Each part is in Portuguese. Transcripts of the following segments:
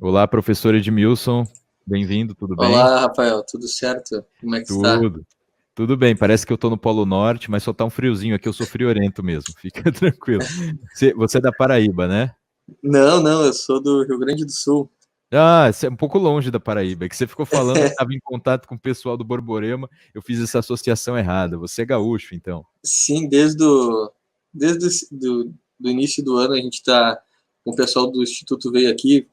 Olá, professor Edmilson. Bem-vindo, tudo bem? Olá, Rafael, tudo certo? Como é que está? Tudo. Tudo bem, parece que eu tô no Polo Norte, mas só tá um friozinho aqui, eu sou friorento mesmo, fica tranquilo. Você é da Paraíba, né? Não, eu sou do Rio Grande do Sul. Ah, você é um pouco longe da Paraíba, é que você ficou falando que estava em contato com o pessoal do Borborema, eu fiz essa associação errada. Você é gaúcho, então. Sim, desde o início do ano a gente está, o pessoal do Instituto veio aqui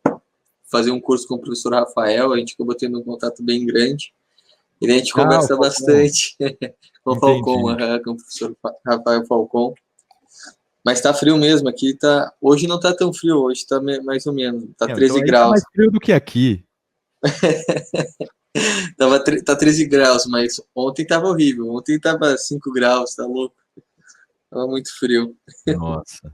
fazer um curso com o professor Rafael, a gente acabou tendo um contato bem grande, e daí a gente Ah, o conversa Falcão. bastante com o Falcon, Entendi. com o professor Rafael Falcon. Mas tá frio mesmo aqui, tá. Hoje não tá tão frio, hoje tá mais ou menos, tá Então 13 aí tá mais graus. frio do que aqui. Tá 13 graus, mas ontem tava horrível. Ontem tava 5 graus, tá louco? Tava muito frio. Nossa.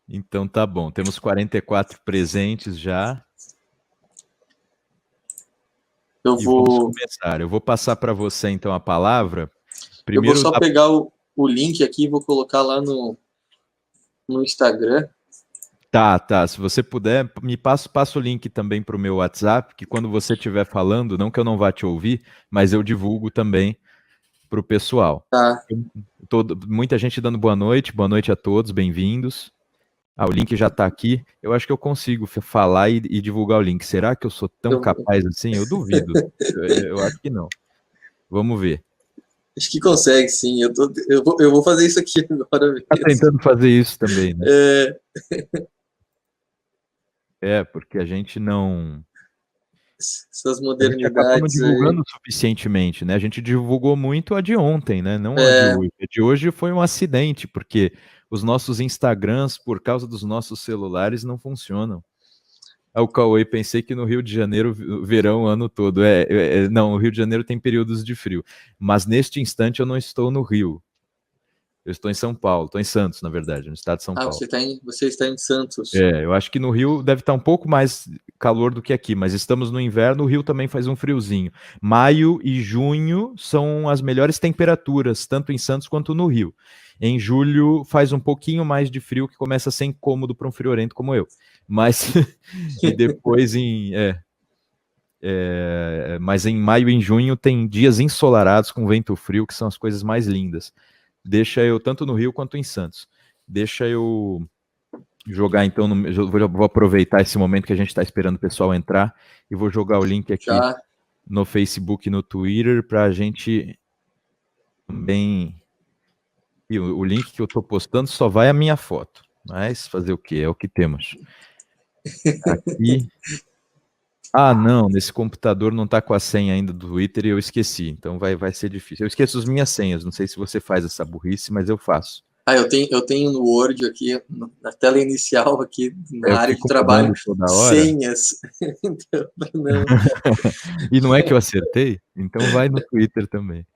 Então tá bom, temos 44 presentes já. Eu E vamos vou, começar. Eu vou passar para você então a palavra. eu vou Primeiro, só pegar o link aqui e vou colocar lá no Instagram. tá. Se você puder, me passa o link também para o meu WhatsApp, que quando você estiver falando, não que eu não vá te ouvir, mas eu divulgo também para o pessoal. Tá. Muita gente dando boa noite a todos, bem-vindos. Ah, o link já está aqui. Eu acho que eu consigo falar e divulgar o link. Será que eu sou tão Eu capaz assim? Eu duvido. Eu acho que não. Vamos ver. acho que consegue, sim. Eu vou fazer isso aqui agora Tá mesmo. tentando fazer isso também, né? É, É, porque a gente não. essas A gente acaba não modernidades aí. divulgando suficientemente, né? A gente divulgou muito a de ontem, né? Não a de É, hoje. A de hoje foi um acidente, porque os nossos Instagrams, por causa dos nossos celulares, não funcionam. Ah, o Cauê, pensei que no Rio de Janeiro o verão o ano todo. Não, o Rio de Janeiro tem períodos de frio. Mas neste instante eu não estou no Rio. Eu estou em São Paulo, estou em Santos, na verdade, no estado de São Paulo. você está em Santos. É, eu acho que no Rio deve estar um pouco mais calor do que aqui, mas estamos no inverno, o Rio também faz um friozinho. Maio e junho são as melhores temperaturas, tanto em Santos quanto no Rio. Em julho faz um pouquinho mais de frio, que começa a ser incômodo para um friorento como eu. Mas e depois mas em maio e em junho tem dias ensolarados com vento frio, que são as coisas mais lindas. Deixa eu, tanto no Rio quanto em Santos. Deixa eu jogar então, vou aproveitar esse momento que a gente está esperando o pessoal entrar e vou jogar o link aqui Já. no Facebook e no Twitter para a gente também. E o link que eu estou postando só vai a minha foto, mas fazer o que? É o que temos. Aqui. Ah, não, nesse computador não está com a senha ainda do Twitter e eu esqueci, então vai ser difícil. Eu esqueço as minhas senhas, não sei se você faz essa burrice, mas eu faço. Eu tenho no Word aqui, na tela inicial aqui, na Eu área de fico trabalho, mudando toda hora. senhas. Então, não. E não é que eu acertei? Então vai no Twitter também.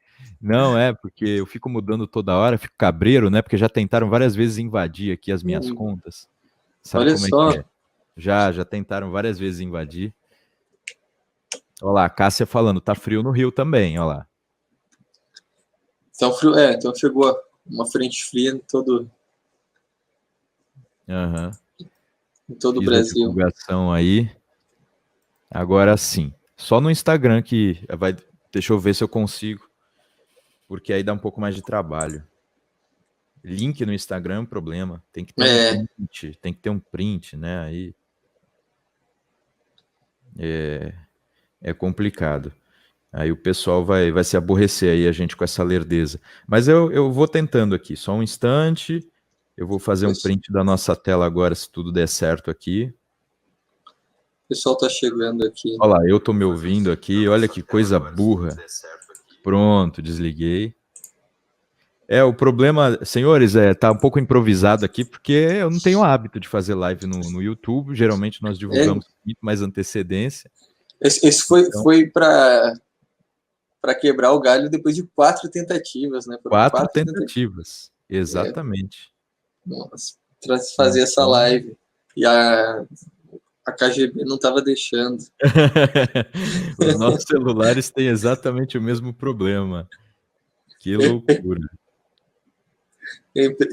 Não, é porque eu fico mudando toda hora, fico cabreiro, né? Porque já tentaram várias vezes invadir aqui as minhas contas. Sabe Olha como é que só. é? Já tentaram várias vezes invadir. Olha lá, a Cássia falando, tá frio no Rio também, olha lá. Então, então chegou uma frente fria Aham. em todo o Fiz a Brasil. divulgação aí. Agora sim. Só no Instagram que vai. Deixa eu ver se eu consigo, porque aí dá um pouco mais de trabalho. Link no Instagram é um problema. É, Tem que ter um print, né? Aí é, é complicado. Aí o pessoal vai se aborrecer aí, a gente com essa lerdeza. Mas eu vou tentando aqui, só um instante. Eu vou fazer um o print da nossa tela agora, se tudo der certo aqui. pessoal tá chegando aqui. Olha lá, eu tô me ouvindo aqui, olha que coisa burra. Pronto, desliguei. É, o problema, senhores, tá um pouco improvisado aqui, porque eu não tenho hábito de fazer live no YouTube. Geralmente nós É, divulgamos com muito mais antecedência. esse Então, foi para quebrar o galho depois de 4 tentativas, né? Foram quatro 4 tentativas. tentativas. É, Exatamente. para fazer essa Então, live. E a KGB não estava deixando. os nossos celulares têm exatamente o mesmo problema. Que loucura.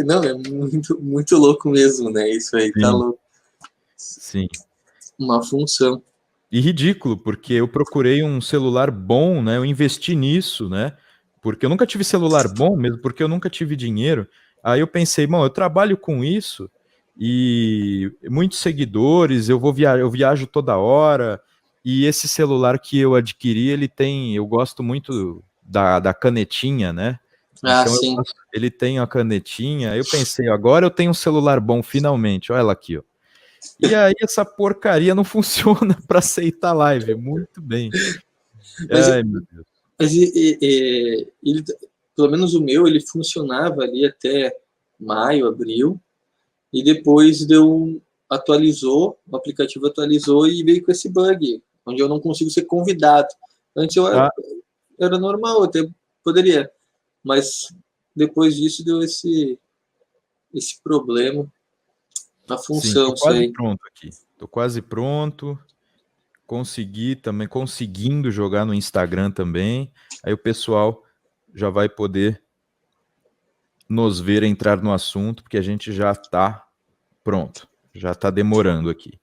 Não, é muito, muito louco mesmo, né? Isso aí tá Sim, louco. sim. uma função. E ridículo, porque eu procurei um celular bom, né? Eu investi nisso, né? Porque eu nunca tive celular bom, mesmo porque eu nunca tive dinheiro. Aí eu pensei, bom, eu trabalho com isso e muitos seguidores, eu viajo toda hora, e esse celular que eu adquiri, eu gosto muito da canetinha, né? Ah, Então sim. ele tem a canetinha. Eu pensei, agora eu tenho um celular bom finalmente. Olha ela aqui, ó. E aí essa porcaria não funciona para aceitar live. Muito bem. Mas, Ai, meu Deus. mas ele, pelo menos o meu, ele funcionava ali até maio, abril, e depois atualizou, o aplicativo atualizou e veio com esse bug, onde eu não consigo ser convidado. Antes Ah, era normal, até poderia, mas depois disso deu esse problema na sim, função, tô isso quase aí. pronto aqui. Tô quase pronto. Consegui também, conseguindo jogar no Instagram também. Aí o pessoal já vai poder nos ver entrar no assunto, porque a gente já está pronto. Já está demorando aqui.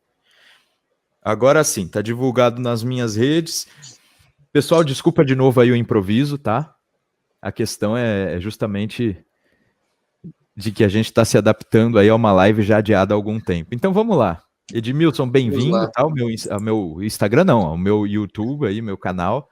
Agora sim, tá divulgado nas minhas redes. Pessoal, desculpa de novo aí o improviso, tá? A questão é justamente de que a gente está se adaptando aí a uma live já adiada há algum tempo. Então vamos lá. Edmilson, Vamos bem-vindo, lá. tá? Ao meu Instagram não, ao meu YouTube aí, meu canal,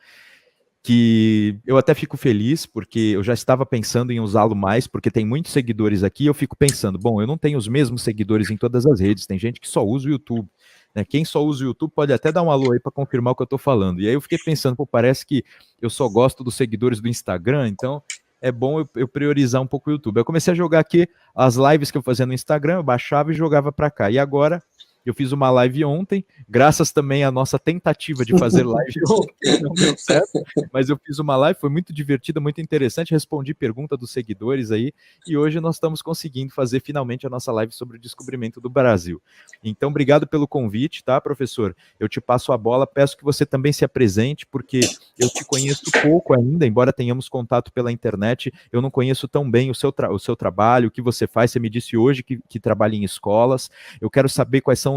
que eu até fico feliz porque eu já estava pensando em usá-lo mais, porque tem muitos seguidores aqui, eu fico pensando, bom, eu não tenho os mesmos seguidores em todas as redes, tem gente que só usa o YouTube, né? Quem só usa o YouTube pode até dar um alô aí para confirmar o que eu estou falando. E aí eu fiquei pensando, pô, parece que eu só gosto dos seguidores do Instagram, então é bom eu priorizar um pouco o YouTube. Eu comecei a jogar aqui as lives que eu fazia no Instagram, eu baixava e jogava para cá. E agora eu fiz uma live ontem, graças também à nossa tentativa de fazer live ontem, não deu certo, mas eu fiz uma live, foi muito divertida, muito interessante, respondi pergunta dos seguidores aí, e hoje nós estamos conseguindo fazer finalmente a nossa live sobre o descobrimento do Brasil. Então, obrigado pelo convite, tá, professor? Eu te passo a bola, peço que você também se apresente, porque eu te conheço pouco ainda, embora tenhamos contato pela internet, eu não conheço tão bem o seu trabalho, o que você faz, você me disse hoje que trabalha em escolas, eu quero saber quais são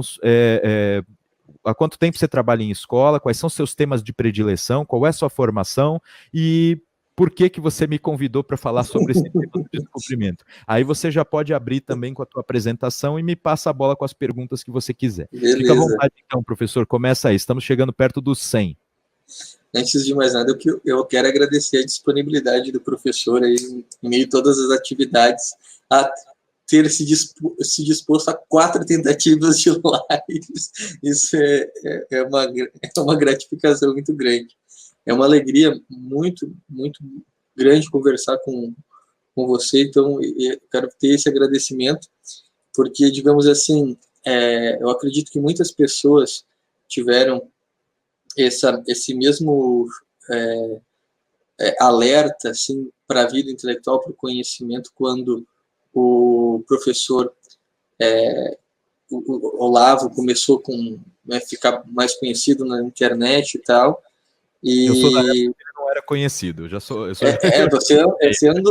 há quanto tempo você trabalha em escola, quais são seus temas de predileção, qual é a sua formação e por que que você me convidou para falar sobre esse tema do descobrimento. Aí você já pode abrir também com a tua apresentação e me passa a bola com as perguntas que você quiser. Fica à Beleza. vontade então, professor, começa aí, estamos chegando perto dos 100. Antes de mais nada, eu quero agradecer a disponibilidade do professor aí, em meio a todas as atividades, a ter se disposto a 4 tentativas de lives. Isso é uma gratificação muito grande. É uma alegria muito, muito grande conversar com você, então eu quero ter esse agradecimento, porque, digamos assim, eu acredito que muitas pessoas tiveram esse mesmo alerta assim, para a vida intelectual, para o conhecimento, quando o professor o Olavo começou ficar mais conhecido na internet e tal. Eu sou da época E que ele não era conhecido, eu sou você é um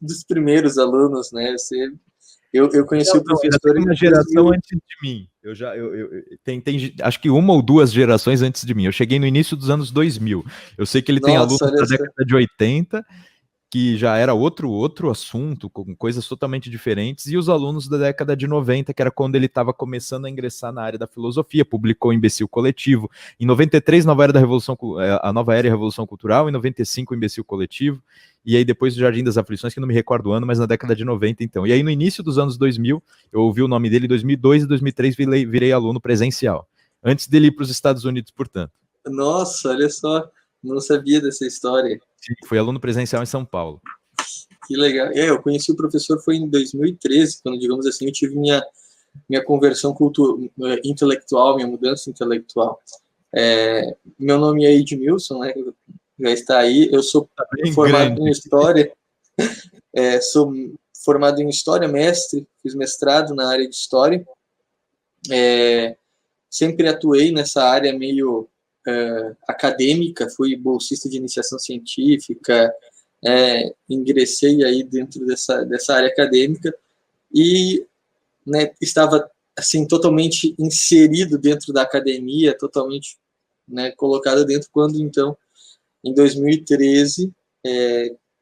dos primeiros alunos, né? Eu conheci o Não, ainda professor tem em uma 2000. geração antes de mim. Tem acho que uma ou duas gerações antes de mim. Eu cheguei no início dos anos 2000. Eu sei que ele tem alunos Nossa, olha da só. década de 80, que já era outro assunto, com coisas totalmente diferentes, e os alunos da década de 90, que era quando ele estava começando a ingressar na área da filosofia, publicou o Imbecil Coletivo. Em 93, a Nova Era e a Revolução Cultural, em 95, o Imbecil Coletivo, e aí depois o Jardim das Aflições, que não me recordo o ano, mas na década de 90, então. E aí no início dos anos 2000, eu ouvi o nome dele em 2002 e 2003 virei aluno presencial, antes dele ir para os Estados Unidos, portanto. Nossa, olha só. Não sabia dessa história. Sim, fui aluno presencial em São Paulo. Que legal. Eu conheci o professor foi em 2013, quando, digamos assim, eu tive minha conversão intelectual, minha mudança intelectual. Meu nome é Edmilson, né? Já está aí. Eu sou Tá bem formado grande. em História, sou formado em História, mestre, fiz mestrado na área de História. Sempre atuei nessa área meio acadêmica, fui bolsista de iniciação científica, ingressei aí dentro dessa área acadêmica e, né, estava assim, totalmente inserido dentro da academia, totalmente, né, colocado dentro, quando, então, em 2013,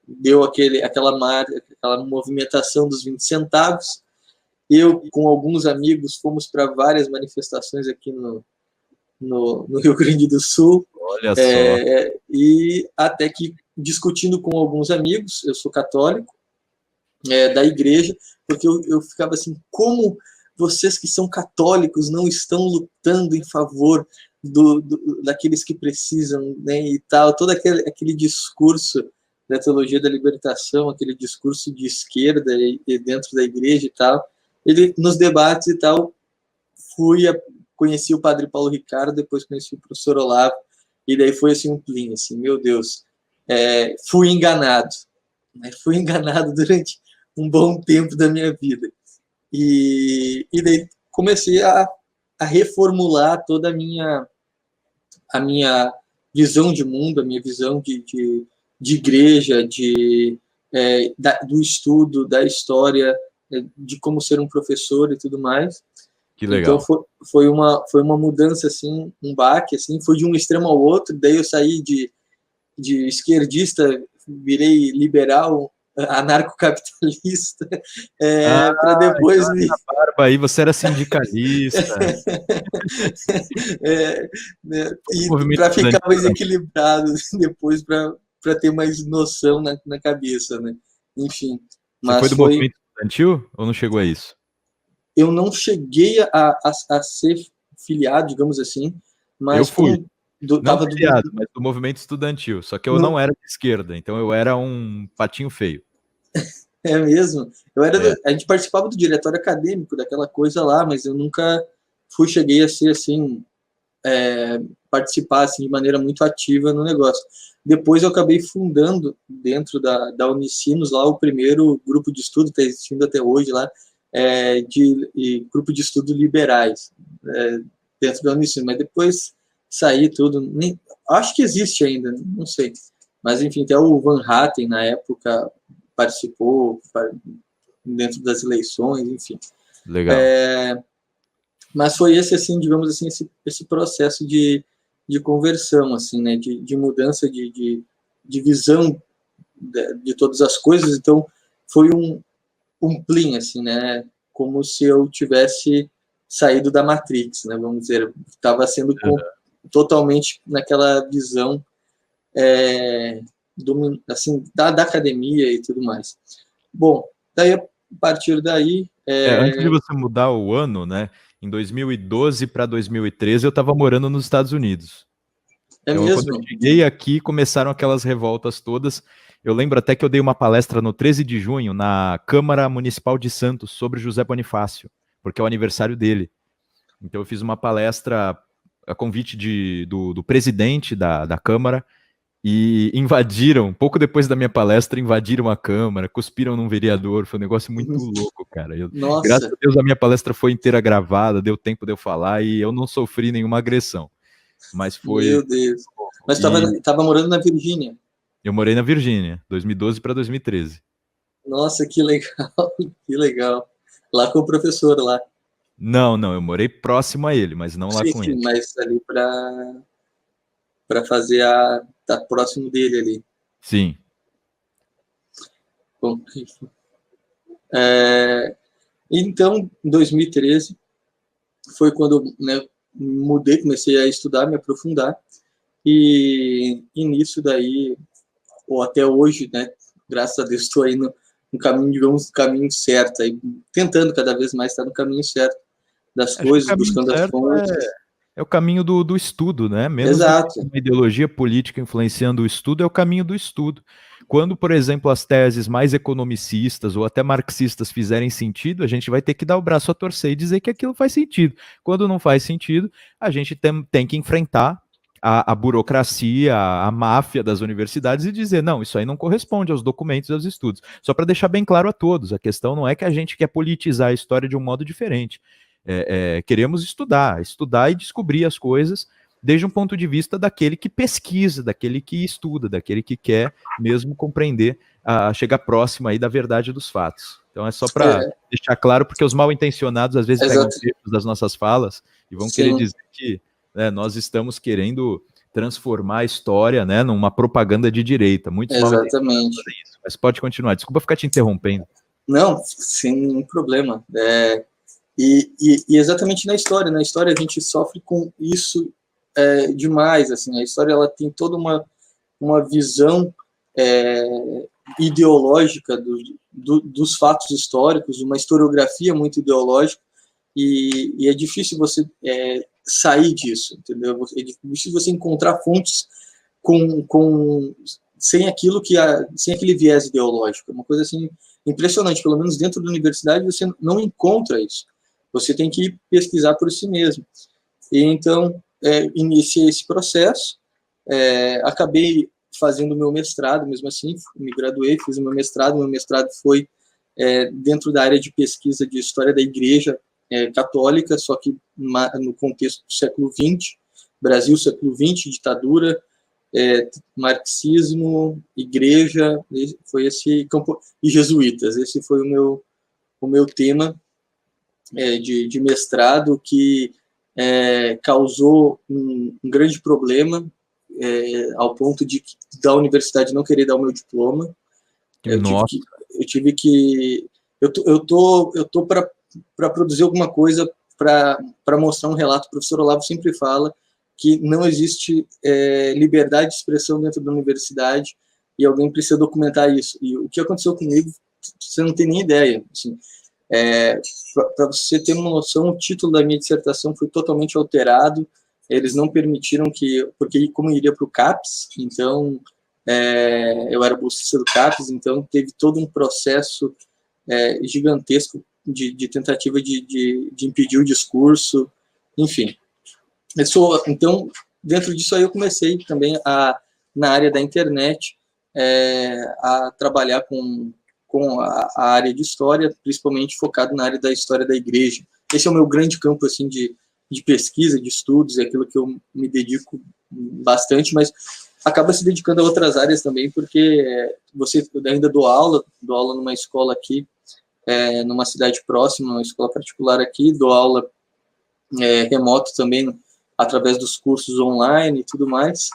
deu aquela movimentação dos 20 centavos. Eu, com alguns amigos, fomos para várias manifestações aqui no Rio Grande do Sul, Olha só. e até que, discutindo com alguns amigos, eu sou católico, da igreja, porque eu ficava assim, como vocês que são católicos não estão lutando em favor daqueles que precisam, né, e tal, todo aquele discurso da teologia da libertação, aquele discurso de esquerda e dentro da igreja e tal, ele nos debates e tal, conheci o padre Paulo Ricardo, depois conheci o professor Olavo, e daí foi assim um plim, assim, meu Deus, fui enganado, né, fui enganado durante um bom tempo da minha vida. E daí comecei a reformular toda a minha visão de mundo, a minha visão de igreja, do estudo, da história, de como ser um professor e tudo mais. Que legal. Então foi uma mudança, assim, um baque, assim, foi de um extremo ao outro. Daí eu saí de esquerdista, virei liberal, anarcocapitalista, para depois então barba aí você era sindicalista. E para ficar mais equilibrado depois, para ter mais noção na cabeça, né? Enfim. Você foi do movimento estudantil ou não chegou a isso? Eu não cheguei a ser filiado, digamos assim, mas eu fui. Não filiado, do... mas do movimento estudantil. Só que eu não era de esquerda, então eu era um patinho feio. É mesmo? A gente participava do diretório acadêmico, daquela coisa lá, mas eu nunca cheguei a ser assim, participar assim, de maneira muito ativa no negócio. Depois eu acabei fundando, dentro da Unicinos, lá o primeiro grupo de estudo, está existindo até hoje lá, grupo de estudo liberais, dentro da Unicinos, mas depois saí tudo, acho que existe ainda, não sei. Mas, enfim, até o Van Hatten, na época, participou dentro das eleições, enfim. Legal. Mas foi esse, assim, digamos assim, esse processo de conversão, assim, né, de mudança de visão de todas as coisas. Então, foi um plim, assim, né, como se eu tivesse saído da Matrix, né, vamos dizer, estava sendo totalmente naquela visão assim, da academia e tudo mais. Bom, daí, a partir daí... antes de você mudar o ano, né, em 2012 para 2013, eu estava morando nos Estados Unidos. Então, mesmo? quando eu cheguei aqui, começaram aquelas revoltas todas. Eu lembro até que eu dei uma palestra no 13 de junho, na Câmara Municipal de Santos, sobre José Bonifácio, porque é o aniversário dele. Então, eu fiz uma palestra a convite do presidente da Câmara, e invadiram, pouco depois da minha palestra, invadiram a Câmara, cuspiram num vereador, foi um negócio muito louco, cara. Graças a Deus a minha palestra foi inteira gravada, deu tempo de eu falar e eu não sofri nenhuma agressão. Mas foi... Meu Deus. Mas estava morando na Virgínia? Eu morei na Virgínia, 2012 para 2013. Nossa, que legal, que legal. Lá com o professor, lá. Não, eu morei próximo a ele, mas não lá com ele. Mas ali para fazer tá próximo dele ali. Sim. Bom, então, em 2013, foi quando eu, né, mudei, comecei a estudar, me aprofundar, e nisso daí, ou até hoje, né, graças a Deus, estou aí no caminho, digamos, no caminho certo, aí, tentando cada vez mais estar no caminho certo das coisas, buscando as fontes. É o caminho do estudo, né? Menos Exato. uma ideologia política influenciando o estudo, é o caminho do estudo. Quando, por exemplo, as teses mais economicistas ou até marxistas fizerem sentido, a gente vai ter que dar o braço a torcer e dizer que aquilo faz sentido. Quando não faz sentido, a gente tem que enfrentar a burocracia, a máfia das universidades e dizer, não, isso aí não corresponde aos documentos e aos estudos. Só para deixar bem claro a todos, a questão não é que a gente quer politizar a história de um modo diferente. Queremos estudar e descobrir as coisas, desde um ponto de vista daquele que pesquisa, daquele que estuda, daquele que quer mesmo compreender, chegar próximo aí da verdade dos fatos. Então é só para deixar claro, porque os mal intencionados às vezes pegam trechos das nossas falas e vão querer dizer que, né, nós estamos querendo transformar a história, né, numa propaganda de direita. Muitos mal intencionados fazem isso. Mas pode continuar. Desculpa ficar te interrompendo. Não, sem nenhum problema. E exatamente na história a gente sofre com isso demais. Assim, a história ela tem toda uma visão ideológica dos fatos históricos, uma historiografia muito ideológica, e é difícil você sair disso, entendeu? É difícil você encontrar fontes sem aquele viés ideológico. É uma coisa assim impressionante. Pelo menos dentro da universidade você não encontra isso. Você tem que pesquisar por si mesmo. E então iniciei esse processo, acabei fazendo o meu mestrado, mesmo assim, me graduei, fiz o meu mestrado foi dentro da área de pesquisa de história da Igreja Católica, só que no contexto do século XX, Brasil, século XX, ditadura, marxismo, igreja, foi esse campo, e jesuítas, esse foi o meu tema de mestrado, que causou um grande problema, ao ponto da universidade não querer dar o meu diploma. Eu tô para produzir alguma coisa para mostrar um relato. O professor Olavo sempre fala que não existe liberdade de expressão dentro da universidade e alguém precisa documentar isso. E o que aconteceu comigo, você não tem nem ideia. Assim, para você ter uma noção, o título da minha dissertação foi totalmente alterado. Eles não permitiram porque como iria para o CAPES, então eu era bolsista do CAPES, então teve todo um processo gigantesco de tentativa de impedir o discurso, enfim. Então, dentro disso aí eu comecei também na área da internet a trabalhar com a área de história, principalmente focado na área da história da igreja. Esse é o meu grande campo assim, de pesquisa, de estudos, é aquilo que eu me dedico bastante, mas acaba se dedicando a outras áreas também, porque eu ainda dou aula numa escola aqui, numa cidade próxima, uma escola particular aqui, dou aula remoto também, através dos cursos online e tudo mais,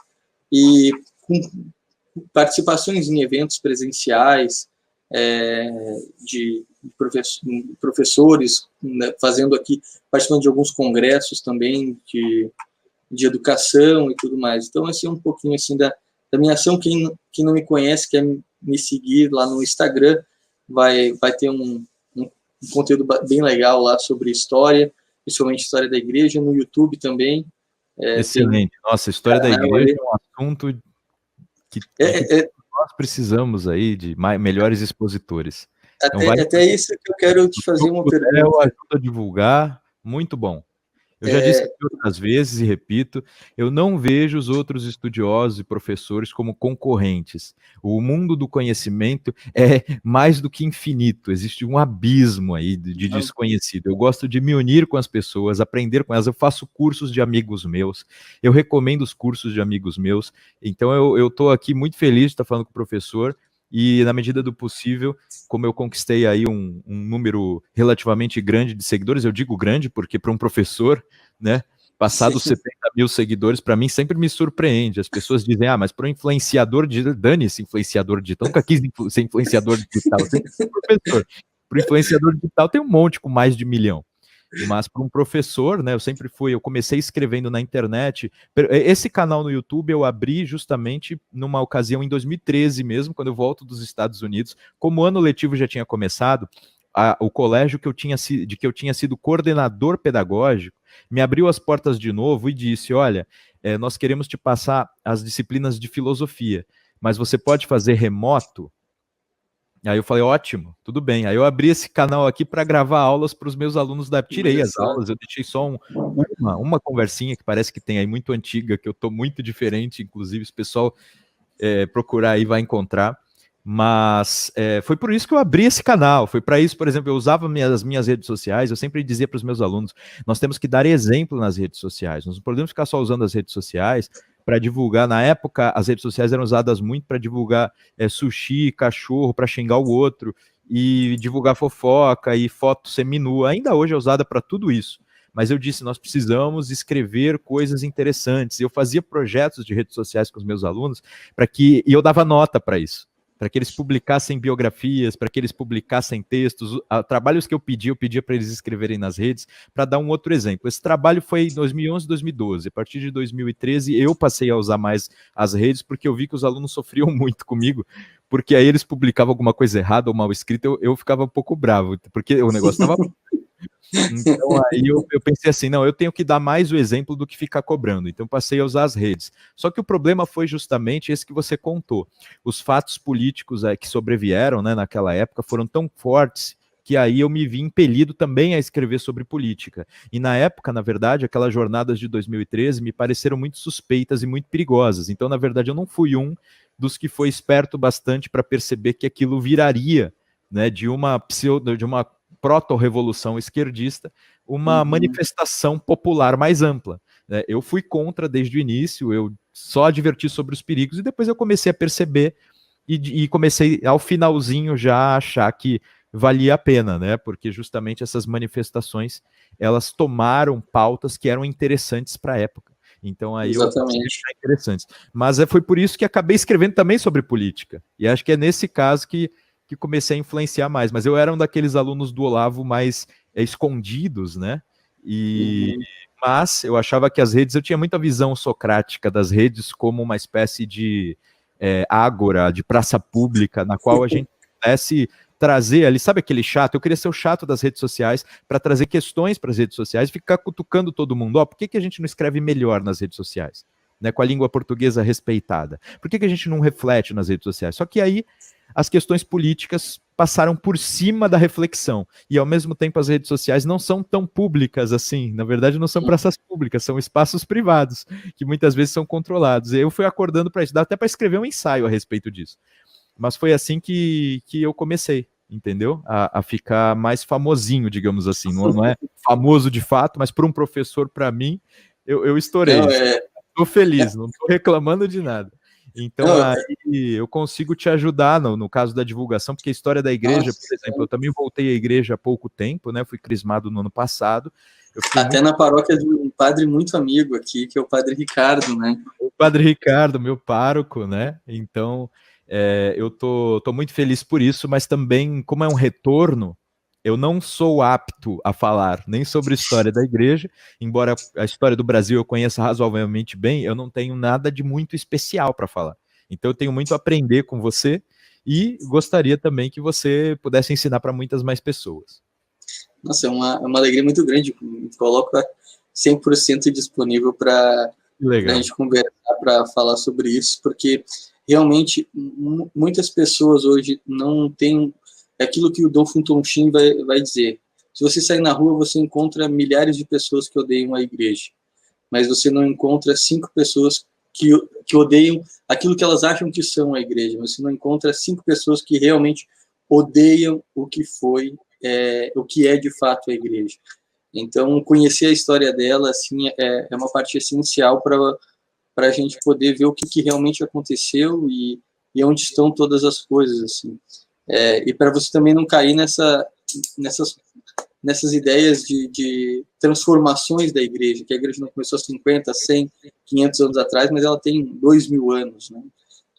e com participações em eventos presenciais, de professores, né, participando de alguns congressos também de educação e tudo mais. Então, assim, um pouquinho assim da minha ação. Quem não me conhece, quer me seguir lá no Instagram, vai ter um conteúdo bem legal lá sobre história, principalmente história da igreja, no YouTube também. Excelente. Nossa, a história da igreja é um assunto que nós precisamos aí de melhores expositores. Até isso que eu quero te fazer uma pergunta. Eu ajudo a divulgar, muito bom. Eu já disse aqui outras vezes e repito, eu não vejo os outros estudiosos e professores como concorrentes. O mundo do conhecimento é mais do que infinito, existe um abismo aí de desconhecido. Eu gosto de me unir com as pessoas, aprender com elas, eu faço cursos de amigos meus, eu recomendo os cursos de amigos meus, então eu estou aqui muito feliz de estar falando com o professor, e na medida do possível, como eu conquistei aí um número relativamente grande de seguidores, eu digo grande porque para um professor, né, passados 70 mil seguidores, para mim sempre me surpreende. As pessoas dizem, mas para um influenciador digital, dane-se influenciador digital, nunca quis ser influenciador digital, sempre fui professor. Para o influenciador digital tem um monte com mais de 1 milhão. Mas para um professor, né, eu comecei escrevendo na internet. Esse canal no YouTube eu abri justamente numa ocasião em 2013 mesmo, quando eu volto dos Estados Unidos. Como o ano letivo já tinha começado, o colégio que eu tinha sido coordenador pedagógico me abriu as portas de novo e disse, olha, nós queremos te passar as disciplinas de filosofia, mas você pode fazer remoto? Aí eu falei, ótimo, tudo bem. Aí eu abri esse canal aqui para gravar aulas para os meus alunos tirei as aulas, eu deixei só uma conversinha que parece que tem aí muito antiga, que eu estou muito diferente, inclusive se o pessoal procurar aí vai encontrar. Mas foi por isso que eu abri esse canal, foi para isso, por exemplo, eu usava as minhas redes sociais, eu sempre dizia para os meus alunos, nós temos que dar exemplo nas redes sociais, nós não podemos ficar só usando as redes sociais para divulgar, na época as redes sociais eram usadas muito para divulgar sushi, cachorro, para xingar o outro, e divulgar fofoca e foto seminua, ainda hoje é usada para tudo isso. Mas eu disse, nós precisamos escrever coisas interessantes. Eu fazia projetos de redes sociais com os meus alunos e eu dava nota para isso, para que eles publicassem biografias, para que eles publicassem textos, trabalhos que eu pedia para eles escreverem nas redes, para dar um outro exemplo. Esse trabalho foi em 2011, 2012. A partir de 2013, eu passei a usar mais as redes, porque eu vi que os alunos sofriam muito comigo, porque aí eles publicavam alguma coisa errada ou mal escrita, eu ficava um pouco bravo, porque o negócio estava... Então aí eu pensei assim, não, eu tenho que dar mais o exemplo do que ficar cobrando, então passei a usar as redes. Só que o problema foi justamente esse que você contou. Os fatos políticos que sobrevieram, né, naquela época foram tão fortes que aí eu me vi impelido também a escrever sobre política. E na época, na verdade, aquelas jornadas de 2013 me pareceram muito suspeitas e muito perigosas. Então, na verdade, eu não fui um dos que foi esperto bastante para perceber que aquilo viraria, né, de uma proto-revolução esquerdista, uma manifestação popular mais ampla. Eu fui contra desde o início, eu só adverti sobre os perigos e depois eu comecei a perceber e comecei ao finalzinho já a achar que valia a pena, né? Porque justamente essas manifestações, elas tomaram pautas que eram interessantes para a época. Então aí eu achei interessantes. Mas foi por isso que acabei escrevendo também sobre política. E acho que é nesse caso que comecei a influenciar mais, mas eu era um daqueles alunos do Olavo mais escondidos, né? Mas eu achava que as redes, eu tinha muita visão socrática das redes como uma espécie de ágora, de praça pública, na qual a gente pudesse trazer ali, sabe aquele chato? Eu queria ser o chato das redes sociais para trazer questões para as redes sociais e ficar cutucando todo mundo. Por que a gente não escreve melhor nas redes sociais? Né, com a língua portuguesa respeitada? Por que a gente não reflete nas redes sociais? Só que aí as questões políticas passaram por cima da reflexão. E, ao mesmo tempo, as redes sociais não são tão públicas assim. Na verdade, não são praças públicas, são espaços privados, que muitas vezes são controlados. E eu fui acordando para isso, dá até para escrever um ensaio a respeito disso. Mas foi assim que eu comecei, entendeu? A ficar mais famosinho, digamos assim. Não é famoso de fato, mas para um professor, para mim, eu estourei. Estou feliz, não estou reclamando de nada. Então, aí eu consigo te ajudar no caso da divulgação, porque a história da igreja, por exemplo, eu também voltei à igreja há pouco tempo, né? Fui crismado no ano passado. Até na paróquia de um padre muito amigo aqui, que é o Padre Ricardo, né? O Padre Ricardo, meu pároco, né? Então, eu tô muito feliz por isso, mas também, como é um retorno, eu não sou apto a falar nem sobre a história da igreja, embora a história do Brasil eu conheça razoavelmente bem, eu não tenho nada de muito especial para falar. Então eu tenho muito a aprender com você e gostaria também que você pudesse ensinar para muitas mais pessoas. Nossa, é uma alegria muito grande. Me coloca 100% disponível para a gente conversar, para falar sobre isso, porque realmente muitas pessoas hoje não têm aquilo que o Dom Fulton Sheen vai dizer. Se você sair na rua, você encontra milhares de pessoas que odeiam a igreja, mas você não encontra 5 pessoas que odeiam aquilo que elas acham que são a igreja. Você não encontra 5 pessoas que realmente odeiam o que o que é de fato a igreja. Então, conhecer a história dela assim, é uma parte essencial para a gente poder ver o que realmente aconteceu e onde estão todas as coisas, assim. E para você também não cair nessas ideias de transformações da igreja, que a igreja não começou 50, 100, 500 anos atrás, mas ela tem 2000 anos, né?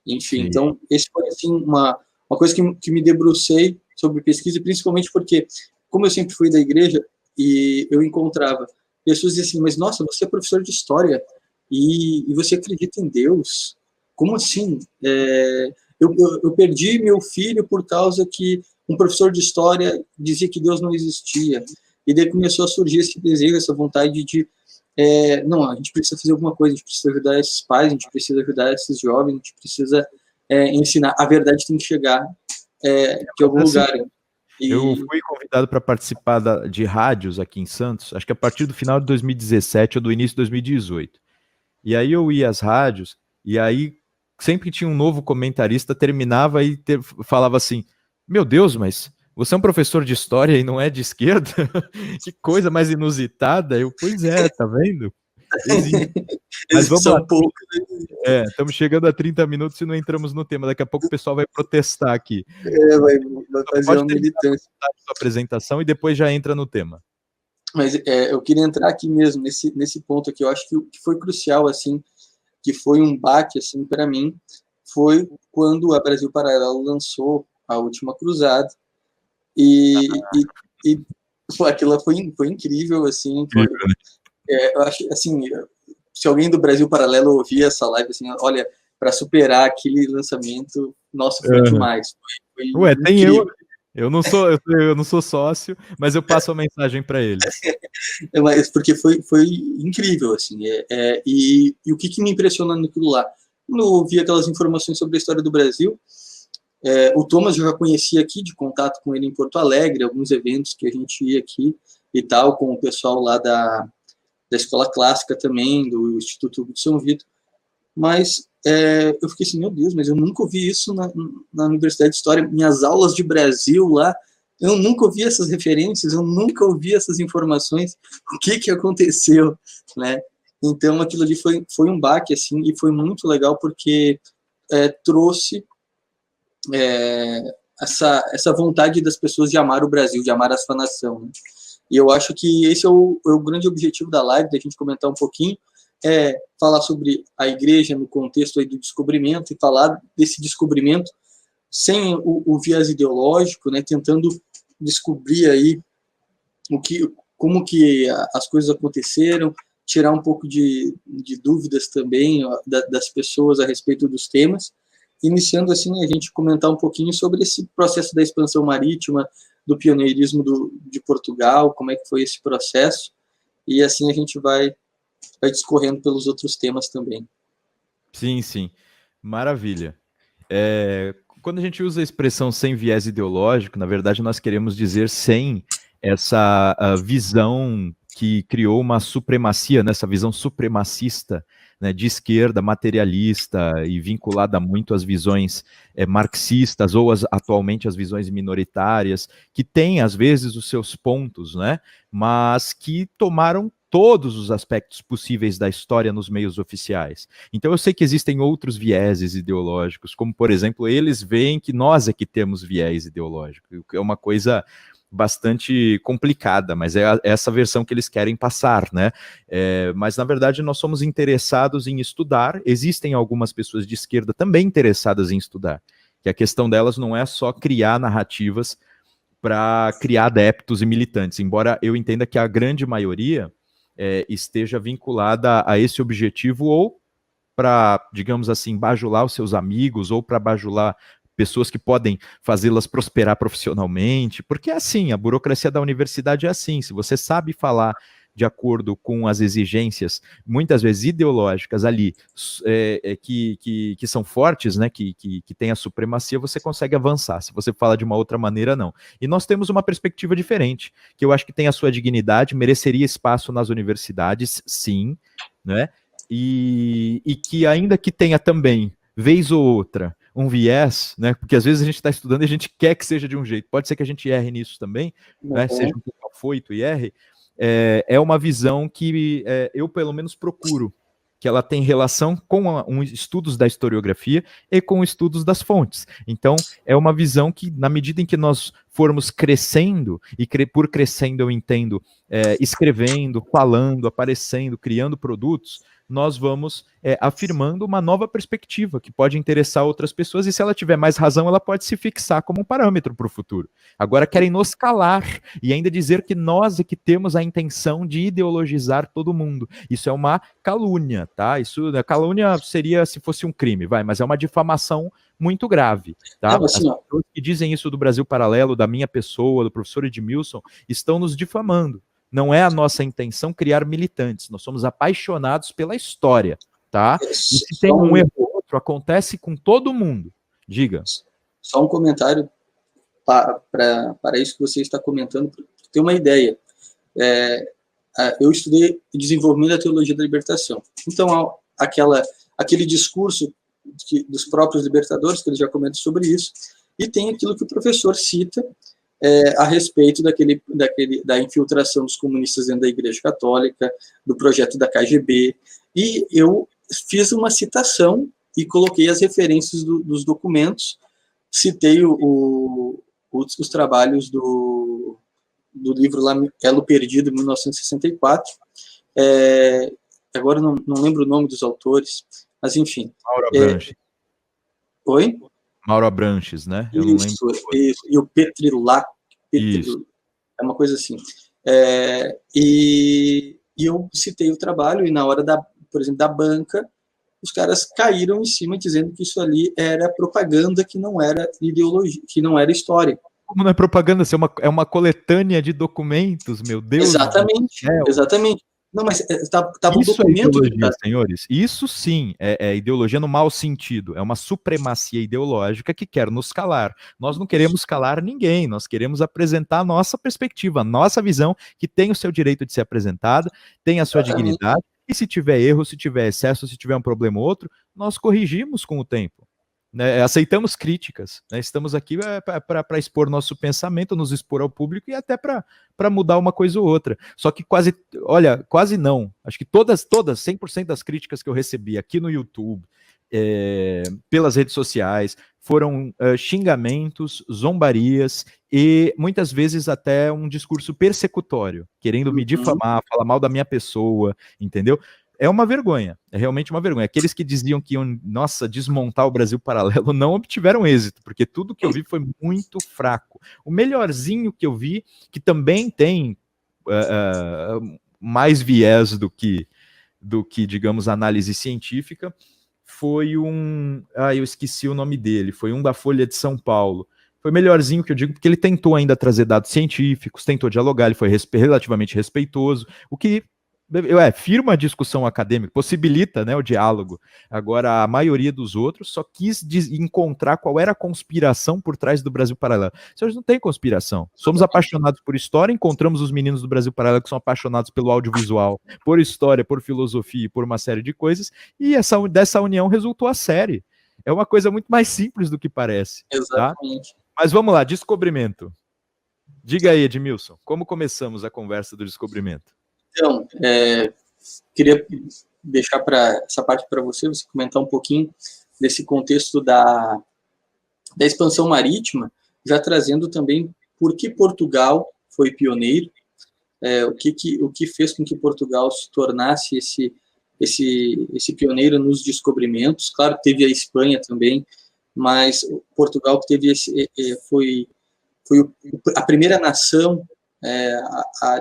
Enfim, sim. Então, esse foi assim, uma coisa que me debrucei sobre pesquisa, principalmente porque, como eu sempre fui da igreja, e eu encontrava pessoas diziam assim, mas nossa, você é professor de história e você acredita em Deus? Como assim? Eu perdi meu filho por causa que um professor de história dizia que Deus não existia. E daí começou a surgir esse desejo, essa vontade de não, a gente precisa fazer alguma coisa, a gente precisa ajudar esses pais, a gente precisa ajudar esses jovens, a gente precisa ensinar. A verdade tem que chegar de algum lugar. Eu fui convidado para participar de rádios aqui em Santos, acho que a partir do final de 2017 ou do início de 2018. E aí eu ia às rádios, e aí sempre que tinha um novo comentarista, terminava e falava assim, meu Deus, mas você é um professor de história e não é de esquerda? Que coisa mais inusitada. Eu, pois é, tá vendo? Existe. Mas vamos lá. São poucos. Estamos chegando a 30 minutos e não entramos no tema. Daqui a pouco o pessoal vai protestar aqui. Vai fazer Pode uma terminar militância. a sua apresentação e depois já entra no tema. Mas eu queria entrar aqui mesmo, nesse ponto aqui. Eu acho que o que foi crucial, assim, que foi um baque, assim, para mim, foi quando a Brasil Paralelo lançou A Última Cruzada. E pô, aquilo foi incrível, assim. Eu acho, assim, se alguém do Brasil Paralelo ouvir essa live, assim, olha, para superar aquele lançamento, nossa, foi demais. Foi Ué, tem incrível. Eu não sou sócio, mas eu passo a mensagem para eles. Mas porque foi incrível, assim. E o que me impressionou naquilo lá? Quando eu ouvi aquelas informações sobre a história do Brasil, o Thomas eu já conhecia aqui, de contato com ele em Porto Alegre, alguns eventos que a gente ia aqui e tal, com o pessoal lá da Escola Clássica também, do Instituto Hugo de São Vitor. Mas eu fiquei assim, meu Deus, mas eu nunca ouvi isso na Universidade de História. Minhas aulas de Brasil lá, eu nunca ouvi essas referências, eu nunca ouvi essas informações. O que aconteceu, né? Então, aquilo ali foi um baque, assim, e foi muito legal porque trouxe essa vontade das pessoas de amar o Brasil, de amar a sua nação, né? E eu acho que esse é o grande objetivo da live, da gente comentar um pouquinho, falar sobre a igreja no contexto aí do descobrimento e falar desse descobrimento sem o viés ideológico, né, tentando descobrir aí como que as coisas aconteceram, tirar um pouco de dúvidas também das pessoas a respeito dos temas, iniciando assim a gente comentar um pouquinho sobre esse processo da expansão marítima, do pioneirismo de Portugal, como é que foi esse processo, e assim a gente vai discorrendo pelos outros temas também. Sim, sim. Maravilha. Quando a gente usa a expressão sem viés ideológico, na verdade nós queremos dizer sem essa visão que criou uma supremacia, né, essa visão supremacista, né, de esquerda, materialista e vinculada muito às visões marxistas ou atualmente às visões minoritárias, que têm às vezes os seus pontos, né, mas que tomaram todos os aspectos possíveis da história nos meios oficiais. Então eu sei que existem outros vieses ideológicos, como por exemplo, eles veem que nós é que temos viés ideológico, o que é uma coisa bastante complicada, mas é essa versão que eles querem passar, né? Mas na verdade nós somos interessados em estudar, existem algumas pessoas de esquerda também interessadas em estudar, que a questão delas não é só criar narrativas para criar adeptos e militantes, embora eu entenda que a grande maioria esteja vinculada a esse objetivo ou para, digamos assim, bajular os seus amigos ou para bajular pessoas que podem fazê-las prosperar profissionalmente, porque é assim, a burocracia da universidade é assim, se você sabe falar de acordo com as exigências, muitas vezes ideológicas ali, que são fortes, né, que tem a supremacia, você consegue avançar. Se você fala de uma outra maneira, não. E nós temos uma perspectiva diferente, que eu acho que tem a sua dignidade, mereceria espaço nas universidades, sim, né? E que ainda que tenha também, vez ou outra, um viés, né? Porque às vezes a gente está estudando e a gente quer que seja de um jeito. Pode ser que a gente erre nisso também, né? Seja um pouco afoito e erre. É uma visão que eu, pelo menos, procuro, que ela tem relação com estudos da historiografia e com estudos das fontes. Então, é uma visão que, na medida em que nós formos crescendo, e por crescendo eu entendo escrevendo, falando, aparecendo, criando produtos, nós vamos afirmando uma nova perspectiva que pode interessar outras pessoas, e se ela tiver mais razão, ela pode se fixar como um parâmetro para o futuro. Agora querem nos calar e ainda dizer que nós é que temos a intenção de ideologizar todo mundo. Isso é uma calúnia, tá? Isso, a calúnia seria se fosse um crime, mas é uma difamação muito grave, tá? As pessoas que dizem isso do Brasil Paralelo, da minha pessoa, do professor Edmilson, estão nos difamando. Não é a nossa intenção criar militantes, nós somos apaixonados pela história, tá? E se tem um erro ou outro, acontece com todo mundo. Diga. Só um comentário para isso que você está comentando, para ter uma ideia. Eu estudei desenvolvimento da teologia da libertação. Então, aquele discurso dos próprios libertadores, que ele já comenta sobre isso, e tem aquilo que o professor cita a respeito da infiltração dos comunistas dentro da Igreja Católica, do projeto da KGB, e eu fiz uma citação e coloquei as referências dos documentos, citei os trabalhos do livro lá, Elo Perdido, 1964, agora não lembro o nome dos autores, mas enfim. Mauro Abranches. Oi? Mauro Abranches, né? Eu não lembro. Isso, e o Petrilac, é uma coisa assim. E eu citei o trabalho, e na hora, por exemplo, da banca, os caras caíram em cima dizendo que isso ali era propaganda, que não era ideologia, que não era história. Como não é propaganda? É uma coletânea de documentos, meu Deus. Exatamente, exatamente. Não, mas tava um documento... É ideologia, senhores. Isso sim é ideologia no mau sentido. É uma supremacia ideológica que quer nos calar. Nós não queremos calar ninguém, nós queremos apresentar a nossa perspectiva, a nossa visão, que tem o seu direito de ser apresentada, tem a sua dignidade, e se tiver erro, se tiver excesso, se tiver um problema ou outro, nós corrigimos com o tempo. Né, aceitamos críticas, né, estamos aqui para expor nosso pensamento, nos expor ao público e até para mudar uma coisa ou outra. Só que quase não. Acho que todas, 100% das críticas que eu recebi aqui no YouTube, pelas redes sociais, foram xingamentos, zombarias e muitas vezes até um discurso persecutório, querendo me difamar, falar mal da minha pessoa, entendeu? É uma vergonha, é realmente uma vergonha. Aqueles que diziam que iam, desmontar o Brasil Paralelo não obtiveram êxito, porque tudo que eu vi foi muito fraco. O melhorzinho que eu vi, que também tem mais viés do que, digamos, análise científica, foi eu esqueci o nome dele, foi um da Folha de São Paulo. Foi melhorzinho que eu digo, porque ele tentou ainda trazer dados científicos, tentou dialogar, ele foi relativamente respeitoso, o que firma a discussão acadêmica, possibilita, né, o diálogo. Agora, a maioria dos outros só quis encontrar qual era a conspiração por trás do Brasil Paralelo. Senhores, não tem conspiração. Somos apaixonados por história, encontramos os meninos do Brasil Paralelo que são apaixonados pelo audiovisual, por história, por filosofia e por uma série de coisas, e dessa união resultou a série. É uma coisa muito mais simples do que parece. Exatamente. Tá? Mas vamos lá, descobrimento. Diga aí, Edmilson, como começamos a conversa do descobrimento? Então, queria deixar essa parte para você comentar um pouquinho desse contexto da expansão marítima, já trazendo também por que Portugal foi pioneiro, o que fez com que Portugal se tornasse esse pioneiro nos descobrimentos. Claro, teve a Espanha também, mas Portugal que teve foi a primeira nação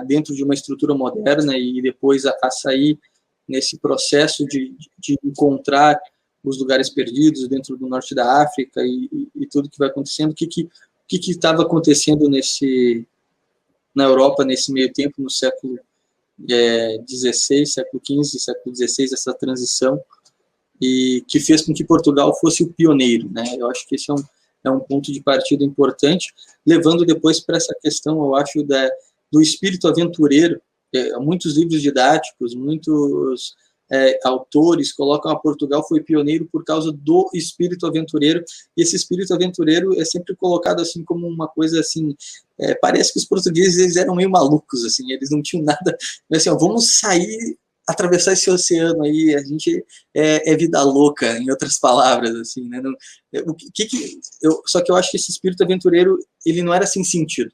dentro de uma estrutura moderna e depois a sair nesse processo de encontrar os lugares perdidos dentro do norte da África e tudo que vai acontecendo. O que estava acontecendo na Europa nesse meio tempo, no século XVI, século XV, século XVI, essa transição, e que fez com que Portugal fosse o pioneiro, né? Eu acho que esse é um ponto de partida importante, levando depois para essa questão, eu acho, do espírito aventureiro. Muitos livros didáticos, muitos autores colocam a Portugal foi pioneiro por causa do espírito aventureiro, e esse espírito aventureiro é sempre colocado assim como uma coisa assim, parece que os portugueses eles eram meio malucos, assim, eles não tinham nada, assim, vamos sair, atravessar esse oceano aí, a gente é vida louca, em outras palavras, assim, né? Só que eu acho que esse espírito aventureiro, ele não era sem sentido.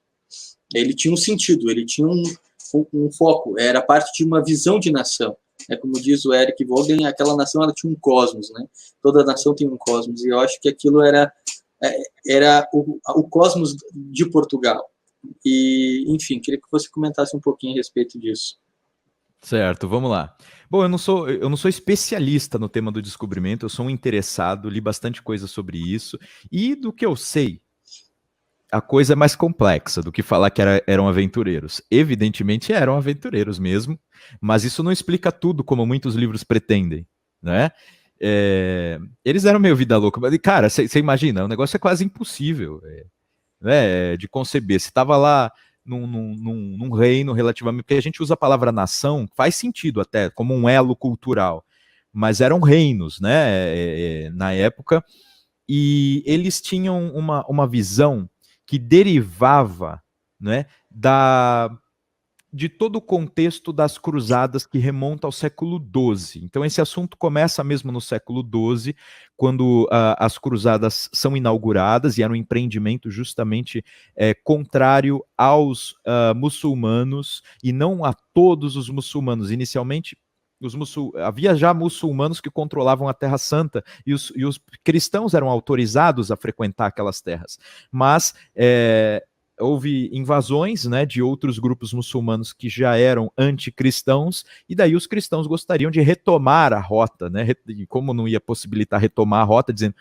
Ele tinha um sentido, ele tinha um foco, era parte de uma visão de nação. Como diz o Eric Vogen, aquela nação ela tinha um cosmos, né? Toda nação tem um cosmos, e eu acho que aquilo era o cosmos de Portugal. E, enfim, queria que você comentasse um pouquinho a respeito disso. Certo, vamos lá. Bom, eu não sou especialista no tema do descobrimento, eu sou um interessado, li bastante coisa sobre isso, e do que eu sei, a coisa é mais complexa do que falar que eram aventureiros. Evidentemente eram aventureiros mesmo, mas isso não explica tudo como muitos livros pretendem, né? Eles eram meio vida louca, mas, cara, você imagina, o negócio é quase impossível né, de conceber. Você estava lá num reino relativamente, porque a gente usa a palavra nação, faz sentido até, como um elo cultural. mas eram reinos, né, na época, e eles tinham uma visão que derivava, né, de todo o contexto das cruzadas que remonta ao século XII. Então esse assunto começa mesmo no século XII, quando as cruzadas são inauguradas, e era um empreendimento justamente contrário aos muçulmanos, e não a todos os muçulmanos. Inicialmente, havia já muçulmanos que controlavam a Terra Santa, e os cristãos eram autorizados a frequentar aquelas terras. Mas houve invasões, né, de outros grupos muçulmanos que já eram anticristãos, e daí os cristãos gostariam de retomar a rota, né, e como não ia possibilitar retomar a rota, dizendo,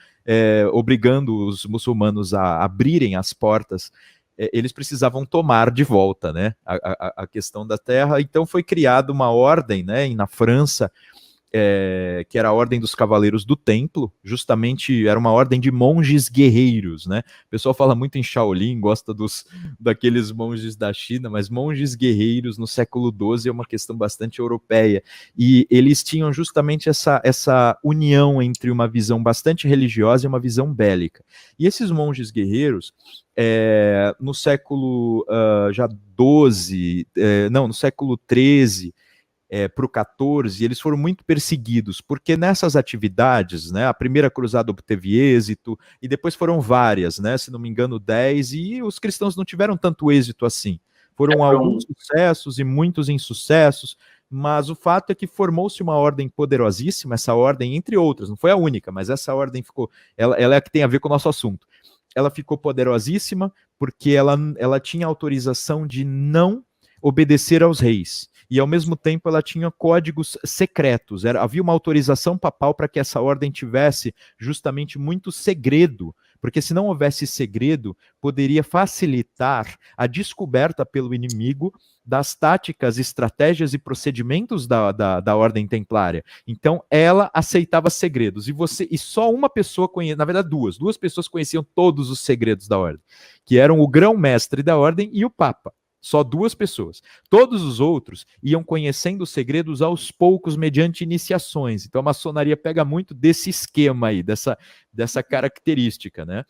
obrigando os muçulmanos a abrirem as portas, eles precisavam tomar de volta, né, a questão da terra. Então foi criada uma ordem, né, na França, que era a Ordem dos Cavaleiros do Templo, justamente era uma ordem de monges guerreiros, né? O pessoal fala muito em Shaolin, gosta daqueles monges da China, mas monges guerreiros no século XII é uma questão bastante europeia, e eles tinham justamente essa união entre uma visão bastante religiosa e uma visão bélica. E esses monges guerreiros, no século já XII, no século XIII, para o 14, eles foram muito perseguidos, porque nessas atividades, né, a primeira cruzada obteve êxito, e depois foram várias, né, se não me engano 10, e os cristãos não tiveram tanto êxito assim. Foram alguns sucessos e muitos insucessos, mas o fato é que formou-se uma ordem poderosíssima, essa ordem, entre outras, não foi a única, mas essa ordem ficou, ela é a que tem a ver com o nosso assunto. Ela ficou poderosíssima porque ela tinha autorização de não obedecer aos reis. E, ao mesmo tempo, ela tinha códigos secretos. Havia uma autorização papal para que essa ordem tivesse justamente muito segredo, porque se não houvesse segredo, poderia facilitar a descoberta pelo inimigo das táticas, estratégias e procedimentos da Ordem Templária. Então, ela aceitava segredos. E só uma pessoa conhecia, na verdade duas pessoas conheciam todos os segredos da Ordem, que eram o grão-mestre da Ordem e o Papa. Só 2 pessoas. Todos os outros iam conhecendo os segredos aos poucos, mediante iniciações. Então a maçonaria pega muito desse esquema aí, dessa característica, né?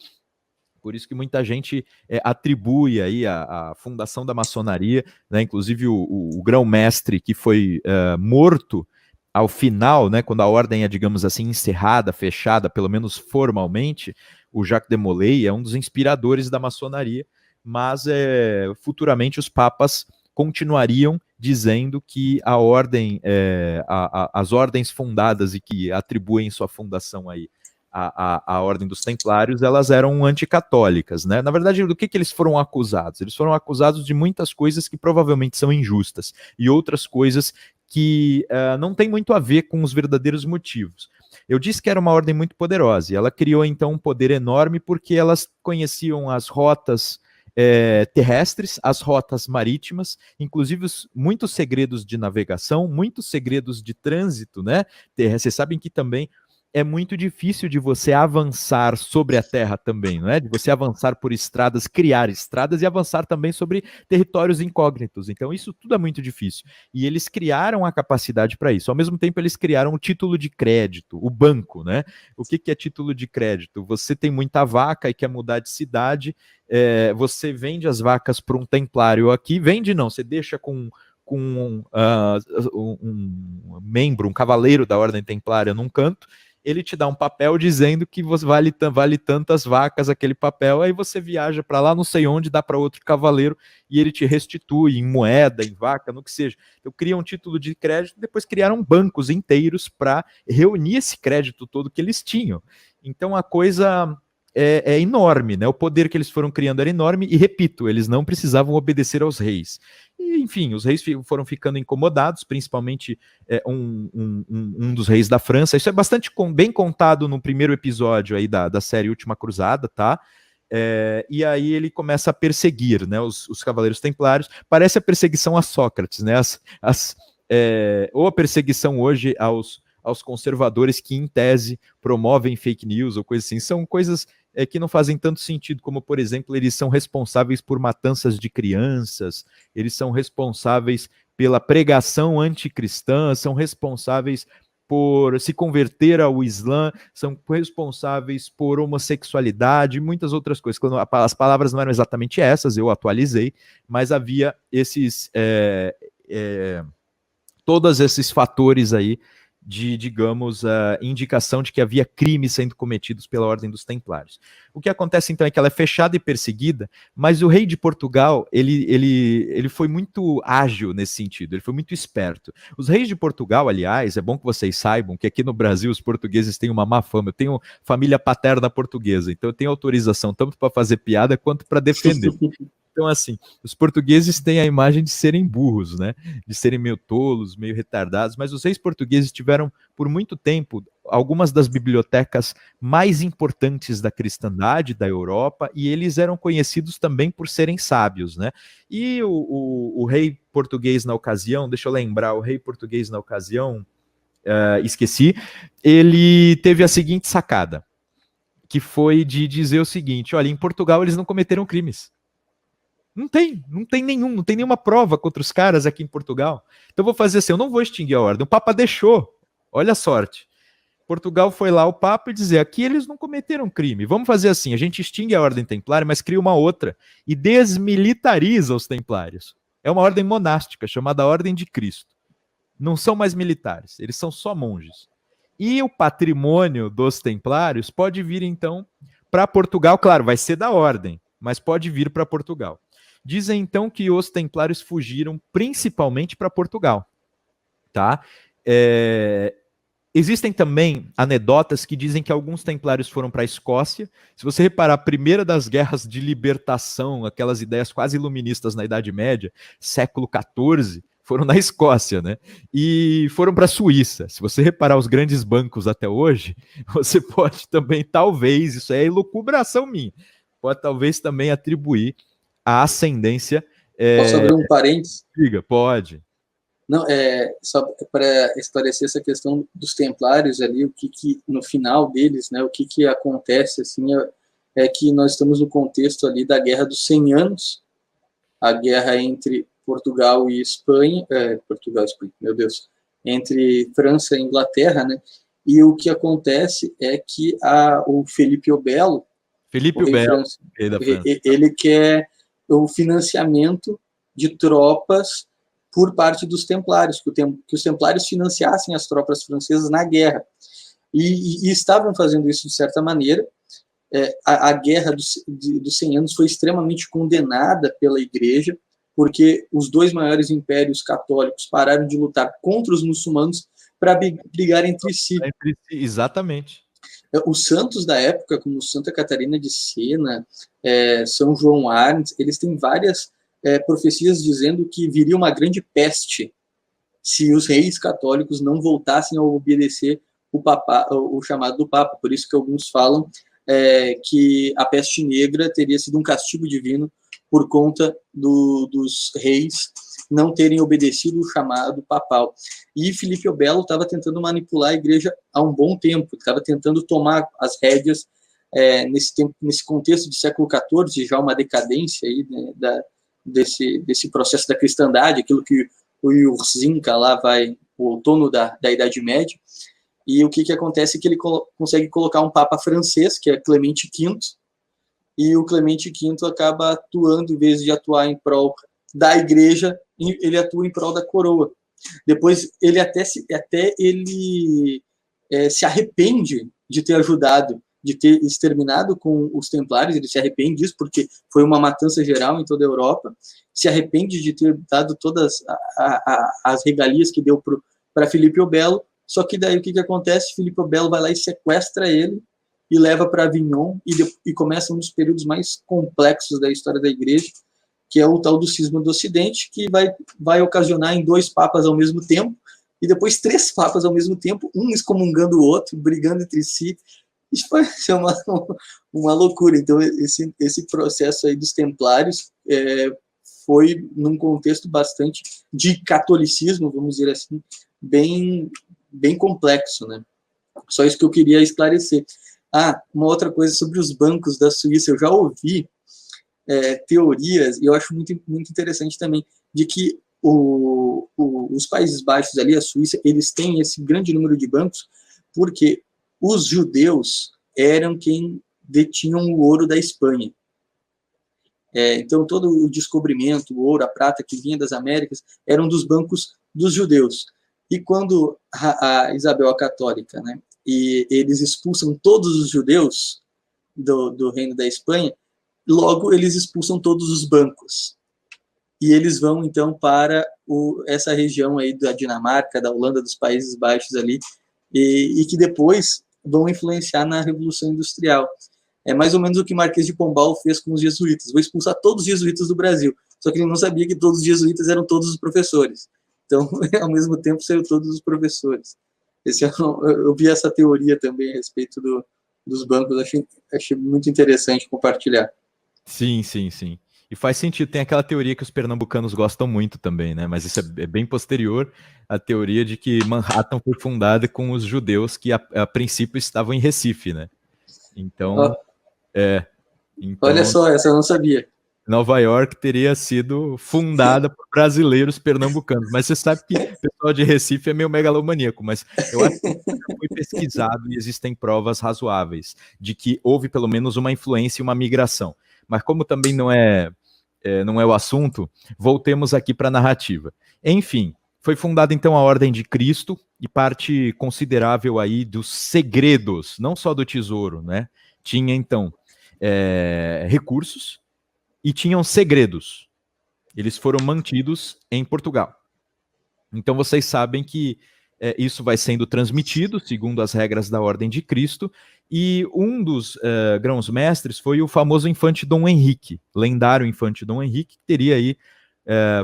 Por isso que muita gente atribui aí a fundação da maçonaria, né? Inclusive o grão-mestre que foi morto ao final, né, quando a ordem é, digamos assim, encerrada, fechada, pelo menos formalmente, o Jacques de Molay é um dos inspiradores da maçonaria, mas futuramente os papas continuariam dizendo que a ordem, as ordens fundadas e que atribuem sua fundação aí à Ordem dos Templários, elas eram anticatólicas, né? Na verdade, do que eles foram acusados? Eles foram acusados de muitas coisas que provavelmente são injustas, e outras coisas que não tem muito a ver com os verdadeiros motivos. Eu disse que era uma ordem muito poderosa, e ela criou então um poder enorme porque elas conheciam as rotas terrestres, as rotas marítimas, inclusive muitos segredos de navegação, muitos segredos de trânsito, né? Vocês sabem que também é muito difícil de você avançar sobre a terra também, não é? De você avançar por estradas, criar estradas e avançar também sobre territórios incógnitos. Então isso tudo é muito difícil. E eles criaram a capacidade para isso. Ao mesmo tempo eles criaram o título de crédito, o banco, né? O que é título de crédito? Você tem muita vaca e quer mudar de cidade, você vende as vacas para um templário aqui, vende não, você deixa com um membro, um cavaleiro da Ordem Templária num canto, ele te dá um papel dizendo que vale tantas vacas aquele papel, aí você viaja para lá, não sei onde, dá para outro cavaleiro e ele te restitui em moeda, em vaca, no que seja. Então criam um título de crédito, depois criaram bancos inteiros para reunir esse crédito todo que eles tinham. Então a coisa é enorme, né? O poder que eles foram criando era enorme e, repito, eles não precisavam obedecer aos reis. E, enfim, os reis foram ficando incomodados, principalmente um dos reis da França. Isso é bastante bem contado no primeiro episódio aí da série Última Cruzada, tá? E aí ele começa a perseguir, né, os Cavaleiros Templários. Parece a perseguição a Sócrates, né? Ou a perseguição hoje aos conservadores que, em tese, promovem fake news ou coisas assim. São coisas que não fazem tanto sentido, como, por exemplo, eles são responsáveis por matanças de crianças, eles são responsáveis pela pregação anticristã, são responsáveis por se converter ao Islã, são responsáveis por homossexualidade e muitas outras coisas. Quando as palavras não eram exatamente essas, eu atualizei, mas havia todos esses fatores aí de, digamos, indicação de que havia crimes sendo cometidos pela Ordem dos Templários. O que acontece, então, é que ela é fechada e perseguida, mas o rei de Portugal, ele foi muito ágil nesse sentido, ele foi muito esperto. Os reis de Portugal, aliás, é bom que vocês saibam que aqui no Brasil os portugueses têm uma má fama. Eu tenho família paterna portuguesa, então eu tenho autorização tanto para fazer piada quanto para defender. Então, assim, os portugueses têm a imagem de serem burros, né? De serem meio tolos, meio retardados, mas os reis portugueses tiveram, por muito tempo, algumas das bibliotecas mais importantes da cristandade da Europa, e eles eram conhecidos também por serem sábios, né? E o rei português na ocasião, deixa eu lembrar, o rei português na ocasião, esqueci, ele teve a seguinte sacada, que foi de dizer o seguinte: olha, em Portugal eles não cometeram crimes. Não tem nenhuma prova contra os caras aqui em Portugal. Então eu vou fazer assim, eu não vou extinguir a ordem. O Papa deixou, olha a sorte. Portugal foi lá, o Papa, e dizer, aqui eles não cometeram crime. Vamos fazer assim, a gente extingue a ordem templária, mas cria uma outra e desmilitariza os templários. É uma ordem monástica, chamada Ordem de Cristo. Não são mais militares, eles são só monges. E o patrimônio dos templários pode vir, então, para Portugal. Claro, vai ser da ordem, mas pode vir para Portugal. Dizem, então, que os templários fugiram principalmente para Portugal. Tá? Existem também anedotas que dizem que alguns templários foram para a Escócia. Se você reparar, a primeira das guerras de libertação, aquelas ideias quase iluministas na Idade Média, século XIV, foram na Escócia, né? E foram para a Suíça. Se você reparar os grandes bancos até hoje, você pode também, talvez, isso é elucubração minha, pode talvez também atribuir a ascendência. Posso abrir um parênteses? Diga, pode. Não, só para esclarecer essa questão dos templários ali, o que no final deles, né, o que acontece, assim, é que nós estamos no contexto ali da Guerra dos 100 Anos, a guerra entre Portugal e Espanha, meu Deus, entre França e Inglaterra, né, e o que acontece é que o Felipe o Belo, ele quer o financiamento de tropas por parte dos templários, que os templários financiassem as tropas francesas na guerra. E estavam fazendo isso de certa maneira. A guerra dos 100 anos foi extremamente condenada pela Igreja, porque os dois maiores impérios católicos pararam de lutar contra os muçulmanos para brigar entre si. Exatamente. Os santos da época, como Santa Catarina de Sena, São João Arnes, eles têm várias profecias dizendo que viria uma grande peste se os reis católicos não voltassem a obedecer o chamado do Papa. Por isso que alguns falam que a peste negra teria sido um castigo divino por conta dos reis não terem obedecido o chamado papal. E Felipe o Belo estava tentando manipular a igreja há um bom tempo, estava tentando tomar as rédeas nesse contexto de século XIV, já uma decadência aí, né, desse processo da cristandade, aquilo que o Ursinca lá vai, o outono da Idade Média. E o que acontece é que ele consegue colocar um papa francês, que é Clemente V, e o Clemente V acaba atuando, em vez de atuar em prol da igreja, ele atua em prol da coroa. Depois ele se arrepende de ter ajudado, de ter exterminado com os templários. Ele se arrepende disso porque foi uma matança geral em toda a Europa, se arrepende de ter dado todas as regalias que deu para Felipe o Belo. Só que daí o que acontece? Felipe o Belo vai lá e sequestra ele e leva para Avignon, e começa um dos períodos mais complexos da história da igreja, que é o tal do cisma do Ocidente, que vai ocasionar em 2 papas ao mesmo tempo, e depois 3 papas ao mesmo tempo, um excomungando o outro, brigando entre si. Isso vai ser uma loucura. Então, esse processo aí dos templários foi num contexto bastante de catolicismo, vamos dizer assim, bem complexo, né? Só isso que eu queria esclarecer. Uma outra coisa sobre os bancos da Suíça, eu já ouvi teorias, e eu acho muito, muito interessante também, de que os Países Baixos ali, a Suíça, eles têm esse grande número de bancos porque os judeus eram quem detinham o ouro da Espanha. Então, todo o descobrimento, o ouro, a prata que vinha das Américas, eram dos bancos dos judeus. E quando a Isabel a Católica, né, e eles expulsam todos os judeus do reino da Espanha, logo eles expulsam todos os bancos. E eles vão, então, para essa região aí da Dinamarca, da Holanda, dos Países Baixos ali, e que depois vão influenciar na Revolução Industrial. É mais ou menos o que Marquês de Pombal fez com os jesuítas. Vou expulsar todos os jesuítas do Brasil. Só que ele não sabia que todos os jesuítas eram todos os professores. Então, ao mesmo tempo, saiu todos os professores. Eu vi essa teoria também a respeito dos bancos. Achei muito interessante compartilhar. Sim, sim, sim. E faz sentido. Tem aquela teoria que os pernambucanos gostam muito também, né? Mas isso é bem posterior à teoria de que Manhattan foi fundada com os judeus que, a princípio, estavam em Recife, né? Então, olha só, essa eu não sabia. Nova York teria sido fundada por brasileiros pernambucanos. Mas você sabe que o pessoal de Recife é meio megalomaníaco, mas eu acho que foi pesquisado e existem provas razoáveis de que houve pelo menos uma influência e uma migração. Mas como também não é o assunto, voltemos aqui para a narrativa. Enfim, foi fundada então a Ordem de Cristo e parte considerável aí dos segredos, não só do tesouro, né? Tinha então recursos e tinham segredos. Eles foram mantidos em Portugal. Então vocês sabem que isso vai sendo transmitido segundo as regras da Ordem de Cristo, e um dos grãos-mestres foi o famoso infante Dom Henrique, lendário infante Dom Henrique, que teria aí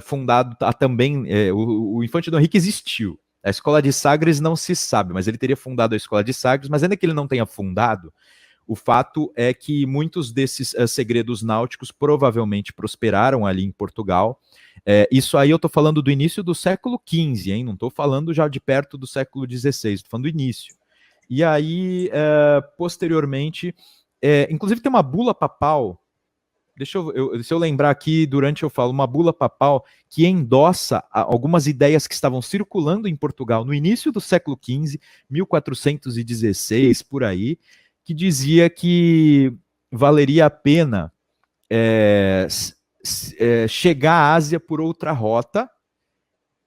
fundado também, o infante Dom Henrique existiu. A escola de Sagres não se sabe, mas ele teria fundado a escola de Sagres, mas ainda que ele não tenha fundado, o fato é que muitos desses segredos náuticos provavelmente prosperaram ali em Portugal. Isso aí eu estou falando do início do século XV, hein? Não estou falando já de perto do século XVI, estou falando do início. E aí, posteriormente, inclusive tem uma bula papal, se eu lembrar aqui, durante eu falo, uma bula papal que endossa algumas ideias que estavam circulando em Portugal no início do século XV, 1416, por aí, que dizia que valeria a pena chegar à Ásia por outra rota,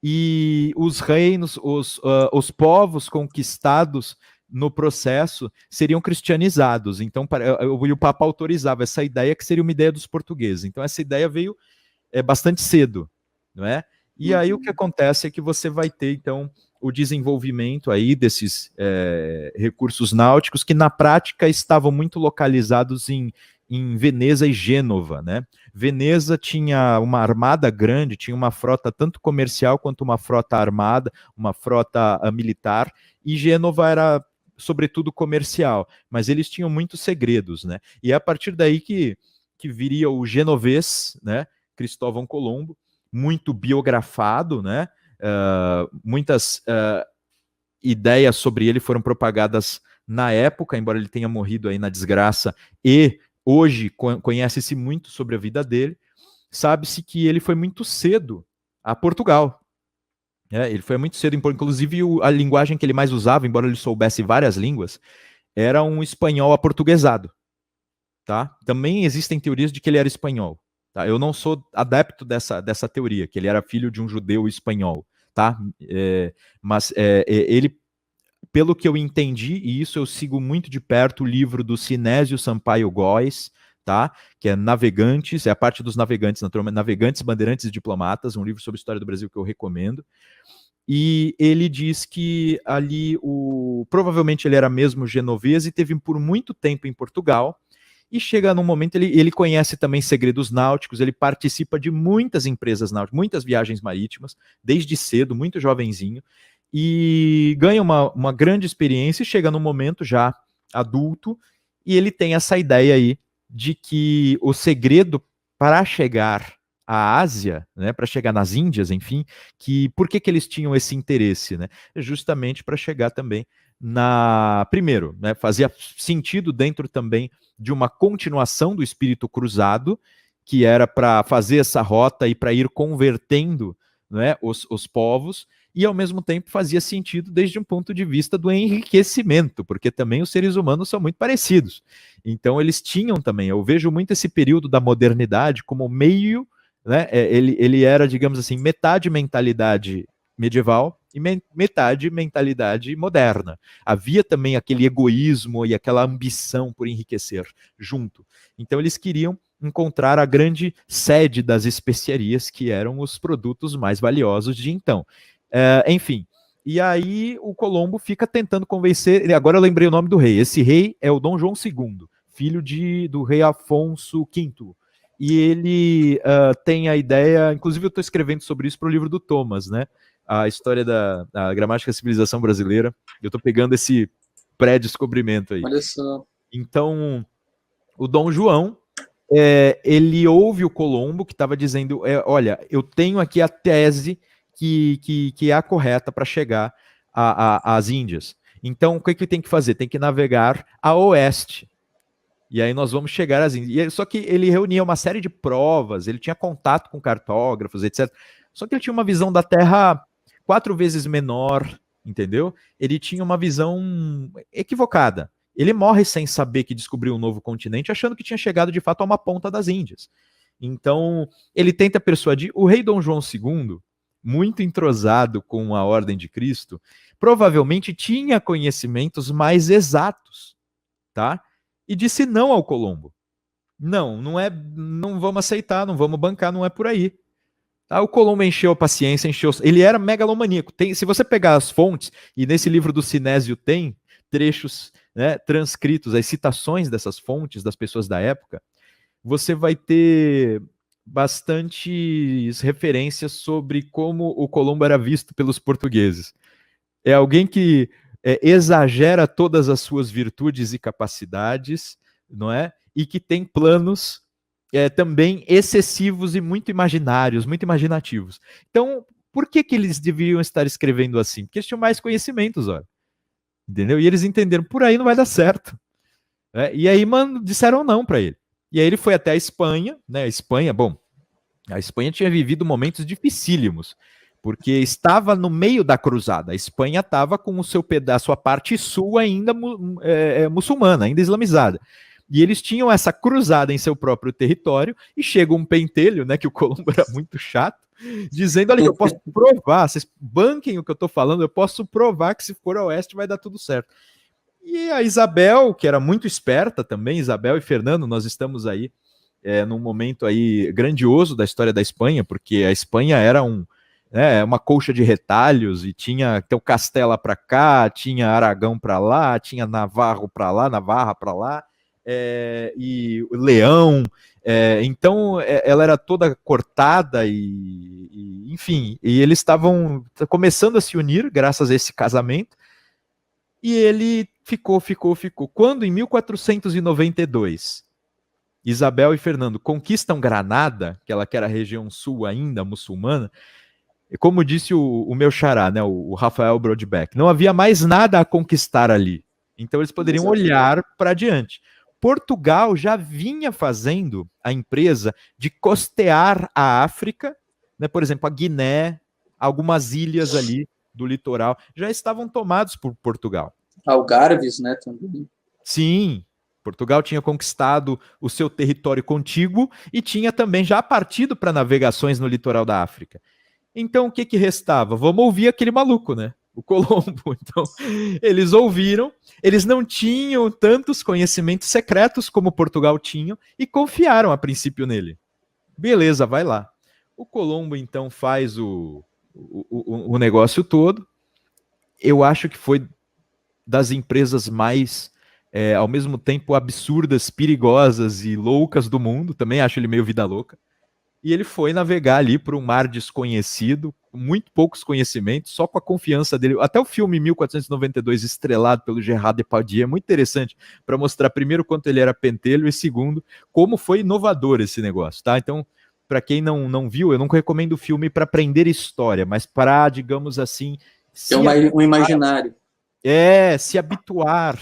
e os reinos, os povos conquistados no processo seriam cristianizados. Então, o Papa autorizava essa ideia, que seria uma ideia dos portugueses. Então, essa ideia veio bastante cedo, não é? E aí o que acontece é que você vai ter, então, o desenvolvimento aí desses recursos náuticos que, na prática, estavam muito localizados em Veneza e Gênova, né? Veneza tinha uma armada grande, tinha uma frota tanto comercial quanto uma frota armada, uma frota militar, e Gênova era, sobretudo, comercial, mas eles tinham muitos segredos, né? E é a partir daí que viria o genovês, né? Cristóvão Colombo, muito biografado, né? Muitas ideias sobre ele foram propagadas na época, embora ele tenha morrido aí na desgraça, e hoje conhece-se muito sobre a vida dele. Sabe-se que ele foi muito cedo a Portugal. Ele foi muito cedo, inclusive a linguagem que ele mais usava, embora ele soubesse várias línguas, era um espanhol aportuguesado. Tá? Também existem teorias de que ele era espanhol. Tá? Eu não sou adepto dessa teoria, que ele era filho de um judeu espanhol. Tá? Mas ele, pelo que eu entendi, e isso eu sigo muito de perto, o livro do Sinésio Sampaio Góes, tá? Que é Navegantes, é a parte dos navegantes, naturalmente, Navegantes, Bandeirantes e Diplomatas, um livro sobre a história do Brasil que eu recomendo. E ele diz que ali, provavelmente ele era mesmo genovês e teve por muito tempo em Portugal, e chega num momento, ele conhece também segredos náuticos, ele participa de muitas empresas náuticas, muitas viagens marítimas, desde cedo, muito jovenzinho, e ganha uma grande experiência, e chega num momento já adulto, e ele tem essa ideia aí de que o segredo para chegar à Ásia, né, para chegar nas Índias, enfim, por que eles tinham esse interesse, né? Justamente para chegar também primeiro, né, fazia sentido dentro também de uma continuação do espírito cruzado, que era para fazer essa rota e para ir convertendo né, os povos, e ao mesmo tempo fazia sentido desde um ponto de vista do enriquecimento, porque também os seres humanos são muito parecidos. Então eles tinham também, eu vejo muito esse período da modernidade como meio, né, ele era, digamos assim, metade mentalidade medieval e metade mentalidade moderna. Havia também aquele egoísmo e aquela ambição por enriquecer junto. Então eles queriam encontrar a grande sede das especiarias, que eram os produtos mais valiosos de então. Enfim, e aí o Colombo fica tentando convencer. Agora eu lembrei o nome do rei. Esse rei é o Dom João II, filho do rei Afonso V. E ele tem a ideia, inclusive eu estou escrevendo sobre isso para o livro do Thomas, né? A história da gramática da civilização brasileira. Eu estou pegando esse pré-descobrimento aí. Olha só. Então, o Dom João, ele ouve o Colombo, que estava dizendo, olha, eu tenho aqui a tese que é a correta para chegar às Índias. Então, o que ele tem que fazer? Tem que navegar a oeste. E aí nós vamos chegar às Índias. Só que ele reunia uma série de provas, ele tinha contato com cartógrafos, etc. Só que ele tinha uma visão da Terra 4 vezes menor, entendeu? Ele tinha uma visão equivocada. Ele morre sem saber que descobriu um novo continente, achando que tinha chegado de fato a uma ponta das Índias. Então, ele tenta persuadir o rei Dom João II, muito entrosado com a Ordem de Cristo, provavelmente tinha conhecimentos mais exatos, tá? E disse não ao Colombo. Não vamos aceitar, não vamos bancar, não é por aí. Tá? O Colombo encheu a paciência, ele era megalomaníaco. Se você pegar as fontes, e nesse livro do Sinésio tem trechos, né, transcritos, as citações dessas fontes das pessoas da época, você vai ter bastantes referências sobre como o Colombo era visto pelos portugueses. É alguém que exagera todas as suas virtudes e capacidades, não é? E que tem planos também excessivos e muito imaginários, muito imaginativos. Então, por que eles deveriam estar escrevendo assim? Porque eles tinham mais conhecimentos, olha. Entendeu? E eles entenderam, por aí não vai dar certo. E aí, disseram não para ele. E aí ele foi até a Espanha, né? A Espanha tinha vivido momentos dificílimos, porque estava no meio da cruzada. A Espanha estava com a sua parte sul ainda muçulmana, ainda islamizada. E eles tinham essa cruzada em seu próprio território, e chega um pentelho, né, que o Colombo era muito chato, dizendo, olha, eu posso provar, vocês banquem o que eu estou falando, eu posso provar que se for a oeste vai dar tudo certo. E a Isabel, que era muito esperta também, Isabel e Fernando, nós estamos aí num momento aí grandioso da história da Espanha, porque a Espanha era uma colcha de retalhos, e tinha o Castela para cá, tinha Aragão para lá, tinha Navarra para lá, e o Leão, então ela era toda cortada enfim, e eles estavam começando a se unir graças a esse casamento, e ele ficou. Quando em 1492 Isabel e Fernando conquistam Granada, que era a região sul ainda muçulmana, como disse o meu xará, né, o Rafael Brodbeck, não havia mais nada a conquistar ali. Então eles poderiam olhar para diante. Portugal já vinha fazendo a empresa de costear a África, né, por exemplo, a Guiné, algumas ilhas ali do litoral, já estavam tomados por Portugal. Algarves, né, também. Sim, Portugal tinha conquistado o seu território contíguo e tinha também já partido para navegações no litoral da África. Então, o que restava? Vamos ouvir aquele maluco, né? O Colombo. Então, eles ouviram, eles não tinham tantos conhecimentos secretos como Portugal tinha e confiaram a princípio nele. Beleza, vai lá. O Colombo, então, faz o negócio todo. Eu acho que foi das empresas mais, ao mesmo tempo, absurdas, perigosas e loucas do mundo. Também acho ele meio vida louca. E ele foi navegar ali por um mar desconhecido, com muito poucos conhecimentos, só com a confiança dele. Até o filme 1492, estrelado pelo Gerard Depardieu, é muito interessante para mostrar, primeiro, quanto ele era pentelho, e segundo, como foi inovador esse negócio, tá? Então, para quem não viu, eu não recomendo o filme para aprender história, mas para, digamos assim... um imaginário. Se habituar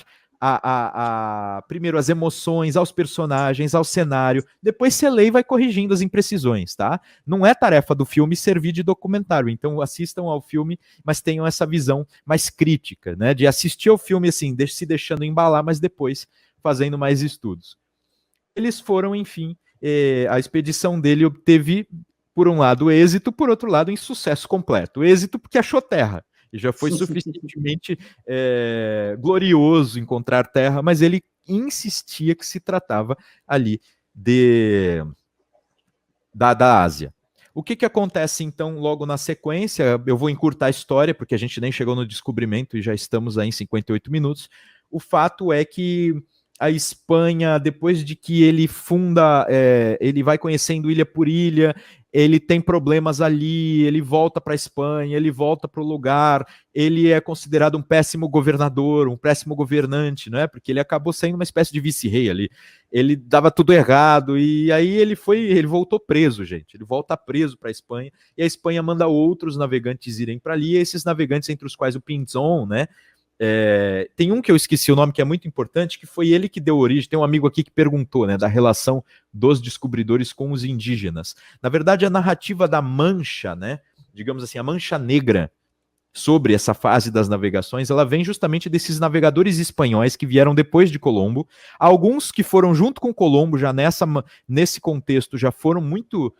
primeiro as emoções, aos personagens, ao cenário, depois você lê e vai corrigindo as imprecisões, tá? Não é tarefa do filme servir de documentário, então assistam ao filme, mas tenham essa visão mais crítica, né? De assistir ao filme assim, se deixando embalar, mas depois fazendo mais estudos. Eles foram, enfim, a expedição dele obteve, por um lado, êxito, por outro lado, insucesso completo. Êxito porque achou terra, e já foi suficientemente glorioso encontrar terra, mas ele insistia que se tratava ali da Ásia. O que acontece, então, logo na sequência? Eu vou encurtar a história, porque a gente nem chegou no descobrimento e já estamos aí em 58 minutos. O fato é que a Espanha, depois de que ele funda, ele vai conhecendo ilha por ilha, ele tem problemas ali, ele volta para a Espanha, ele volta para o lugar, ele é considerado um péssimo governador, um péssimo governante, não é? Porque ele acabou sendo uma espécie de vice-rei ali. Ele dava tudo errado, e aí ele voltou preso, gente. Ele volta preso para a Espanha, e a Espanha manda outros navegantes irem para ali, e esses navegantes, entre os quais o Pinzón, né? Tem um que eu esqueci o nome, que é muito importante, que foi ele que deu origem. Tem um amigo aqui que perguntou, né, da relação dos descobridores com os indígenas. Na verdade, a narrativa da Mancha, né, digamos assim, a Mancha Negra, sobre essa fase das navegações, ela vem justamente desses navegadores espanhóis que vieram depois de Colombo. Alguns que foram junto com Colombo, já nesse contexto, já foram muito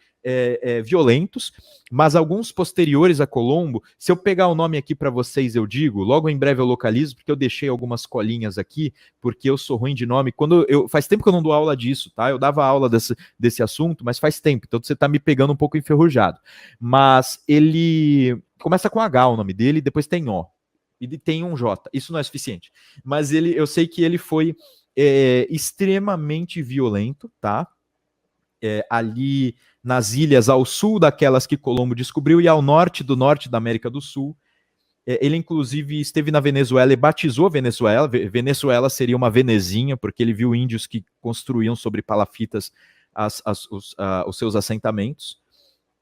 violentos, mas alguns posteriores a Colombo, se eu pegar o nome aqui para vocês, eu digo, logo em breve eu localizo, porque eu deixei algumas colinhas aqui, porque eu sou ruim de nome. Faz tempo que eu não dou aula disso, tá? Eu dava aula desse assunto, mas faz tempo, então você está me pegando um pouco enferrujado. Mas ele começa com H o nome dele, depois tem O, e tem um J. Isso não é suficiente. Mas eu sei que ele foi extremamente violento, tá? Ali nas ilhas ao sul daquelas que Colombo descobriu e ao norte da América do Sul. Ele, inclusive, esteve na Venezuela e batizou a Venezuela. Venezuela seria uma venezinha, porque ele viu índios que construíam sobre palafitas os seus assentamentos.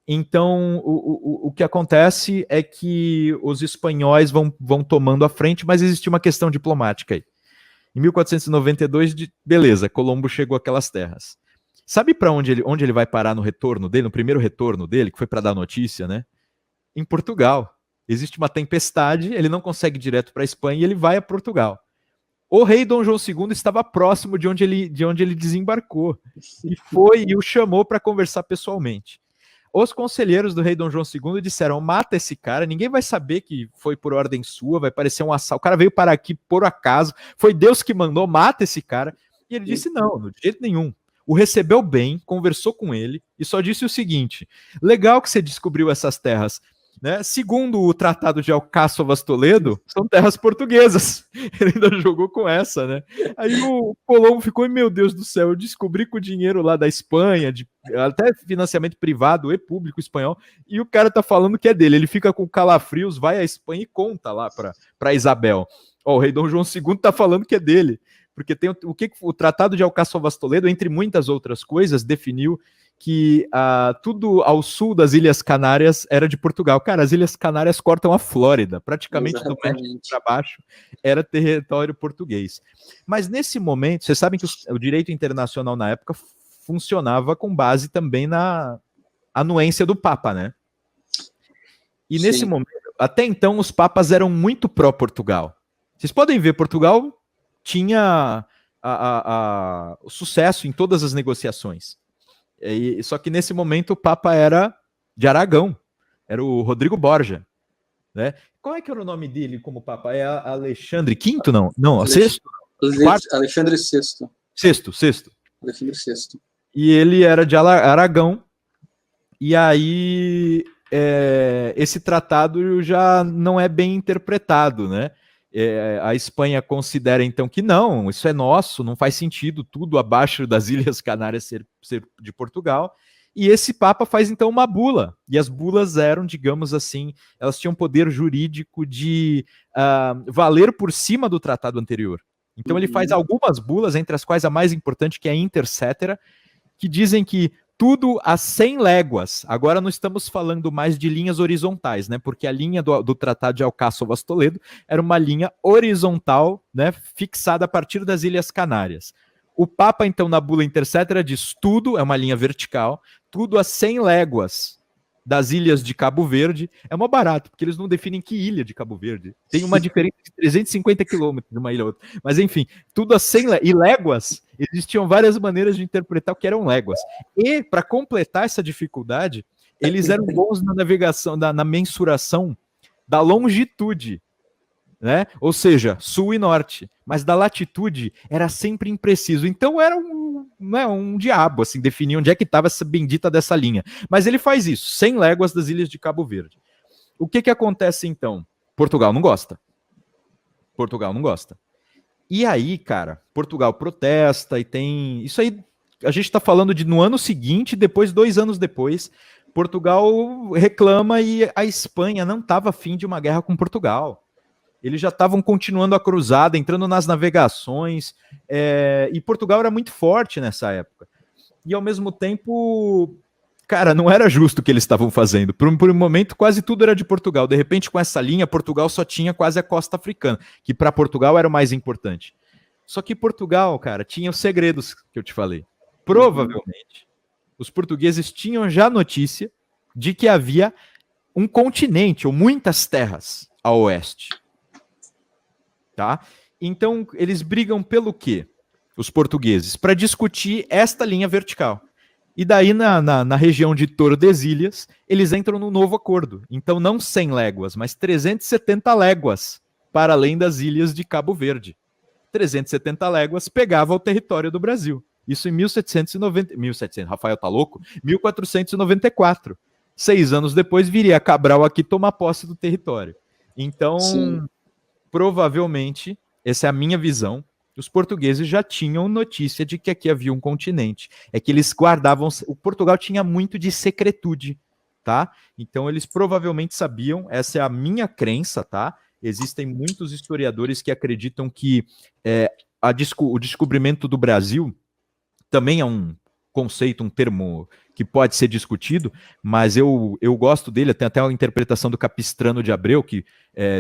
Então, o que acontece é que os espanhóis vão tomando a frente, mas existe uma questão diplomática aí. Em 1492, beleza, Colombo chegou àquelas terras. Sabe para onde ele vai parar no retorno dele, no primeiro retorno dele, que foi para dar notícia, né? Em Portugal. Existe uma tempestade, ele não consegue ir direto para a Espanha e ele vai a Portugal. O rei Dom João II estava próximo de onde ele desembarcou e o chamou para conversar pessoalmente. Os conselheiros do rei Dom João II disseram: mata esse cara, ninguém vai saber que foi por ordem sua, vai parecer um assalto. O cara veio parar aqui por acaso, foi Deus que mandou, mata esse cara. E ele disse: não, de jeito nenhum. O recebeu bem, conversou com ele e só disse o seguinte: legal que você descobriu essas terras, né? Segundo o Tratado de Alcáçovas Toledo, são terras portuguesas. Ele ainda jogou com essa, né? Aí o Colombo ficou, meu Deus do céu, eu descobri com o dinheiro lá da Espanha, até financiamento privado e público espanhol, e o cara tá falando que é dele. Ele fica com calafrios, vai à Espanha e conta lá para Isabel. O rei Dom João II tá falando que é dele. Porque tem o Tratado de Alcáçovas Toledo, entre muitas outras coisas, definiu que tudo ao sul das Ilhas Canárias era de Portugal. Cara, as Ilhas Canárias cortam a Flórida, praticamente do México para baixo era território português. Mas nesse momento, vocês sabem que o direito internacional na época funcionava com base também na anuência do Papa, né? E nesse momento, até então, os papas eram muito pró-Portugal. Vocês podem ver, Portugal tinha o sucesso em todas as negociações. Só que nesse momento o Papa era de Aragão, era o Rodrigo Borja. Né? Qual é que era o nome dele como Papa? É Alexandre V? Não, sexto? Alexandre VI. Sexto. Alexandre VI. E ele era de Aragão, e aí esse tratado já não é bem interpretado, né? A Espanha considera então que não, isso é nosso, não faz sentido tudo abaixo das Ilhas Canárias ser de Portugal, e esse Papa faz então uma bula, e as bulas eram, digamos assim, elas tinham poder jurídico de valer por cima do tratado anterior. Então ele faz algumas bulas, entre as quais a mais importante, que é a Inter Cetera, que dizem que tudo a 100 léguas. Agora não estamos falando mais de linhas horizontais, né? Porque a linha do Tratado de Alcáçovas-Toledo era uma linha horizontal, né? Fixada a partir das Ilhas Canárias. O Papa, então, na bula intercétera diz tudo, é uma linha vertical, tudo a 100 léguas das ilhas de Cabo Verde. É mó barato, porque eles não definem que ilha de Cabo Verde. Tem uma diferença de 350 quilômetros de uma ilha a outra. Mas, enfim, tudo a 100 léguas. E léguas, existiam várias maneiras de interpretar o que eram léguas. E, para completar essa dificuldade, eles eram bons na navegação, na mensuração da longitude, né? Ou seja, sul e norte, mas da latitude era sempre impreciso. Então era um diabo, assim, definir onde é que estava essa bendita dessa linha. Mas ele faz isso, 100 léguas das ilhas de Cabo Verde. O que acontece então? Portugal não gosta. Portugal não gosta. E aí, cara, Portugal protesta e tem... Isso aí, a gente está falando de no ano seguinte, depois, 2 anos depois, Portugal reclama e a Espanha não estava afim de uma guerra com Portugal. Eles já estavam continuando a cruzada, entrando nas navegações, e Portugal era muito forte nessa época. E ao mesmo tempo, cara, não era justo o que eles estavam fazendo. Por um momento, quase tudo era de Portugal. De repente, com essa linha, Portugal só tinha quase a costa africana, que para Portugal era o mais importante. Só que Portugal, cara, tinha os segredos que eu te falei. Provavelmente, os portugueses tinham já notícia de que havia um continente, ou muitas terras, a oeste. Tá? Então, eles brigam pelo quê? Os portugueses, para discutir esta linha vertical. E daí, na região de Tordesilhas, eles entram num novo acordo. Então, não 100 léguas, mas 370 léguas para além das ilhas de Cabo Verde. 370 léguas pegava o território do Brasil. Isso em 1790... Rafael tá louco? 1494. 6 anos depois, viria Cabral aqui tomar posse do território. Então... Sim. Provavelmente, essa é a minha visão, os portugueses já tinham notícia de que aqui havia um continente. É que eles guardavam... O Portugal tinha muito de secretude, tá? Então, eles provavelmente sabiam, essa é a minha crença, tá? Existem muitos historiadores que acreditam que o descobrimento do Brasil também é um conceito, um termo que pode ser discutido, mas eu gosto dele, tem até a interpretação do Capistrano de Abreu, que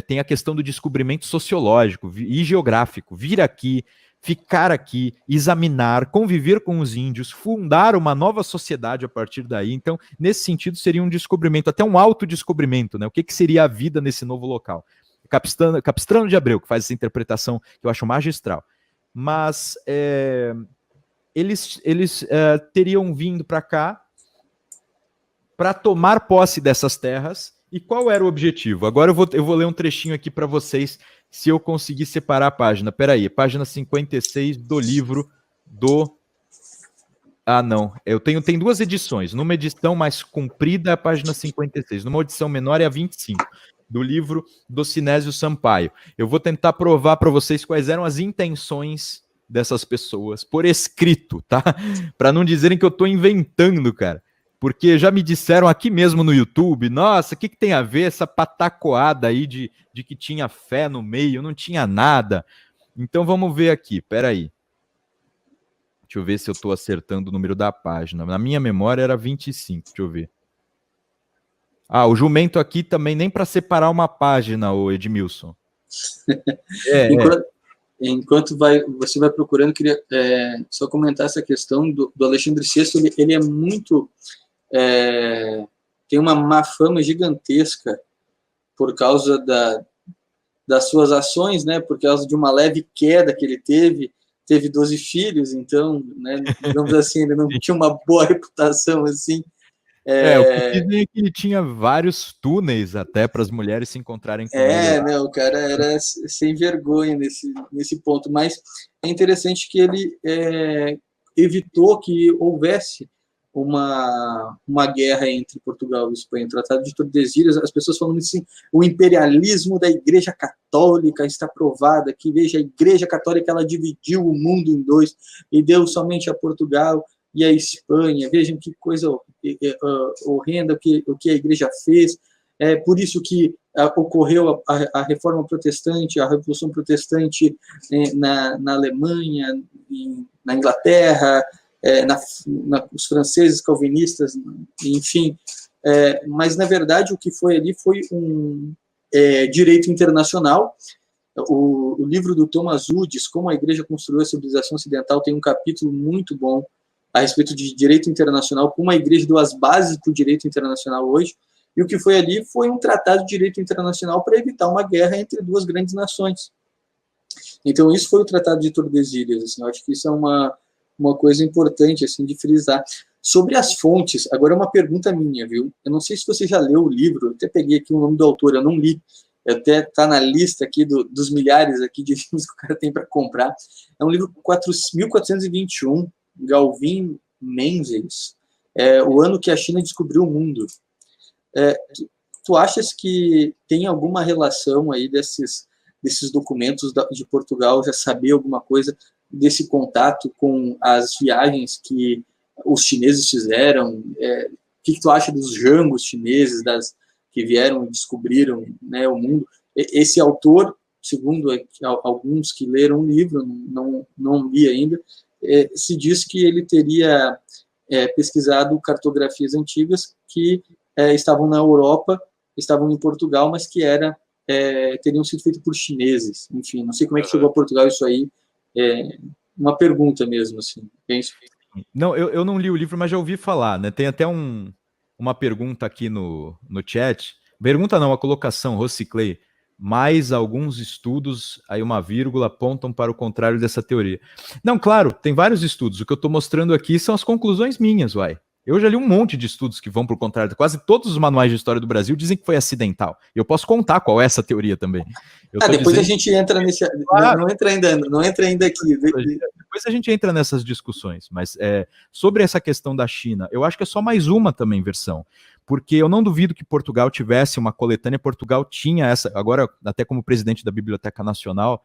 tem a questão do descobrimento sociológico e geográfico, vir aqui, ficar aqui, examinar, conviver com os índios, fundar uma nova sociedade a partir daí. Então, nesse sentido, seria um descobrimento, até um autodescobrimento, né? O que seria a vida nesse novo local? Capistrano de Abreu, que faz essa interpretação que eu acho magistral. Mas eles teriam vindo para cá para tomar posse dessas terras. E qual era o objetivo? Agora eu vou ler um trechinho aqui para vocês, se eu conseguir separar a página. Peraí, página 56 do livro do... Ah, não. Tem 2 edições. Numa edição mais comprida, a página 56. Numa edição menor, é a 25. Do livro do Sinésio Sampaio. Eu vou tentar provar para vocês quais eram as intenções dessas pessoas, por escrito, tá? Para não dizerem que eu estou inventando, cara. Porque já me disseram aqui mesmo no YouTube, nossa, o que tem a ver essa patacoada aí de que tinha fé no meio? Não tinha nada. Então vamos ver aqui, peraí. Deixa eu ver se eu estou acertando o número da página. Na minha memória era 25, deixa eu ver. Ah, o jumento aqui também nem para separar uma página, o Edmilson. Enquanto você vai procurando, queria só comentar essa questão do Alexandre VI. Ele é muito... tem uma má fama gigantesca por causa das suas ações, né? Por causa de uma leve queda que ele teve 12 filhos, então, né, digamos assim, ele não tinha uma boa reputação, assim. O que dizem é que ele tinha vários túneis até para as mulheres se encontrarem com ele. Né, o cara era sem vergonha nesse ponto, mas é interessante que ele evitou que houvesse uma guerra entre Portugal e Espanha. O Tratado de Tordesilhas, as pessoas falam assim, o imperialismo da Igreja Católica está provado aqui. Veja, a Igreja Católica, ela dividiu o mundo em 2 e deu somente a Portugal e a Espanha. Vejam que coisa horrenda o que a Igreja fez. É por isso que ocorreu a Reforma Protestante, a Revolução Protestante na Alemanha, na Inglaterra, os franceses calvinistas, enfim, mas na verdade o que foi ali foi um direito internacional. O livro do Thomas Woods, Como a Igreja Construiu a Civilização Ocidental, tem um capítulo muito bom a respeito de direito internacional, como a igreja deu as bases para o direito internacional hoje, e o que foi ali foi um tratado de direito internacional para evitar uma guerra entre duas grandes nações. Então, isso foi o Tratado de Tordesilhas. Assim, eu acho que isso é uma coisa importante assim, de frisar. Sobre as fontes, agora é uma pergunta minha, viu? Eu não sei se você já leu o livro, eu até peguei aqui o nome do autor, eu não li, até está na lista aqui dos milhares aqui de livros que o cara tem para comprar. É um livro 1421, Galvin Menzies, O Ano que a China Descobriu o Mundo. Tu achas que tem alguma relação aí desses documentos de Portugal, já saber alguma coisa desse contato com as viagens que os chineses fizeram? O que tu acha dos jangos chineses, que vieram e descobriram, né, o mundo? Esse autor, segundo alguns que leram o livro, não li ainda, se diz que ele teria pesquisado cartografias antigas que estavam na Europa, estavam em Portugal, mas que teriam sido feitas por chineses. Enfim, não sei como é que chegou a Portugal isso aí. Uma pergunta mesmo, assim. Penso. Não, eu não li o livro, mas já ouvi falar, né? Tem até uma pergunta aqui no chat. Pergunta não, a colocação, Rociclei. Mais alguns estudos, aí uma vírgula, apontam para o contrário dessa teoria. Não, claro, tem vários estudos. O que eu estou mostrando aqui são as conclusões minhas, uai. Eu já li um monte de estudos que vão para o contrário. Quase todos os manuais de história do Brasil dizem que foi acidental. Eu posso contar qual é essa teoria também. Depois a gente entra nesse... Claro. Não entra ainda aqui. Depois a gente entra nessas discussões. Mas sobre essa questão da China, eu acho que é só mais uma também versão. Porque eu não duvido que Portugal tivesse uma coletânea. Portugal tinha essa... Agora, até como presidente da Biblioteca Nacional,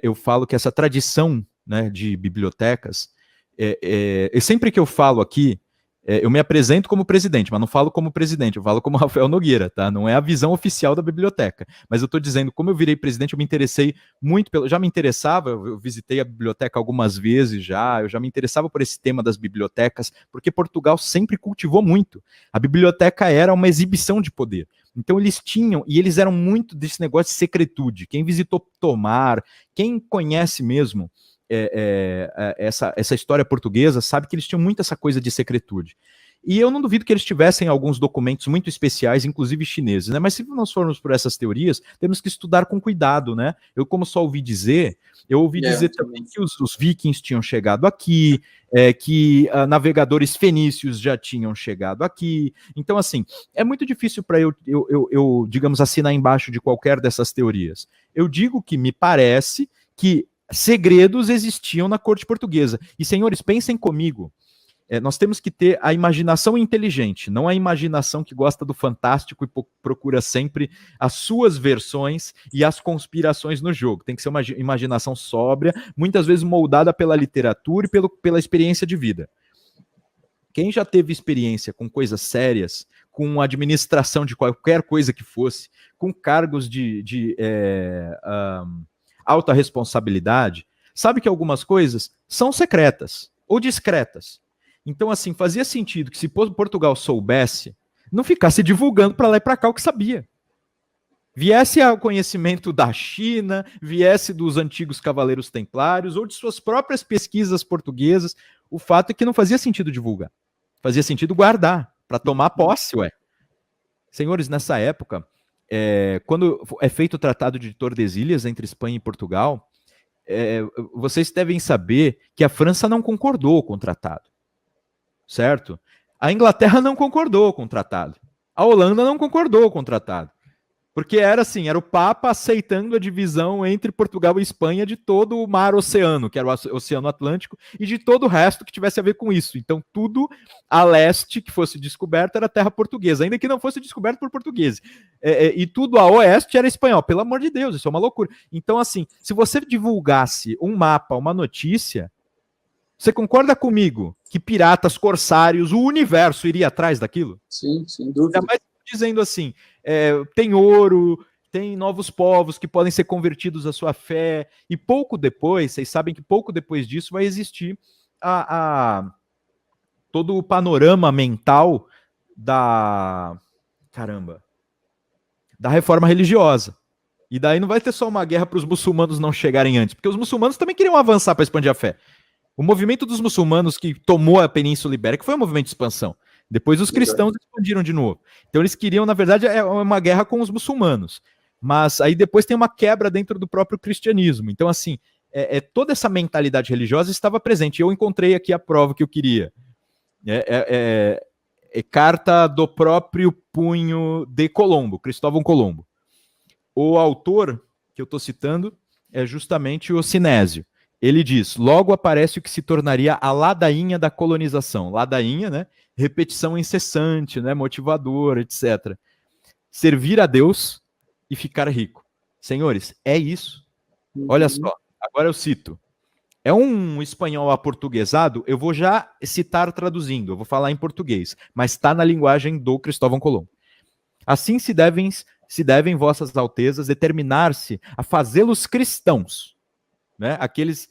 eu falo que essa tradição, né, de bibliotecas... E sempre que eu falo aqui, eu me apresento como presidente, mas não falo como presidente, eu falo como Rafael Nogueira, tá? Não é a visão oficial da biblioteca. Mas eu estou dizendo, como eu virei presidente, eu me interessei muito já me interessava, eu visitei a biblioteca algumas vezes eu já me interessava por esse tema das bibliotecas, porque Portugal sempre cultivou muito. A biblioteca era uma exibição de poder. Então eles tinham, e eles eram muito desse negócio de secretude. Quem visitou Tomar, quem conhece mesmo essa história portuguesa, sabe que eles tinham muito essa coisa de secretude. E eu não duvido que eles tivessem alguns documentos muito especiais, inclusive chineses, né? Mas se nós formos por essas teorias, temos que estudar com cuidado, né? Eu, como só ouvi dizer, dizer também que os vikings tinham chegado aqui, que navegadores fenícios já tinham chegado aqui. Então, assim, é muito difícil para eu, digamos, assinar embaixo de qualquer dessas teorias. Eu digo que me parece que segredos existiam na corte portuguesa. E, senhores, pensem comigo, nós temos que ter a imaginação inteligente, não a imaginação que gosta do fantástico e procura sempre as suas versões e as conspirações no jogo. Tem que ser uma imaginação sóbria, muitas vezes moldada pela literatura e pela experiência de vida. Quem já teve experiência com coisas sérias, com administração de qualquer coisa que fosse, com cargos de alta responsabilidade, sabe que algumas coisas são secretas ou discretas. Então, assim, fazia sentido que se Portugal soubesse, não ficasse divulgando para lá e para cá o que sabia. Viesse ao conhecimento da China, viesse dos antigos cavaleiros templários ou de suas próprias pesquisas portuguesas. O fato é que não fazia sentido divulgar. Fazia sentido guardar, para tomar posse, ué. Senhores, nessa época, quando é feito o Tratado de Tordesilhas entre Espanha e Portugal, vocês devem saber que a França não concordou com o tratado, certo? A Inglaterra não concordou com o tratado. A Holanda não concordou com o tratado. Porque era assim, era o Papa aceitando a divisão entre Portugal e Espanha de todo o mar-oceano, que era o Oceano Atlântico, e de todo o resto que tivesse a ver com isso. Então, tudo a leste que fosse descoberto era terra portuguesa, ainda que não fosse descoberto por portugueses. E tudo a oeste era espanhol. Pelo amor de Deus, isso é uma loucura. Então, assim, se você divulgasse um mapa, uma notícia, você concorda comigo que piratas, corsários, o universo iria atrás daquilo? Sim, sem dúvida. Mas dizendo assim, tem ouro, tem novos povos que podem ser convertidos à sua fé, e pouco depois, vocês sabem que pouco depois disso vai existir todo o panorama mental da reforma religiosa. E daí não vai ter só uma guerra para os muçulmanos não chegarem antes, porque os muçulmanos também queriam avançar para expandir a fé. O movimento dos muçulmanos que tomou a Península Ibérica foi um movimento de expansão. Depois os cristãos expandiram de novo. Então eles queriam, na verdade, uma guerra com os muçulmanos. Mas aí depois tem uma quebra dentro do próprio cristianismo. Então, assim, toda essa mentalidade religiosa estava presente. Eu encontrei aqui a prova que eu queria. Carta do próprio punho de Colombo, Cristóvão Colombo. O autor que eu estou citando é justamente o Sinésio. Ele diz, logo aparece o que se tornaria a ladainha da colonização. Ladainha, né? Repetição incessante, né? Motivadora, etc. Servir a Deus e ficar rico. Senhores, é isso. Olha só, agora eu cito. É um espanhol aportuguesado, eu vou já citar traduzindo, eu vou falar em português, mas está na linguagem do Cristóvão Colombo. Assim se devem vossas altezas determinar-se a fazê-los cristãos, né? Aqueles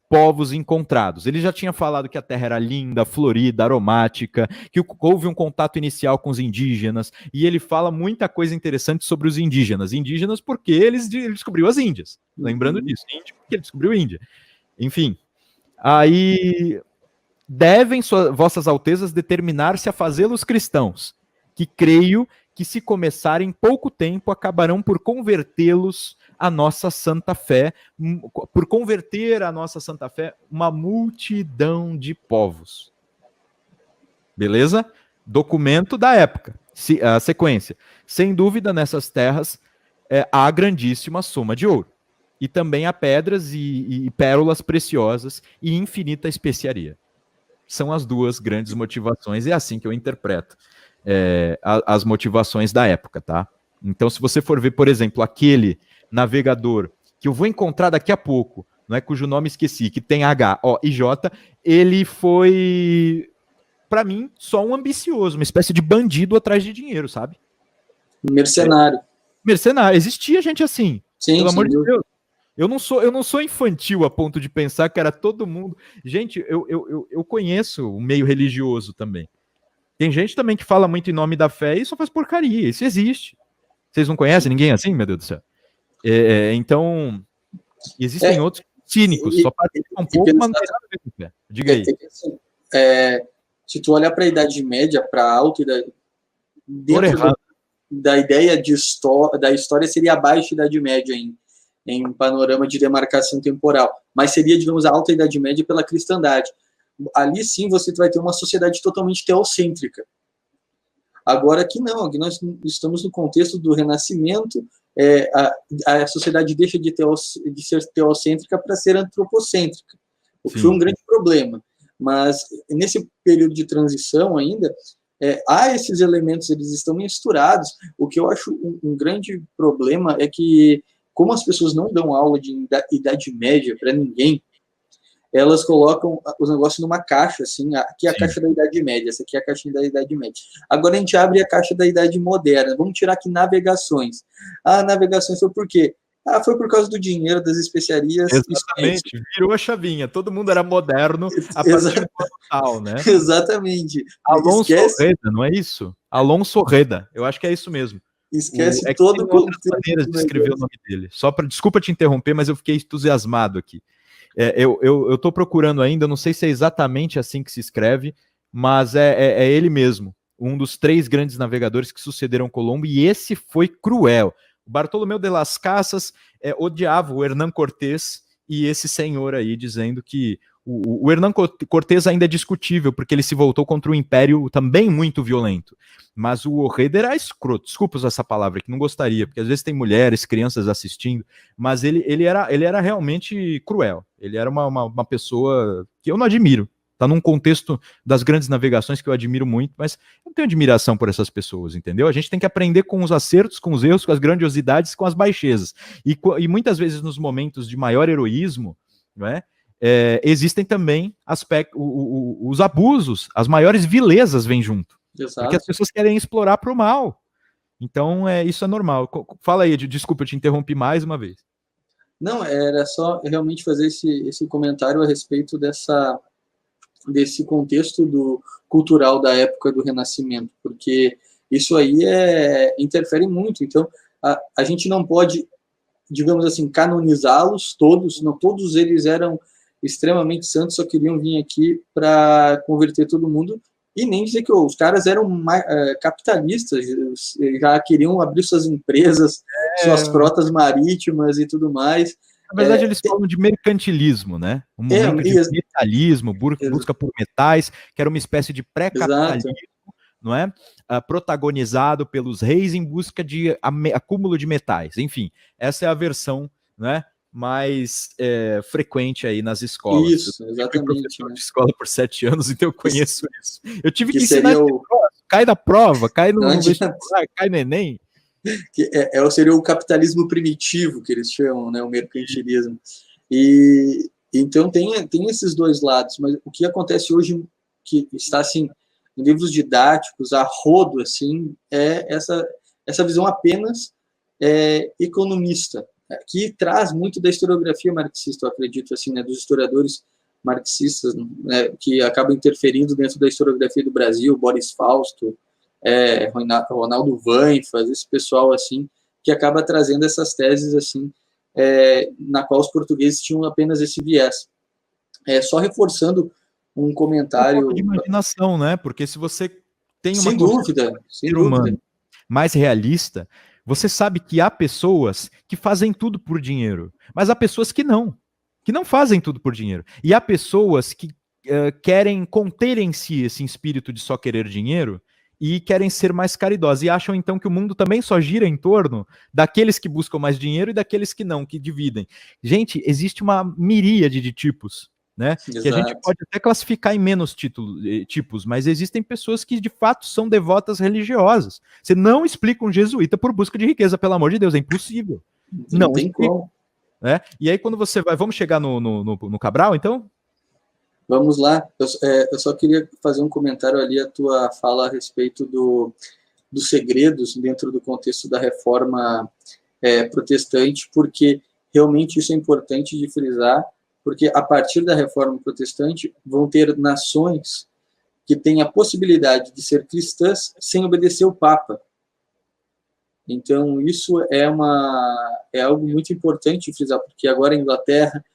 povos encontrados. Ele já tinha falado que a terra era linda, florida, aromática, que houve um contato inicial com os indígenas, e ele fala muita coisa interessante sobre os indígenas. Indígenas porque ele descobriu as Índias. Lembrando disso, índio porque ele descobriu a Índia. Enfim, aí devem vossas altezas determinar-se a fazê-los cristãos, que creio que se começarem pouco tempo acabarão por convertê-los a nossa santa fé, por converter a nossa santa fé uma multidão de povos. Beleza? Documento da época. A sequência. Sem dúvida, nessas terras há grandíssima soma de ouro. E também há pedras e pérolas preciosas e infinita especiaria. São as duas grandes motivações, e é assim que eu interpreto as motivações da época, tá? Então, se você for ver, por exemplo, aquele navegador que eu vou encontrar daqui a pouco, não é, cujo nome esqueci, que tem H, O e J, ele foi, para mim, só um ambicioso, uma espécie de bandido atrás de dinheiro, sabe? Mercenário. Mercenário. Existia gente assim, sim, pelo amor de Deus. Eu não sou infantil a ponto de pensar que era todo mundo. Gente, eu conheço o meio religioso também. Tem gente também que fala muito em nome da fé e só faz porcaria. Isso existe. Vocês não conhecem ninguém assim, meu Deus do céu? Então, existem outros cínicos, só participam um pouco, mas não tem nada a ver com fé. Diga aí. Se tu olhar para a Idade Média, para alto, dentro da ideia da história, seria abaixo da Idade Média em panorama de demarcação temporal, mas seria, digamos, a alta Idade Média pela cristandade. Ali sim você vai ter uma sociedade totalmente teocêntrica. Agora aqui não, aqui nós estamos no contexto do Renascimento, a sociedade deixa de ser teocêntrica para ser antropocêntrica, o que foi um grande problema. Mas nesse período de transição ainda, há esses elementos, eles estão misturados. O que eu acho um grande problema é que, como as pessoas não dão aula de Idade Média para ninguém, elas colocam os negócios numa caixa, assim, aqui é a caixa da Idade Média, essa aqui é a caixinha da Idade Média. Agora a gente abre a caixa da Idade Moderna, vamos tirar aqui navegações. Navegações foi por quê? Foi por causa do dinheiro, das especiarias. Exatamente, virou a chavinha, todo mundo era moderno a partir do total, né? Exatamente. Alonso Reda, não é isso? Alonso Reda, eu acho que é isso mesmo. Esquece todo o contexto. Maneiras de escrever o nome dele. Desculpa te interromper, mas eu fiquei entusiasmado aqui. Eu estou procurando ainda, não sei se é exatamente assim que se escreve, mas é ele mesmo, um dos 3 grandes navegadores que sucederam Colombo, e esse foi cruel. O Bartolomeu de las Casas odiava o Hernán Cortés e esse senhor aí dizendo que o Hernán Cortés ainda é discutível, porque ele se voltou contra um império também muito violento. Mas o Reda era escroto, desculpa usar essa palavra que não gostaria, porque às vezes tem mulheres, crianças assistindo, mas ele era realmente cruel. Ele era uma pessoa que eu não admiro. Está num contexto das grandes navegações que eu admiro muito, mas eu não tenho admiração por essas pessoas, entendeu? A gente tem que aprender com os acertos, com os erros, com as grandiosidades, com as baixezas. E muitas vezes nos momentos de maior heroísmo, não é? Existem também os abusos, as maiores vilezas vêm junto. Exato. Porque as pessoas querem explorar para o mal. Então, isso é normal. Fala aí, desculpa, eu te interrompi mais uma vez. Não, era só realmente fazer esse comentário a respeito dessa desse contexto cultural da época do Renascimento, porque isso aí interfere muito. Então, a gente não pode, digamos assim, canonizá-los todos, não todos eles eram extremamente santos, só queriam vir aqui para converter todo mundo, e nem dizer que os caras eram capitalistas, já queriam abrir suas empresas, suas frotas marítimas e tudo mais. Na verdade, eles falam de mercantilismo, né? Um momento de metalismo, busca por metais, que era uma espécie de pré-capitalismo, não é? Protagonizado pelos reis em busca de acúmulo de metais. Enfim, essa é a versão, né, mais frequente aí nas escolas. Isso, exatamente. Eu fui professor de escola por 7 anos, então eu conheço isso. Eu tive que ensinar cai da prova, cai no vestibular, cai no Enem. Que seria o capitalismo primitivo, que eles chamam, né, o mercantilismo. E então tem esses dois lados, mas o que acontece hoje, que está assim em livros didáticos a rodo, assim, é essa visão apenas economista, que traz muito da historiografia marxista, eu acredito, assim, né, dos historiadores marxistas, né, que acabam interferindo dentro da historiografia do Brasil, Boris Fausto, Ronaldo Vainfas, esse pessoal assim, que acaba trazendo essas teses assim, na qual os portugueses tinham apenas esse viés. Só reforçando um comentário... de imaginação, né? Porque se você tem uma sem dúvida, humano mais realista, você sabe que há pessoas que fazem tudo por dinheiro, mas há pessoas que não fazem tudo por dinheiro. E há pessoas que querem conter em si esse espírito de só querer dinheiro e querem ser mais caridosos, e acham então que o mundo também só gira em torno daqueles que buscam mais dinheiro e daqueles que não, que dividem. Gente, existe uma miríade de tipos, né? Exato. Que a gente pode até classificar em menos tipos, mas existem pessoas que de fato são devotas religiosas. Você não explica um jesuíta por busca de riqueza, pelo amor de Deus, é impossível. Não tem como. Né? E aí quando você vai, vamos chegar no Cabral, então? Vamos lá, eu só queria fazer um comentário ali, a tua fala a respeito dos segredos dentro do contexto da reforma protestante, porque realmente isso é importante de frisar, porque a partir da reforma protestante vão ter nações que têm a possibilidade de ser cristãs sem obedecer o Papa. Então isso é algo muito importante de frisar, porque agora a Inglaterra,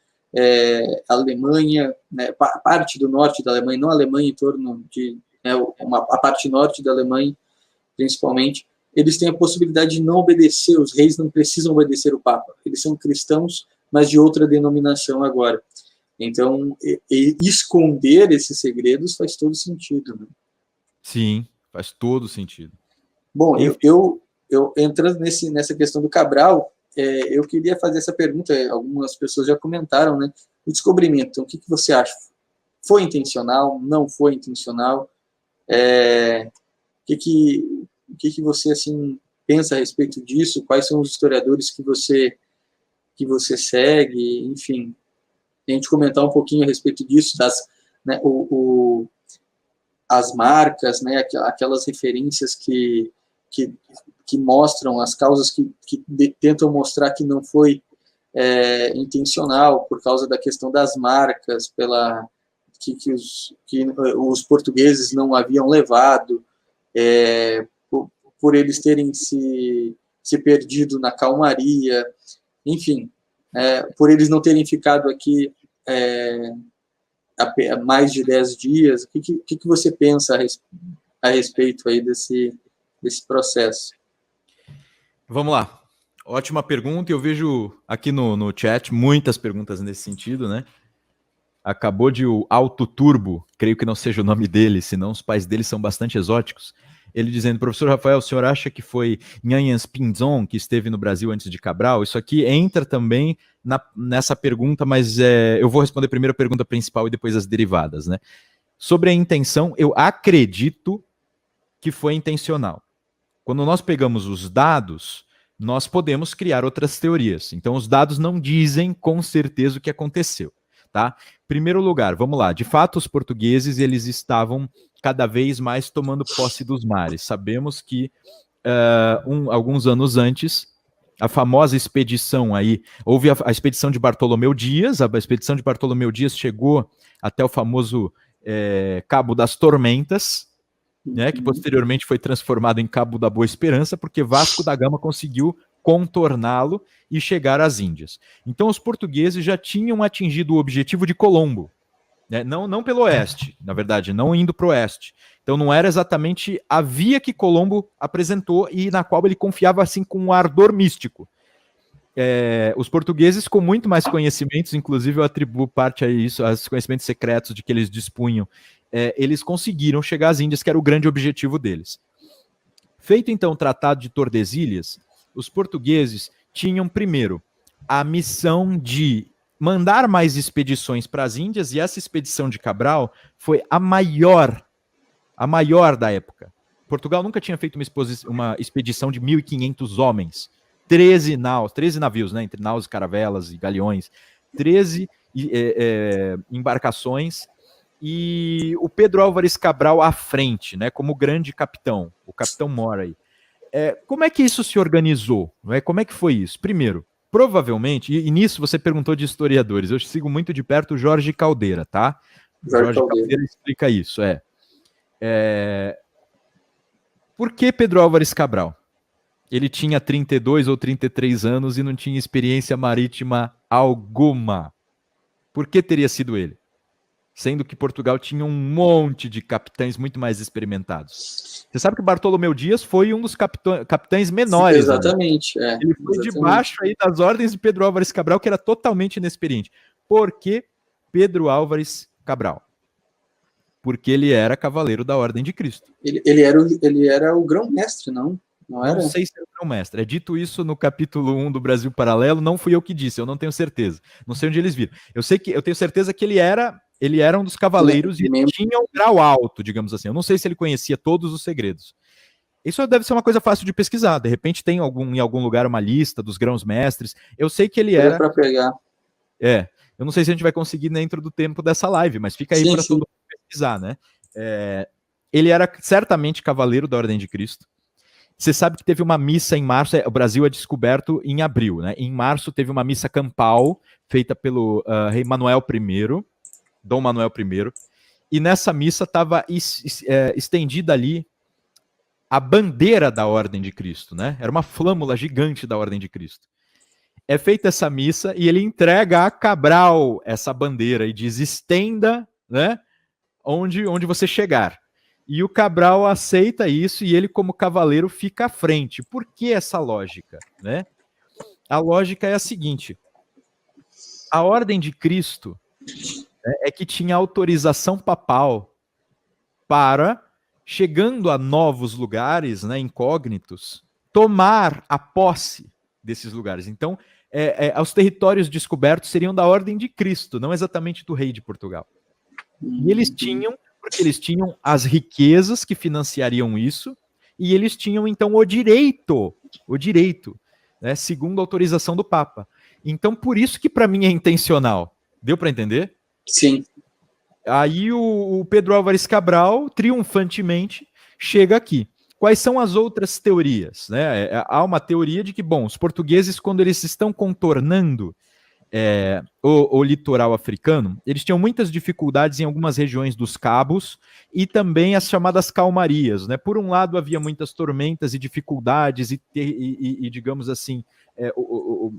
a Alemanha, né, parte do norte da Alemanha, não a Alemanha em torno de, né, a parte norte da Alemanha, principalmente, eles têm a possibilidade de não obedecer, os reis não precisam obedecer o Papa, eles são cristãos, mas de outra denominação agora. Então, esconder esses segredos faz todo sentido. Né? Sim, faz todo sentido. Bom, eu entrando nessa questão do Cabral, eu queria fazer essa pergunta, algumas pessoas já comentaram, né? O descobrimento, então, o que você acha? Foi intencional? Não foi intencional? O que você assim, pensa a respeito disso? Quais são os historiadores que você segue? Enfim, a gente comentar um pouquinho a respeito disso, né, as marcas, né, aquelas referências que mostram as causas que tentam mostrar que não foi intencional, por causa da questão das marcas, que os portugueses não haviam levado, por eles terem se perdido na calmaria, enfim, por eles não terem ficado aqui há mais de 10 dias. O que você pensa a respeito aí desse processo? Vamos lá. Ótima pergunta. Eu vejo aqui no chat muitas perguntas nesse sentido, né? Acabou de o Auto Turbo, creio que não seja o nome dele, senão os pais dele são bastante exóticos. Ele dizendo, professor Rafael, o senhor acha que foi Nhanhans Pinzon que esteve no Brasil antes de Cabral? Isso aqui entra também nessa pergunta, mas eu vou responder primeiro a pergunta principal e depois as derivadas, né? Sobre a intenção, eu acredito que foi intencional. Quando nós pegamos os dados, nós podemos criar outras teorias. Então, os dados não dizem com certeza o que aconteceu, tá? Primeiro lugar, vamos lá. De fato, os portugueses, eles estavam cada vez mais tomando posse dos mares. Sabemos que alguns anos antes, a famosa expedição aí, houve a expedição de Bartolomeu Dias, a expedição de Bartolomeu Dias chegou até o famoso Cabo das Tormentas, né, que posteriormente foi transformado em Cabo da Boa Esperança, porque Vasco da Gama conseguiu contorná-lo e chegar às Índias. Então os portugueses já tinham atingido o objetivo de Colombo, né, não pelo oeste, na verdade, não indo para o oeste. Então não era exatamente a via que Colombo apresentou e na qual ele confiava assim com um ardor místico. Os portugueses com muito mais conhecimentos, inclusive eu atribuo parte a isso, aos conhecimentos secretos de que eles dispunham, eles conseguiram chegar às Índias, que era o grande objetivo deles. Feito então o Tratado de Tordesilhas, os portugueses tinham primeiro a missão de mandar mais expedições para as Índias, e essa expedição de Cabral foi a maior da época. Portugal nunca tinha feito uma expedição de 1.500 homens, 13 navios, né, entre naus, caravelas e galeões, 13 embarcações, e o Pedro Álvares Cabral à frente, né, como grande capitão, o capitão Mora aí. Como é que isso se organizou? Né? Como é que foi isso? Primeiro, provavelmente, e nisso você perguntou de historiadores, eu sigo muito de perto o Jorge Caldeira, tá? Jorge Caldeira explica isso, Por que Pedro Álvares Cabral? Ele tinha 32 ou 33 anos e não tinha experiência marítima alguma. Por que teria sido ele? Sendo que Portugal tinha um monte de capitães muito mais experimentados. Você sabe que Bartolomeu Dias foi um dos capitães menores. Exatamente. Né? Ele foi debaixo aí das ordens de Pedro Álvares Cabral, que era totalmente inexperiente. Por que Pedro Álvares Cabral? Porque ele era cavaleiro da Ordem de Cristo. Ele era o grão-mestre, não? Não sei se era o grão-mestre. É dito isso no capítulo 1 do Brasil Paralelo, não fui eu que disse, eu não tenho certeza. Não sei onde eles viram. Eu tenho certeza que ele era um dos cavaleiros e tinha um grau alto, digamos assim. Eu não sei se ele conhecia todos os segredos. Isso deve ser uma coisa fácil de pesquisar. De repente tem em algum lugar uma lista dos grãos-mestres. Eu sei que ele era... para pegar. Eu não sei se a gente vai conseguir dentro do tempo dessa live, mas fica aí para todo mundo pesquisar, né? Ele era certamente cavaleiro da Ordem de Cristo. Você sabe que teve uma missa em março, o Brasil é descoberto em abril, né? Em março teve uma missa campal feita pelo rei Manuel I, Dom Manuel I, e nessa missa estava estendida ali a bandeira da Ordem de Cristo, né? Era uma flâmula gigante da Ordem de Cristo. É feita essa missa e ele entrega a Cabral essa bandeira e diz: estenda, né? Onde você chegar. E o Cabral aceita isso e ele, como cavaleiro, fica à frente. Por que essa lógica? Né? A lógica é a seguinte: a Ordem de Cristo é que tinha autorização papal para, chegando a novos lugares, né, incógnitos, tomar a posse desses lugares. Então, os territórios descobertos seriam da Ordem de Cristo, não exatamente do rei de Portugal. E eles tinham, porque eles tinham as riquezas que financiariam isso, e eles tinham, então, o direito, né, segundo a autorização do Papa. Então, por isso que para mim é intencional. Deu para entender? Sim. Aí o Pedro Álvares Cabral, triunfantemente, chega aqui. Quais são as outras teorias? Né? Há uma teoria de que, bom, os portugueses, quando eles estão contornando o litoral africano, eles tinham muitas dificuldades em algumas regiões dos cabos e também as chamadas calmarias. Né? Por um lado, havia muitas tormentas e dificuldades e digamos assim,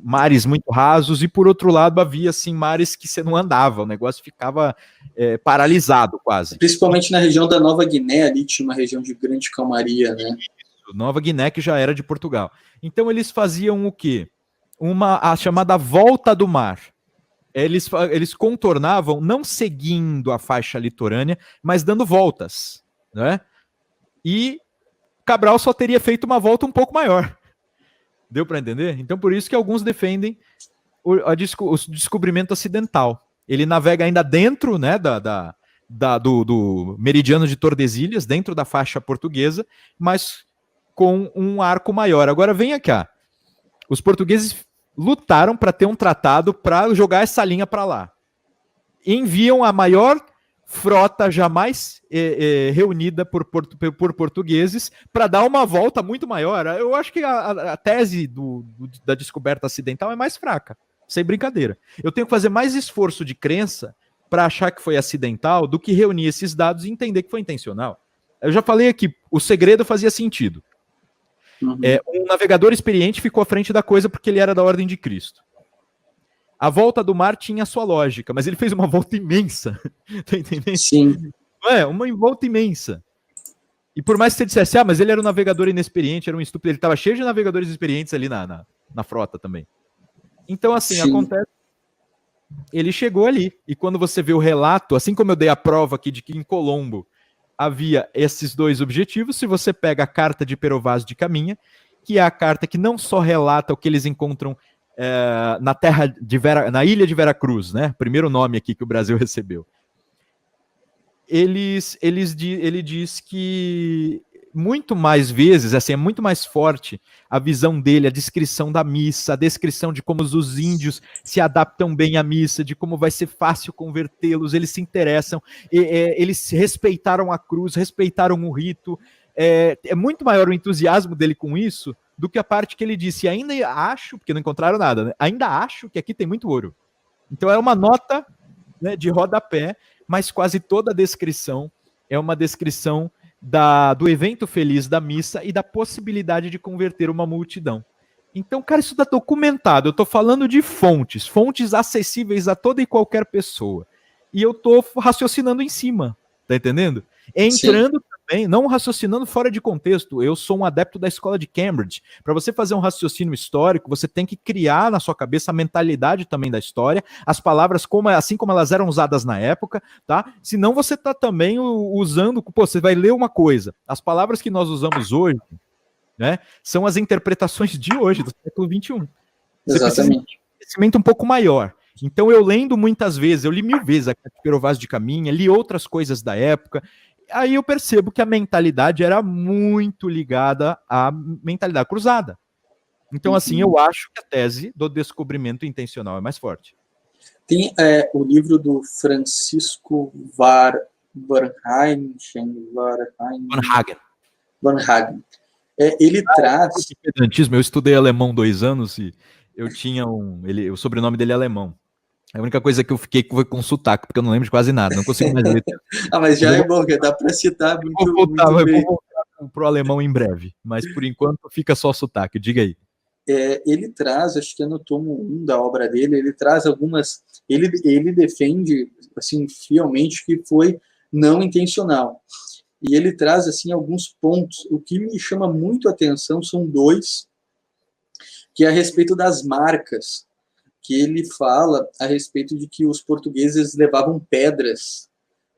mares muito rasos, e por outro lado havia assim, mares que você não andava, o negócio ficava paralisado quase. Principalmente na região da Nova Guiné, ali tinha uma região de grande calmaria, né? Nova Guiné, que já era de Portugal. Então eles faziam o quê? A chamada volta do mar. Eles contornavam, não seguindo a faixa litorânea, mas dando voltas, né? E Cabral só teria feito uma volta um pouco maior. Deu para entender? Então, por isso que alguns defendem o descobrimento acidental. Ele navega ainda dentro, né, do meridiano de Tordesilhas, dentro da faixa portuguesa, mas com um arco maior. Agora, vem aqui. Os portugueses lutaram para ter um tratado para jogar essa linha para lá. Enviam a maior frota jamais reunida por portugueses para dar uma volta muito maior. Eu acho que a tese da descoberta acidental é mais fraca, sem brincadeira. Eu tenho que fazer mais esforço de crença para achar que foi acidental do que reunir esses dados e entender que foi intencional. Eu já falei aqui, o segredo fazia sentido. Um navegador experiente ficou à frente da coisa porque ele era da ordem de Cristo. A volta do mar tinha a sua lógica, mas ele fez uma volta imensa. Tá entendendo? Sim. Uma volta imensa. E por mais que você dissesse, mas ele era um navegador inexperiente, era um estúpido, ele estava cheio de navegadores experientes ali na frota também. Então, assim, sim, acontece. Ele chegou ali, e quando você vê o relato, assim como eu dei a prova aqui de que em Colombo havia esses dois objetivos, se você pega a carta de Pero Vaz de Caminha, que é a carta que não só relata o que eles encontram na terra de na ilha de Veracruz, né? Primeiro nome aqui que o Brasil recebeu. Ele diz que muito mais vezes, assim, é muito mais forte a visão dele, a descrição da missa, a descrição de como os índios se adaptam bem à missa, de como vai ser fácil convertê-los, eles se interessam, eles respeitaram a cruz, respeitaram o rito, é muito maior o entusiasmo dele com isso do que a parte que ele disse, ainda acho, porque não encontraram nada, né? Ainda acho que aqui tem muito ouro. Então é uma nota, né, de rodapé, mas quase toda a descrição é uma descrição do evento feliz da missa e da possibilidade de converter uma multidão. Então, cara, isso está documentado. Eu estou falando de fontes acessíveis a toda e qualquer pessoa. E eu estou raciocinando em cima, tá entendendo? Entrando Sim. também, não raciocinando fora de contexto. Eu sou um adepto da escola de Cambridge. Para você fazer um raciocínio histórico, você tem que criar na sua cabeça a mentalidade também da história, as palavras assim como elas eram usadas na época, tá? Senão você está também usando, você vai ler uma coisa. As palavras que nós usamos hoje, né, são as interpretações de hoje, do século XXI. Você precisa de um conhecimento um pouco maior. Então eu lendo muitas vezes, eu li 1000 vezes a Pero Vaz de Caminha, li outras coisas da época, aí eu percebo que a mentalidade era muito ligada à mentalidade cruzada. Então, assim, eu acho que a tese do descobrimento intencional é mais forte. Tem o livro do Francisco Varnhagen. Ele traz... Pedantismo. Eu estudei alemão 2 anos e eu tinha o sobrenome dele é alemão. A única coisa que eu fiquei foi com sotaque, porque eu não lembro de quase nada, não consigo mais ler. Mas já é bom, que dá para citar muito bem. Eu vou voltar para o alemão em breve, mas por enquanto fica só sotaque, diga aí. Ele traz, acho que é no tomo 1 da obra dele, ele traz algumas... Ele defende, assim, fielmente que foi não intencional. E ele traz, assim, alguns pontos. O que me chama muito a atenção são 2, que é a respeito das marcas, que ele fala a respeito de que os portugueses levavam pedras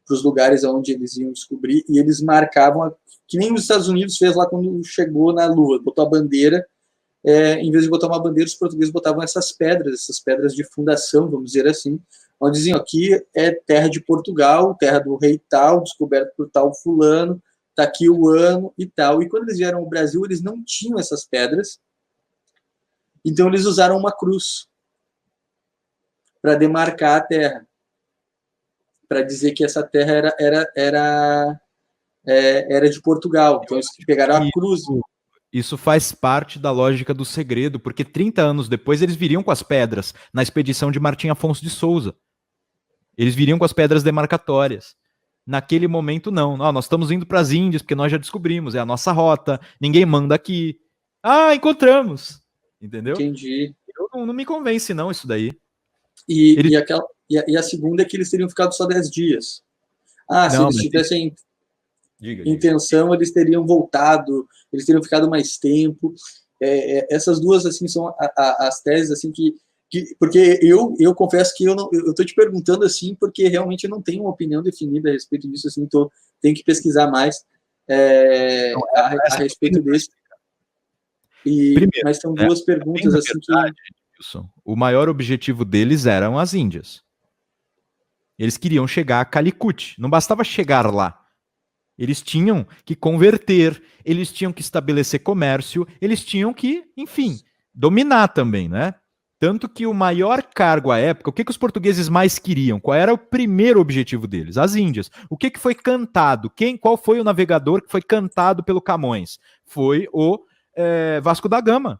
para os lugares onde eles iam descobrir, e eles marcavam, que nem os Estados Unidos fez lá quando chegou na Lua, botou a bandeira, em vez de botar uma bandeira, os portugueses botavam essas pedras de fundação, vamos dizer assim, onde diziam, aqui é terra de Portugal, terra do rei tal, descoberto por tal fulano, está aqui o ano e tal. E quando eles vieram ao Brasil, eles não tinham essas pedras, então eles usaram uma cruz para demarcar a terra, para dizer que essa terra era de Portugal. Então eles pegaram a cruz. Isso faz parte da lógica do segredo, porque 30 anos depois eles viriam com as pedras na expedição de Martim Afonso de Souza. Eles viriam com as pedras demarcatórias. Naquele momento, não. Nós estamos indo para as Índias, porque nós já descobrimos, é a nossa rota, ninguém manda aqui. Encontramos. Entendeu? Entendi. Não me convence, não, isso daí. E a segunda é que eles teriam ficado só 10 dias. Se eles tivessem intenção, eles teriam voltado, eles teriam ficado mais tempo. Essas duas, assim, são as teses, assim, porque eu confesso que eu estou te perguntando, assim, porque realmente eu não tenho uma opinião definida a respeito disso, assim, então tenho que pesquisar mais a respeito disso. Mas são duas perguntas, assim, Wilson, o maior objetivo deles eram as Índias. Eles queriam chegar a Calicut. Não bastava chegar lá. Eles tinham que converter, eles tinham que estabelecer comércio, eles tinham que, enfim, dominar também, né? Tanto que o maior cargo à época, o que os portugueses mais queriam? Qual era o primeiro objetivo deles? As Índias. O que foi cantado? Qual foi o navegador que foi cantado pelo Camões? Foi o Vasco da Gama,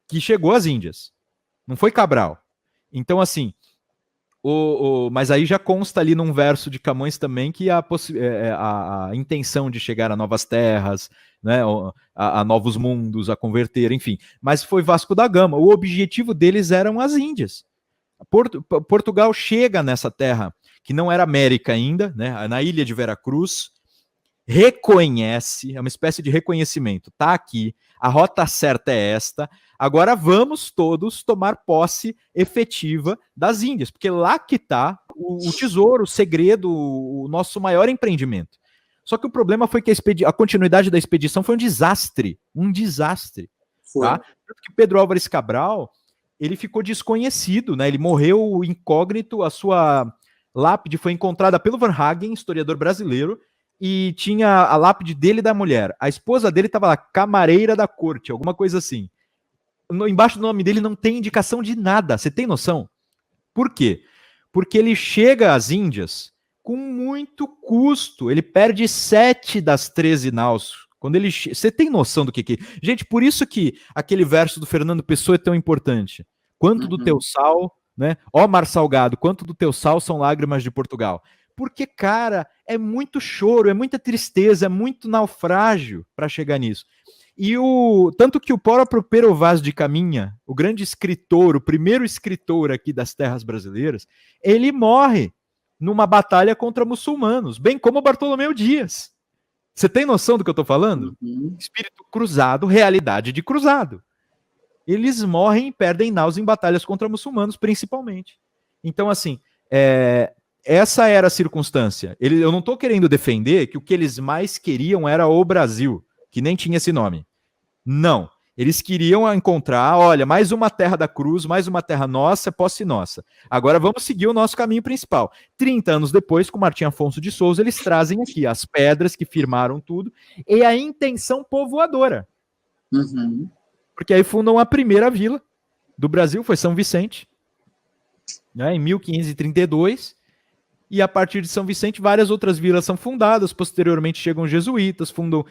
que chegou às Índias. Não foi Cabral. Então, assim, Mas aí já consta ali num verso de Camões também que a intenção de chegar a novas terras, né, a novos mundos, a converter, enfim. Mas foi Vasco da Gama. O objetivo deles eram as Índias. Portugal chega nessa terra, que não era América ainda, né, na ilha de Veracruz, reconhece, é uma espécie de reconhecimento, tá aqui, a rota certa é esta, agora vamos todos tomar posse efetiva das Índias, porque lá que está o tesouro, o segredo, o nosso maior empreendimento. Só que o problema foi que a continuidade da expedição foi um desastre, tá? Tanto que Pedro Álvares Cabral, ele ficou desconhecido, né? Ele morreu incógnito, a sua lápide foi encontrada pelo Van Hagen, historiador brasileiro, e tinha a lápide dele e da mulher. A esposa dele estava lá, camareira da corte, alguma coisa assim. Embaixo do nome dele não tem indicação de nada. Você tem noção? Por quê? Porque ele chega às Índias com muito custo. Ele perde 7 das 13 naus. Quando ele... Você tem noção do que... Gente, por isso que aquele verso do Fernando Pessoa é tão importante. Quanto do teu sal, né? Ó mar salgado, quanto do teu sal são lágrimas de Portugal. Porque, cara, é muito choro, é muita tristeza, é muito naufrágio para chegar nisso. E tanto que o próprio Pero Vaz de Caminha, o grande escritor, o primeiro escritor aqui das terras brasileiras, ele morre numa batalha contra muçulmanos, bem como Bartolomeu Dias. Você tem noção do que eu estou falando? Espírito cruzado, realidade de cruzado. Eles morrem e perdem naus em batalhas contra muçulmanos, principalmente. Então, assim, essa era a circunstância. Eu não estou querendo defender que o que eles mais queriam era o Brasil, que nem tinha esse nome. Não. Eles queriam encontrar, olha, mais uma terra da cruz, mais uma terra nossa, posse nossa. Agora vamos seguir o nosso caminho principal. 30 anos depois, com Martim Afonso de Souza, eles trazem aqui as pedras que firmaram tudo e a intenção povoadora. Porque aí fundam a primeira vila do Brasil, foi São Vicente, né, em 1532. E a partir de São Vicente, várias outras vilas são fundadas. Posteriormente chegam os jesuítas, fundam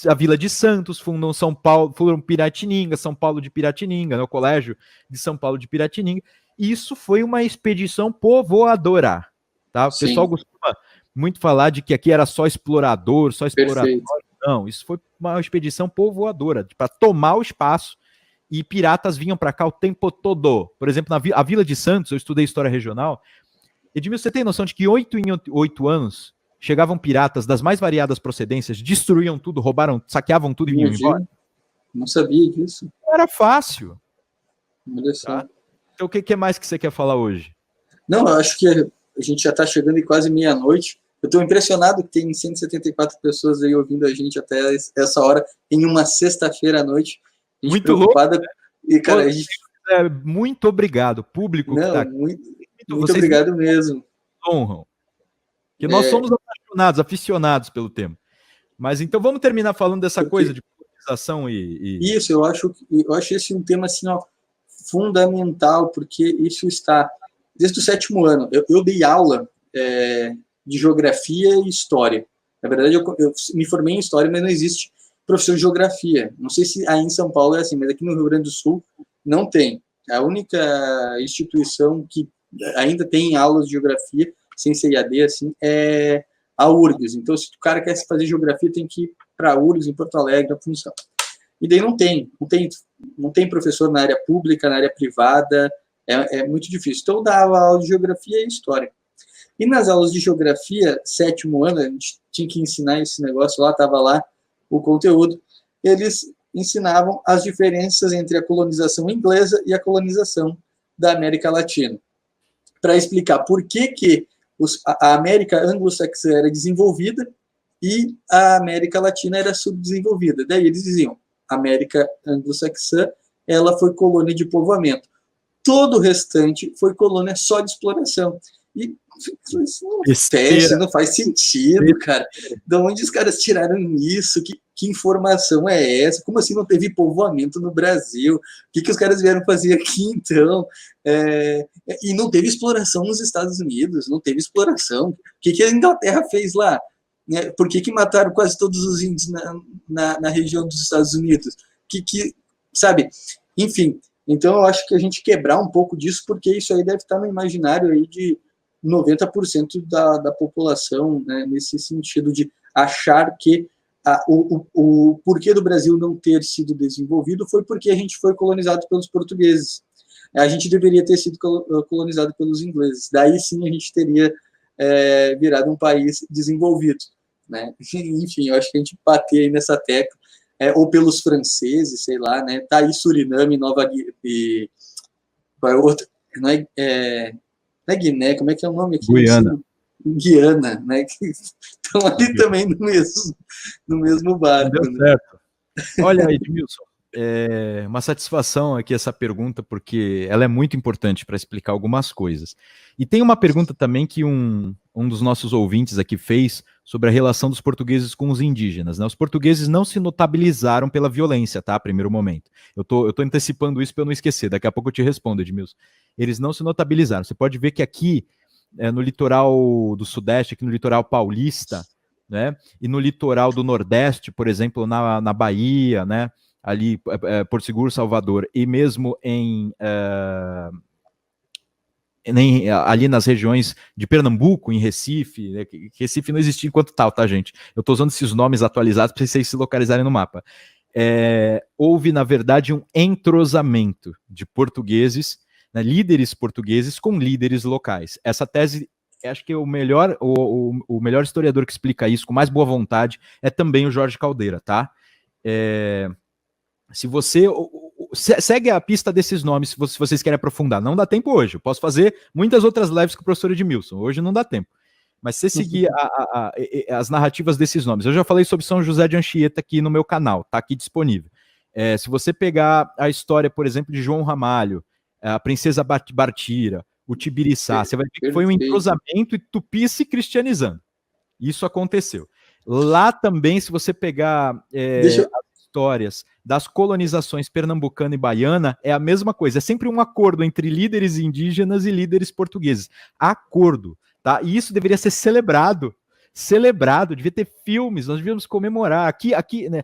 a Vila de Santos, fundam São Paulo, fundam Piratininga, São Paulo de Piratininga, né, o Colégio de São Paulo de Piratininga. E isso foi uma expedição povoadora. Tá? O pessoal costuma muito falar de que aqui era só explorador, Perfeito. Não, isso foi uma expedição povoadora, para tomar o espaço. E piratas vinham para cá o tempo todo. Por exemplo, a Vila de Santos, eu estudei história regional. Edmilson, você tem noção de que 8 em 8 anos chegavam piratas das mais variadas procedências, destruíam tudo, roubaram, saqueavam tudo e vinham embora? Não sabia disso. Não era fácil. Olha só. Tá? Então, o que mais que você quer falar hoje? Não, eu acho que a gente já está chegando em quase meia-noite. Eu estou impressionado que tem 174 pessoas aí ouvindo a gente até essa hora, em uma sexta-feira à noite. A gente muito preocupada. louco. E, cara, a gente... muito obrigado, público. Não, que tá muito obrigado mesmo. Honram. Que nós somos apaixonados, aficionados pelo tema. Mas então vamos terminar falando dessa coisa de polarização Isso, eu acho esse um tema assim, ó, fundamental, porque isso está desde o 7º ano. Eu dei aula de geografia e história. Na verdade, eu me formei em história, mas não existe professor de geografia. Não sei se aí em São Paulo é assim, mas aqui no Rio Grande do Sul não tem. A única instituição que ainda tem aulas de geografia, sem ser IAD, assim, é a URGS. Então, se o cara quer fazer geografia, tem que ir para a URGS, em Porto Alegre, na função. E daí não tem professor na área pública, na área privada, é muito difícil. Então, eu dava aula de geografia e história. E nas aulas de geografia, 7º ano, a gente tinha que ensinar esse negócio lá, estava lá o conteúdo, eles ensinavam as diferenças entre a colonização inglesa e a colonização da América Latina, para explicar por que a América anglo-saxã era desenvolvida e a América Latina era subdesenvolvida. Daí eles diziam, a América anglo-saxã, ela foi colônia de povoamento. Todo o restante foi colônia só de exploração. E isso não faz sentido, cara. De onde os caras tiraram isso? Que informação é essa? Como assim não teve povoamento no Brasil? O que os caras vieram fazer aqui, então? E não teve exploração nos Estados Unidos, não teve exploração. O que a Inglaterra fez lá? Por que mataram quase todos os índios na região dos Estados Unidos? Sabe? Enfim, Então, eu acho que a gente quebrar um pouco disso, porque isso aí deve estar no imaginário aí de 90% da população, né, nesse sentido de achar que o porquê do Brasil não ter sido desenvolvido foi porque a gente foi colonizado pelos portugueses. A gente deveria ter sido colonizado pelos ingleses. Daí sim a gente teria virado um país desenvolvido, né? Enfim, eu acho que a gente bater aí nessa tecla, ou pelos franceses, sei lá, né? Tá aí Suriname, Nova Guiné, qual é outra? Não é Guiné, como é que é o nome aqui? Guiana. Guiana, né? Que estão ali também no mesmo barco. Deu certo. Olha, Edmilson, uma satisfação aqui essa pergunta, porque ela é muito importante para explicar algumas coisas. E tem uma pergunta também que um dos nossos ouvintes aqui fez sobre a relação dos portugueses com os indígenas, né? Os portugueses não se notabilizaram pela violência, tá? Primeiro momento. Eu tô antecipando isso para eu não esquecer, daqui a pouco eu te respondo, Edmilson. Eles não se notabilizaram. Você pode ver que aqui, no litoral do Sudeste, aqui no litoral paulista, né? E no litoral do Nordeste, por exemplo, na Bahia, né? Ali, Porto Seguro, Salvador, e mesmo ali nas regiões de Pernambuco, em Recife, né? Recife não existia enquanto tal, tá, gente? Eu estou usando esses nomes atualizados para vocês se localizarem no mapa. Houve, na verdade, um entrosamento de portugueses, né, líderes portugueses com líderes locais. Essa tese, acho que o melhor historiador que explica isso com mais boa vontade é também o Jorge Caldeira, tá? Se você segue a pista desses nomes, se vocês querem aprofundar, não dá tempo hoje. Eu posso fazer muitas outras lives com o professor Edmilson, hoje não dá tempo. Mas se você seguir as narrativas desses nomes, eu já falei sobre São José de Anchieta aqui no meu canal, tá aqui disponível. Se você pegar a história, por exemplo, de João Ramalho, a princesa Bartira, o Tibiriçá, você vai ver que foi um entrosamento e Tupi se cristianizando. Isso aconteceu. Lá também, se você pegar as histórias das colonizações pernambucana e baiana, é a mesma coisa. É sempre um acordo entre líderes indígenas e líderes portugueses. Acordo, tá? E isso deveria ser celebrado, devia ter filmes, nós devíamos comemorar. Aqui né,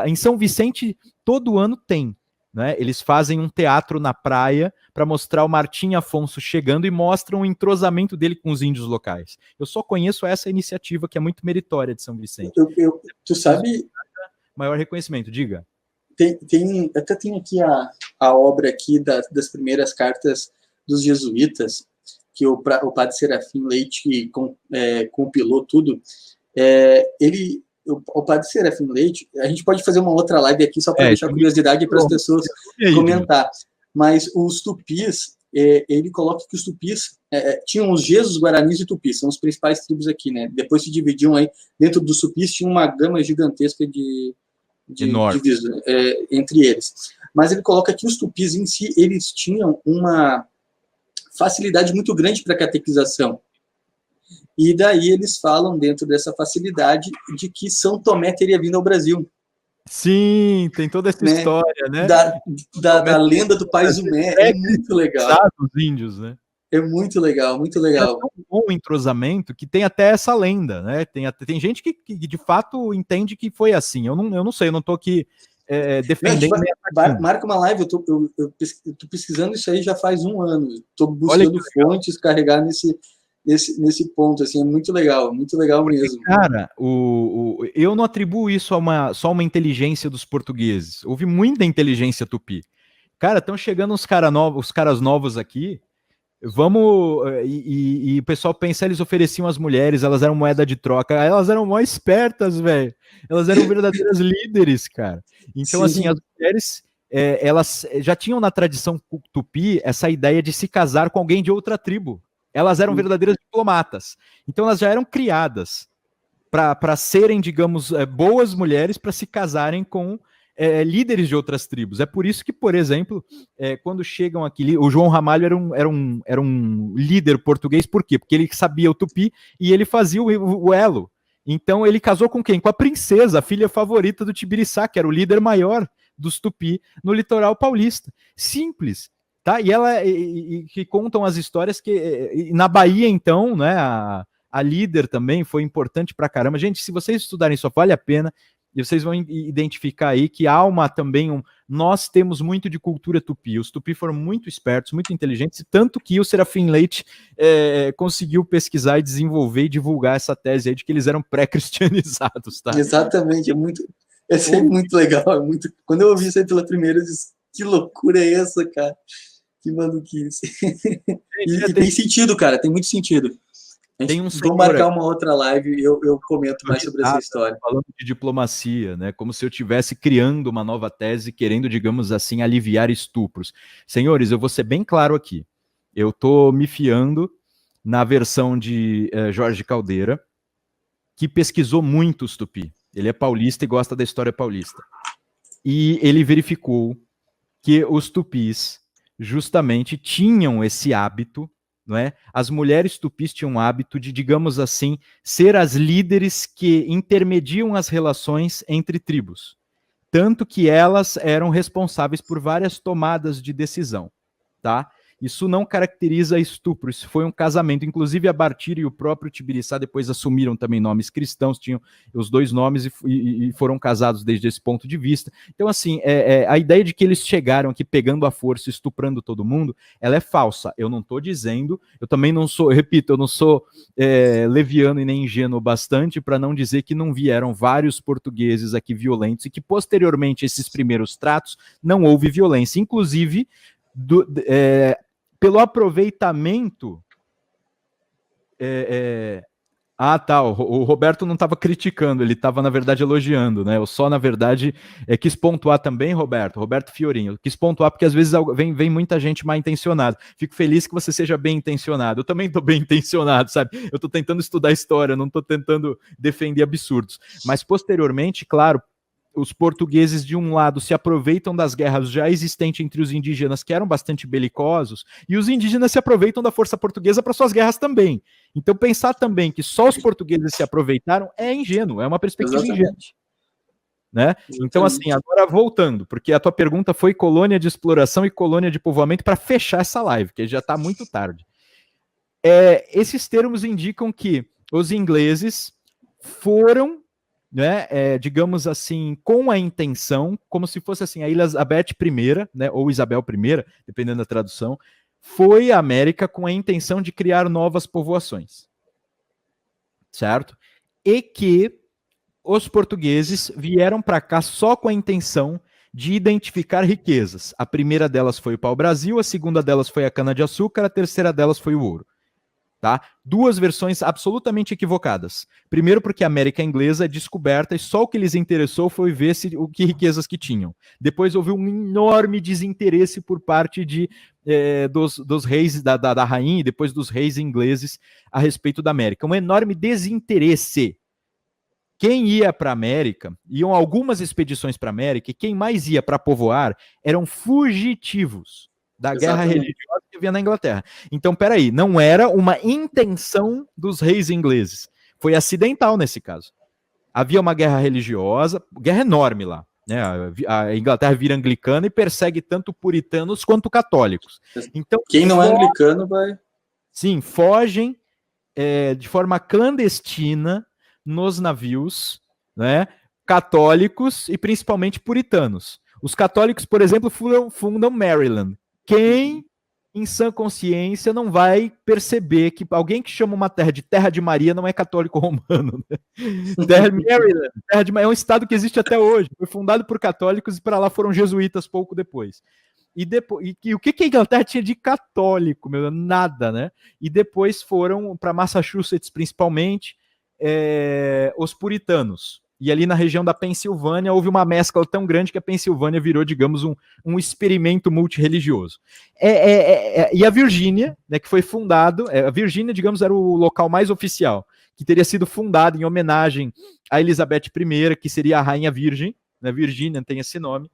em São Vicente, todo ano tem. Né? Eles fazem um teatro na praia para mostrar o Martim Afonso chegando e mostram o entrosamento dele com os índios locais. Eu só conheço essa iniciativa que é muito meritória de São Vicente. Tu sabe... Maior reconhecimento, diga. Até tem aqui a obra aqui das primeiras cartas dos jesuítas, que o padre Serafim Leite compilou tudo. O padre Serafim Leite, a gente pode fazer uma outra live aqui só para deixar curiosidade para as pessoas comentar. Mas os tupis, ele coloca que os tupis tinham os Jesus, guaranis e tupis, são os principais tribos aqui, né? Depois se dividiam aí, dentro dos tupis tinha uma gama gigantesca de entre eles. Mas ele coloca que os tupis em si, eles tinham uma facilidade muito grande para catequização. E daí eles falam, dentro dessa facilidade, de que São Tomé teria vindo ao Brasil. Sim, tem toda essa história, né? Da lenda do Pai Zumé, é muito legal. Os índios, né? É muito legal, muito legal. É tão bom o entrosamento que tem até essa lenda, né? Tem gente que de fato entende que foi assim. Eu não sei, eu não estou aqui defendendo. Marca uma live, eu tô pesquisando isso aí já faz um ano. Estou buscando fontes, carregar nesse ponto, assim, é muito legal mesmo. Cara, eu não atribuo isso a só uma inteligência dos portugueses. Houve muita inteligência tupi. Cara, estão chegando os caras novos aqui. Vamos. E o pessoal pensa, eles ofereciam às mulheres, elas eram moeda de troca, elas eram mó espertas, velho. Elas eram verdadeiras líderes, cara. Então, assim, as mulheres, elas já tinham na tradição tupi essa ideia de se casar com alguém de outra tribo. Elas eram verdadeiras diplomatas. Então, elas já eram criadas para serem, digamos, boas mulheres para se casarem com líderes de outras tribos. É por isso que, por exemplo, quando chegam aqui, o João Ramalho era um líder português, por quê? Porque ele sabia o tupi e ele fazia o elo. Então ele casou com quem? Com a princesa, a filha favorita do Tibiriçá, que era o líder maior dos tupi no litoral paulista. Simples. Tá? E que contam as histórias que na Bahia, então, né, a líder também foi importante pra caramba. Gente, se vocês estudarem, só vale a pena. E vocês vão identificar aí que há também nós temos muito de cultura tupi. Os tupi foram muito espertos, muito inteligentes, tanto que o Serafim Leite conseguiu pesquisar e desenvolver e divulgar essa tese aí de que eles eram pré-cristianizados, tá? Exatamente, esse é muito legal. Quando eu ouvi isso aí pela primeira, eu disse, que loucura é essa, cara? Que maluquice. E tem sentido, cara, tem muito sentido. Vou marcar uma outra live e eu comento mais sobre essa história. Falando de diplomacia, né? Como se eu estivesse criando uma nova tese, querendo, digamos assim, aliviar estupros. Senhores, eu vou ser bem claro aqui. Eu estou me fiando na versão de Jorge Caldeira, que pesquisou muito os tupi. Ele é paulista e gosta da história paulista. E ele verificou que os tupis justamente tinham esse hábito, não é? As mulheres tupis tinham o hábito de, digamos assim, ser as líderes que intermediam as relações entre tribos. Tanto que elas eram responsáveis por várias tomadas de decisão, tá? Isso não caracteriza estupro, isso foi um casamento. Inclusive a Bartira e o próprio Tibiriçá depois assumiram também nomes cristãos, tinham os dois nomes e foram casados desde esse ponto de vista. Então, assim, a ideia de que eles chegaram aqui pegando a força, estuprando todo mundo, ela é falsa. Eu não estou dizendo, eu também não sou, repito, eu não sou leviano e nem ingênuo bastante para não dizer que não vieram vários portugueses aqui violentos e que posteriormente esses primeiros tratos não houve violência. Inclusive, pelo aproveitamento. O Roberto não estava criticando, ele estava, na verdade, elogiando, né? Eu só, na verdade, quis pontuar também, Roberto Fiorinho, quis pontuar porque às vezes vem muita gente mal intencionada. Fico feliz que você seja bem intencionado. Eu também estou bem intencionado, sabe? Eu estou tentando estudar história, não estou tentando defender absurdos. Mas, posteriormente, claro, os portugueses, de um lado, se aproveitam das guerras já existentes entre os indígenas, que eram bastante belicosos, e os indígenas se aproveitam da força portuguesa para suas guerras também. Então, pensar também que só os portugueses se aproveitaram é ingênuo, é uma perspectiva ingênua. Né? Então, assim, agora voltando, porque a tua pergunta foi colônia de exploração e colônia de povoamento, para fechar essa live, que já está muito tarde. Esses termos indicam que os ingleses foram, né, digamos assim, com a intenção, como se fosse assim, a Elizabeth I, né, ou Isabel I, dependendo da tradução, foi à América com a intenção de criar novas povoações, certo? E que os portugueses vieram para cá só com a intenção de identificar riquezas. A primeira delas foi o pau-brasil, a segunda delas foi a cana-de-açúcar, a terceira delas foi o ouro. Tá? Duas versões absolutamente equivocadas. Primeiro porque a América Inglesa é descoberta e só o que lhes interessou foi ver o que riquezas que tinham. Depois houve um enorme desinteresse por parte dos reis, da rainha e depois dos reis ingleses a respeito da América. Um enorme desinteresse. Quem ia para a América, iam algumas expedições para a América, e quem mais ia para povoar eram fugitivos da guerra religiosa que havia na Inglaterra. Então, peraí, não era uma intenção dos reis ingleses. Foi acidental nesse caso. Havia uma guerra religiosa, guerra enorme lá. Né? A Inglaterra vira anglicana e persegue tanto puritanos quanto católicos. Então, quem não é anglicano vai... Sim, fogem de forma clandestina nos navios, né? Católicos e principalmente puritanos. Os católicos, por exemplo, fundam Maryland. Quem, em sã consciência, não vai perceber que alguém que chama uma terra de Maria não é católico romano? Né? Maryland, é um estado que existe até hoje. Foi fundado por católicos e para lá foram jesuítas pouco depois. E o que a Inglaterra tinha de católico? Meu? Nada, né? E depois foram para Massachusetts, principalmente, os puritanos. E ali na região da Pensilvânia houve uma mescla tão grande que a Pensilvânia virou, digamos, um experimento multirreligioso. E a Virgínia, né, que foi fundado, a Virgínia, digamos, era o local mais oficial, que teria sido fundado em homenagem a Elizabeth I, que seria a Rainha Virgem, né, Virgínia tem esse nome.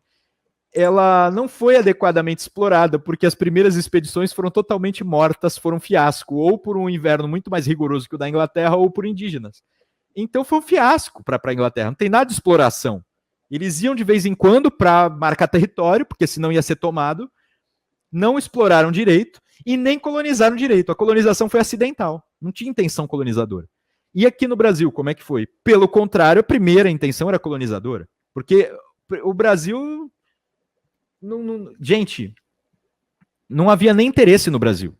Ela não foi adequadamente explorada, porque as primeiras expedições foram totalmente mortas, foram fiasco, ou por um inverno muito mais rigoroso que o da Inglaterra, ou por indígenas. Então foi um fiasco para a Inglaterra, não tem nada de exploração. Eles iam de vez em quando para marcar território, porque senão ia ser tomado, não exploraram direito e nem colonizaram direito. A colonização foi acidental, não tinha intenção colonizadora. E aqui no Brasil, como é que foi? Pelo contrário, a primeira intenção era colonizadora, porque o Brasil Gente, não havia nem interesse no Brasil.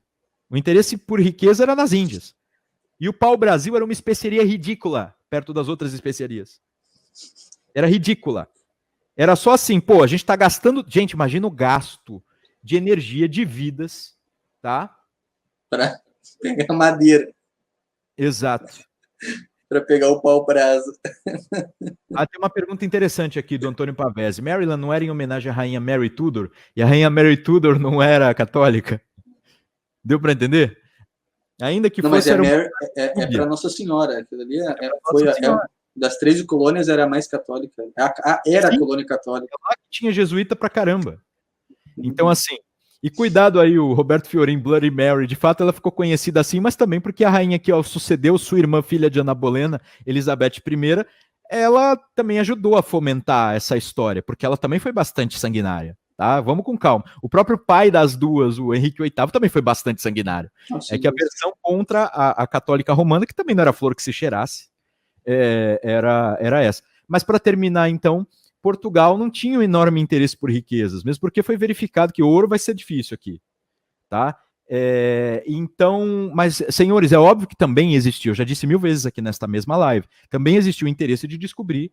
O interesse por riqueza era nas Índias. E o pau-brasil era uma especiaria ridícula perto das outras especiarias. Era ridícula. Era só assim, pô, a gente tá gastando... Gente, imagina o gasto de energia, de vidas, tá? Para pegar madeira. Exato. Para pegar o pau-brasa. Tem uma pergunta interessante aqui do Antônio Pavese. Maryland não era em homenagem à rainha Mary Tudor? E a rainha Mary Tudor não era católica? Deu para entender? Ainda que não, fosse... Mas é para Nossa Senhora. Aquilo ali das 13 colônias era a mais católica. Era a colônia católica. É lá que tinha jesuíta pra caramba. Então, assim... E cuidado aí, o Roberto Fiorin, Bloody Mary, de fato ela ficou conhecida assim, mas também porque a rainha que sucedeu sua irmã, filha de Ana Bolena, Elizabeth I, ela também ajudou a fomentar essa história, porque ela também foi bastante sanguinária, tá? Vamos com calma. O próprio pai das duas, o Henrique VIII, também foi bastante sanguinário. É que a versão contra a católica romana, que também não era flor que se cheirasse, era essa. Mas para terminar, então... Portugal não tinha um enorme interesse por riquezas, mesmo porque foi verificado que ouro vai ser difícil aqui, tá? Então, mas, senhores, é óbvio que também existiu, eu já disse 1000 vezes aqui nesta mesma live, também existiu o interesse de descobrir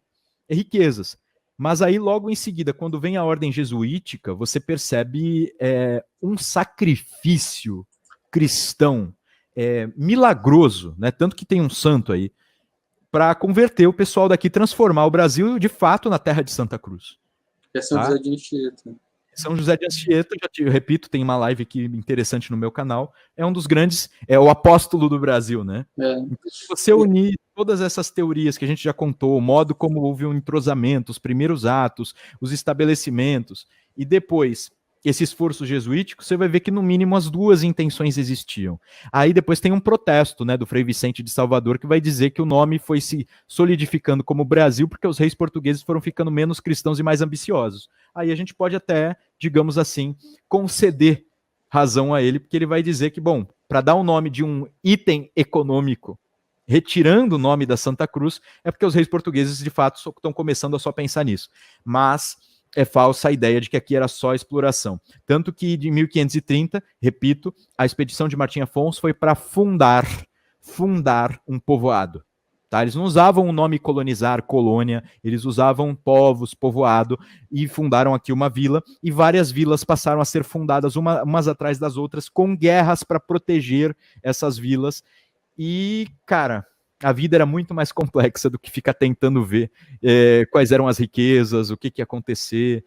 riquezas. Mas aí, logo em seguida, quando vem a ordem jesuítica, você percebe um sacrifício cristão milagroso, né? Tanto que tem um santo aí, para converter o pessoal daqui, transformar o Brasil, de fato, na terra de Santa Cruz. É São José de Anchieta. São José de Anchieta, eu repito, tem uma live aqui interessante no meu canal, é um dos grandes, é o apóstolo do Brasil, né? Então, se você unir todas essas teorias que a gente já contou, o modo como houve um entrosamento, os primeiros atos, os estabelecimentos, e depois esse esforço jesuítico, você vai ver que no mínimo as duas intenções existiam. Aí depois tem um protesto, né, do Frei Vicente de Salvador, que vai dizer que o nome foi se solidificando como Brasil porque os reis portugueses foram ficando menos cristãos e mais ambiciosos. Aí a gente pode até, digamos assim, conceder razão a ele, porque ele vai dizer que, bom, para dar o nome de um item econômico, retirando o nome da Santa Cruz, é porque os reis portugueses, de fato, estão começando a só pensar nisso. Mas é falsa a ideia de que aqui era só exploração. Tanto que, de 1530, repito, a expedição de Martim Afonso foi para fundar um povoado. Tá? Eles não usavam o nome colonizar, colônia, eles usavam povos, povoado, e fundaram aqui uma vila, e várias vilas passaram a ser fundadas umas atrás das outras, com guerras para proteger essas vilas. E, cara, a vida era muito mais complexa do que ficar tentando ver quais eram as riquezas, o que ia acontecer.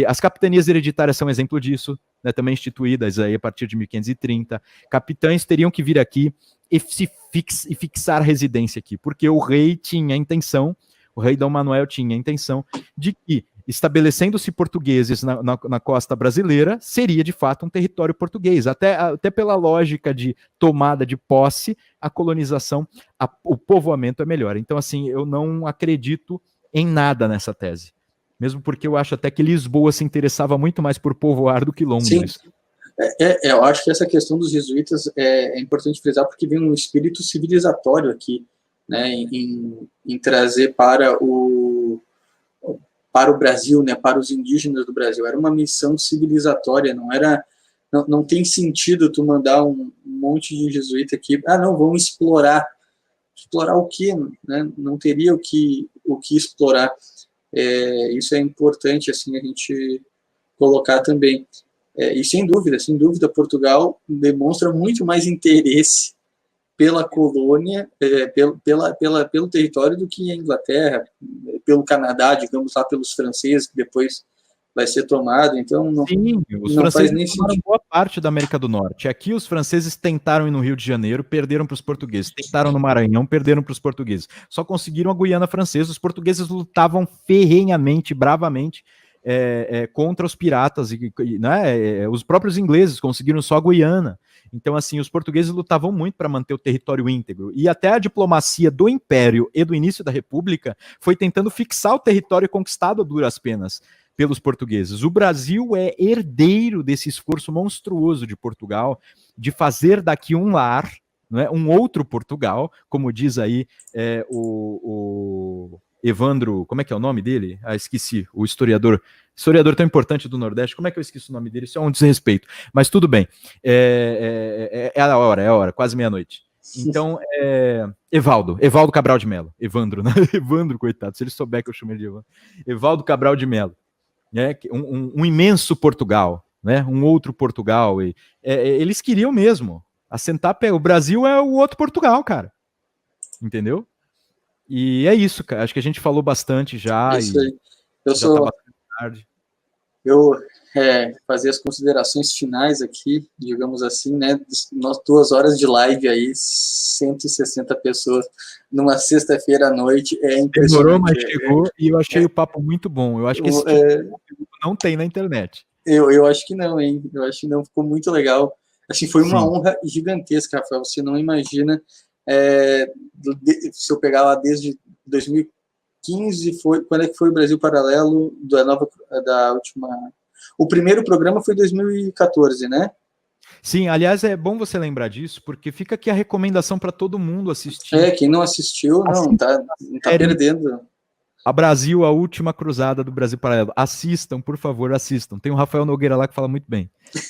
As capitanias hereditárias são exemplo disso, né, também instituídas aí a partir de 1530. Capitães teriam que vir aqui e fixar residência aqui, porque o rei tinha a intenção, o rei Dom Manuel tinha a intenção de que, estabelecendo-se portugueses na costa brasileira, seria de fato um território português. Até pela lógica de tomada de posse, a colonização, o povoamento é melhor. Então, assim, eu não acredito em nada nessa tese. Mesmo porque eu acho até que Lisboa se interessava muito mais por povoar do que Londres. Sim. Eu acho que essa questão dos jesuítas é importante frisar, porque vem um espírito civilizatório aqui, né, em trazer para o Brasil, né, para os indígenas do Brasil. Era uma missão civilizatória, não tem sentido tu mandar um monte de jesuíta aqui, não, vamos explorar o quê? Né? Não teria o que explorar. Isso é importante assim, a gente colocar também. E sem dúvida, Portugal demonstra muito mais interesse pela colônia, pelo território do que a Inglaterra, pelo Canadá, digamos lá, pelos franceses, que depois vai ser tomado. Então, sim, os franceses tomaram boa parte da América do Norte. Aqui os franceses tentaram ir no Rio de Janeiro, perderam para os portugueses. Tentaram no Maranhão, perderam para os portugueses. Só conseguiram a Guiana Francesa. Os portugueses lutavam ferrenhamente, bravamente, contra os piratas, né? Os próprios ingleses conseguiram só a Guiana. Então, assim, os portugueses lutavam muito para manter o território íntegro. E até a diplomacia do Império e do início da República foi tentando fixar o território conquistado a duras penas pelos portugueses. O Brasil é herdeiro desse esforço monstruoso de Portugal de fazer daqui um lar, não é? Um outro Portugal, como diz aí o Evandro, como é que é o nome dele? Esqueci, o historiador historiador tão importante do Nordeste, como é que eu esqueço o nome dele? Isso é um desrespeito, mas tudo bem. É a hora, quase meia-noite. Então, Evaldo Cabral de Melo. Evandro, né? Evandro, coitado, se ele souber que eu chamo ele de Evandro. Evaldo Cabral de Melo. Né? Um imenso Portugal, né? Um outro Portugal. Eles queriam mesmo assentar pé. O Brasil é o outro Portugal, cara. Entendeu? E é isso, cara. Acho que a gente falou bastante já. Isso aí. Tá tarde. Eu fazer as considerações finais aqui, digamos assim, né? Nós 2 horas de live aí, 160 pessoas numa sexta-feira à noite, é impressionante. Demorou, mas chegou e eu achei o papo muito bom. Eu acho que esse tipo de conteúdo não tem na internet. Eu acho que não, hein? Eu acho que não, ficou muito legal. Assim, foi uma honra gigantesca, Rafael. Você não imagina. Se eu pegar lá desde 2015, quando é que foi o Brasil Paralelo da última. O primeiro programa foi 2014, né? Sim, aliás, é bom você lembrar disso, porque fica aqui a recomendação para todo mundo assistir. Quem não assistiu, não tá perdendo. A Brasil, a última cruzada do Brasil Paralelo. Assistam, por favor, assistam. Tem o Rafael Nogueira lá que fala muito bem.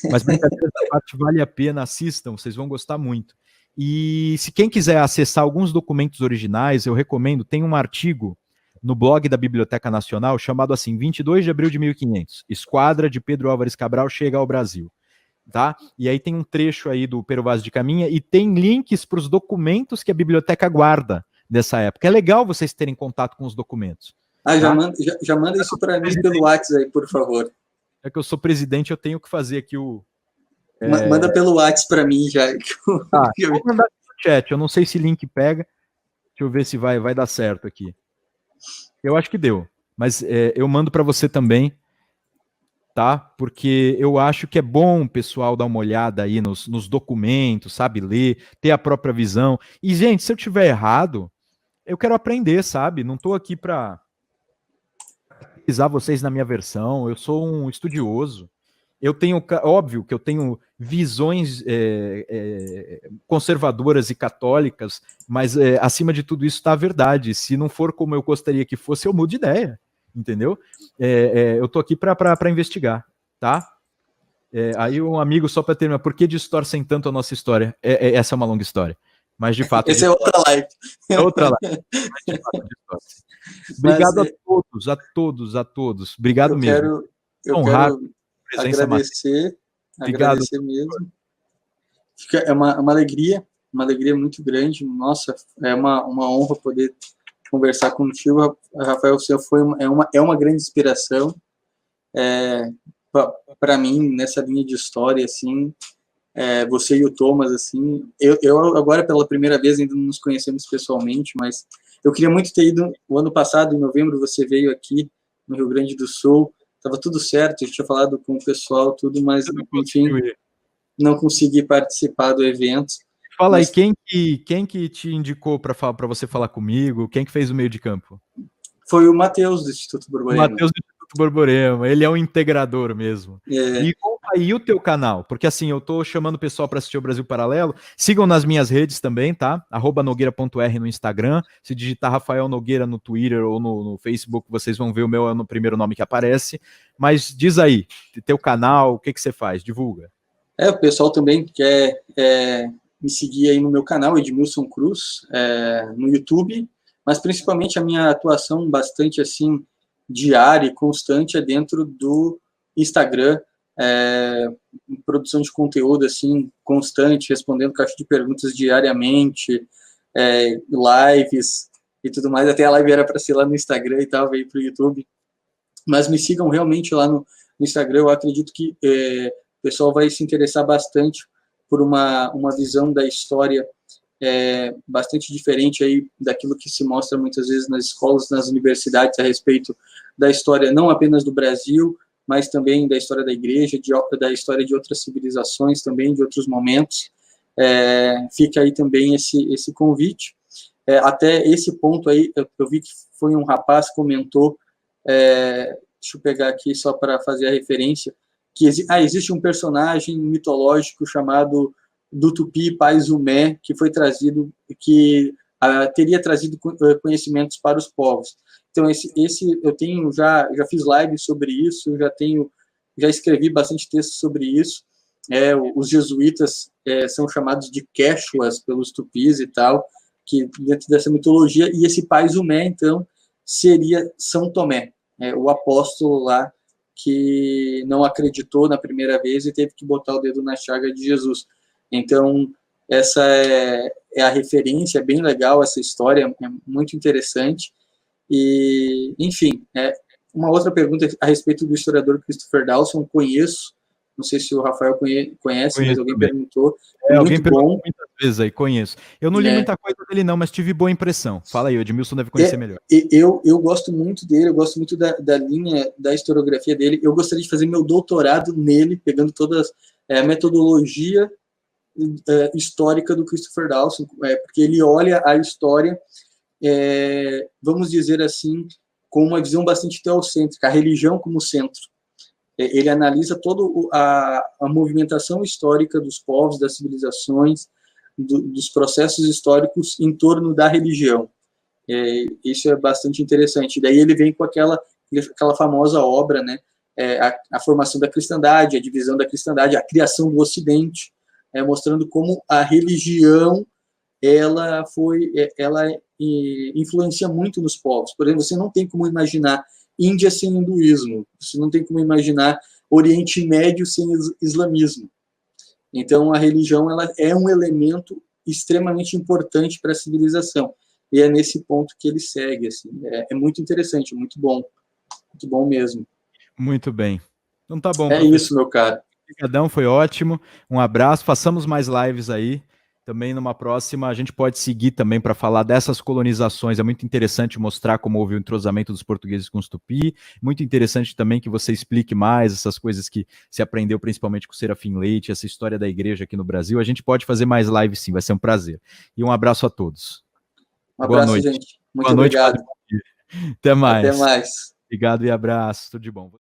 Mas brincadeira da parte, vale a pena, assistam, vocês vão gostar muito. E se quem quiser acessar alguns documentos originais, eu recomendo, tem um artigo no blog da Biblioteca Nacional chamado assim, 22 de abril de 1500, Esquadra de Pedro Álvares Cabral chega ao Brasil. Tá? E aí tem um trecho aí do Pero Vaz de Caminha e tem links para os documentos que a biblioteca guarda dessa época. É legal vocês terem contato com os documentos. Tá? Já manda isso para mim pelo WhatsApp aí, por favor. É que eu sou presidente, eu tenho que fazer aqui o... Manda pelo WhatsApp para mim já. Vou mandar no chat, eu não sei se link pega. Deixa eu ver se vai dar certo aqui. Eu acho que deu, mas eu mando para você também, tá? Porque eu acho que é bom o pessoal dar uma olhada aí nos documentos, sabe? Ler, ter a própria visão. E, gente, se eu tiver errado, eu quero aprender, sabe? Não estou aqui para pesquisar vocês na minha versão, eu sou um estudioso. Eu tenho, óbvio que eu tenho visões conservadoras e católicas, mas acima de tudo isso está a verdade. Se não for como eu gostaria que fosse, eu mudo de ideia, entendeu? Eu estou aqui para investigar, tá? Aí um amigo, só para terminar, por que distorcem tanto a nossa história? Essa é uma longa história, mas de fato... Essa é outra live. É outra live, mas de fato distorcem. Obrigado a todos. Obrigado mesmo. Eu quero agradecer mesmo. É uma alegria muito grande. Nossa, é uma honra poder conversar contigo, Rafael. Você é uma grande inspiração para mim nessa linha de história, assim. Você e o Thomas, assim. Eu agora pela primeira vez ainda não nos conhecemos pessoalmente, mas eu queria muito ter ido o ano passado, em novembro. Você veio aqui no Rio Grande do Sul. Estava tudo certo, a gente tinha falado com o pessoal, tudo, mas, enfim, não consegui participar do evento. Fala aí, quem que te indicou para você falar comigo? Quem que fez o meio de campo? Foi o Matheus, do Instituto Borborema. O Matheus do Instituto Borborema, ele é um integrador mesmo. E conta aí o teu canal, porque assim, eu tô chamando o pessoal para assistir o Brasil Paralelo. Sigam nas minhas redes também, tá? @nogueira.r no Instagram. Se digitar Rafael Nogueira no Twitter ou no Facebook, vocês vão ver o meu no primeiro nome que aparece. Mas diz aí, teu canal, o que você faz? Divulga. O pessoal também quer me seguir aí no meu canal, Edmilson Cruz, no YouTube, mas principalmente a minha atuação bastante assim diária e constante é dentro do Instagram, produção de conteúdo assim constante, respondendo caixa de perguntas diariamente, lives e tudo mais. Até a live era para ser lá no Instagram e tal, veio para o YouTube, mas me sigam realmente lá no Instagram. Eu acredito que o pessoal vai se interessar bastante por uma visão da história bastante diferente aí daquilo que se mostra muitas vezes nas escolas, nas universidades, a respeito da história não apenas do Brasil, mas também da história da igreja, da história de outras civilizações também, de outros momentos. Fica aí também esse convite. Até esse ponto aí, eu vi que foi um rapaz que comentou, deixa eu pegar aqui só para fazer a referência, que existe um personagem mitológico chamado do Tupi Pai Zumé, que foi trazido, que teria trazido conhecimentos para os povos. Então, esse eu tenho já fiz live sobre isso, já escrevi bastante texto sobre isso. Os jesuítas são chamados de quechuas pelos tupis e tal, que dentro dessa mitologia, e esse Pai Zumé, então, seria São Tomé, o apóstolo lá que não acreditou na primeira vez e teve que botar o dedo na chaga de Jesus. Então, essa é a referência, é bem legal essa história, é muito interessante. E, enfim, uma outra pergunta a respeito do historiador Christopher Dawson, conheço, não sei se o Rafael conhece, mas alguém perguntou. Alguém perguntou muitas vezes aí, conheço. Eu não li muita coisa dele não, mas tive boa impressão. Fala aí, o Edmilson deve conhecer melhor. Eu gosto muito dele, eu gosto muito da linha, da historiografia dele. Eu gostaria de fazer meu doutorado nele, pegando toda a metodologia histórica do Christopher Dawson, porque ele olha a história, vamos dizer assim, com uma visão bastante teocêntrica, a religião como centro. Ele analisa toda a movimentação histórica dos povos, das civilizações, dos processos históricos em torno da religião. Isso é bastante interessante. Daí ele vem com aquela famosa obra, né, a formação da cristandade, a divisão da cristandade, a criação do Ocidente, mostrando como a religião ela influencia muito nos povos. Por exemplo, você não tem como imaginar Índia sem hinduísmo, você não tem como imaginar Oriente Médio sem islamismo. Então, a religião ela é um elemento extremamente importante para a civilização, e é nesse ponto que ele segue. Assim. É muito interessante, muito bom mesmo. Muito bem. Então tá bom, professor. Isso, meu caro. Obrigadão, foi ótimo. Um abraço, façamos mais lives aí. Também numa próxima a gente pode seguir também para falar dessas colonizações. É muito interessante mostrar como houve o entrosamento dos portugueses com os tupi. Muito interessante também que você explique mais essas coisas que se aprendeu principalmente com o Serafim Leite, essa história da igreja aqui no Brasil. A gente pode fazer mais lives sim, vai ser um prazer. E um abraço a todos. Um abraço, boa noite, gente. Muito boa obrigado. Noite, até mais. Até mais. Obrigado e abraço. Tudo de bom.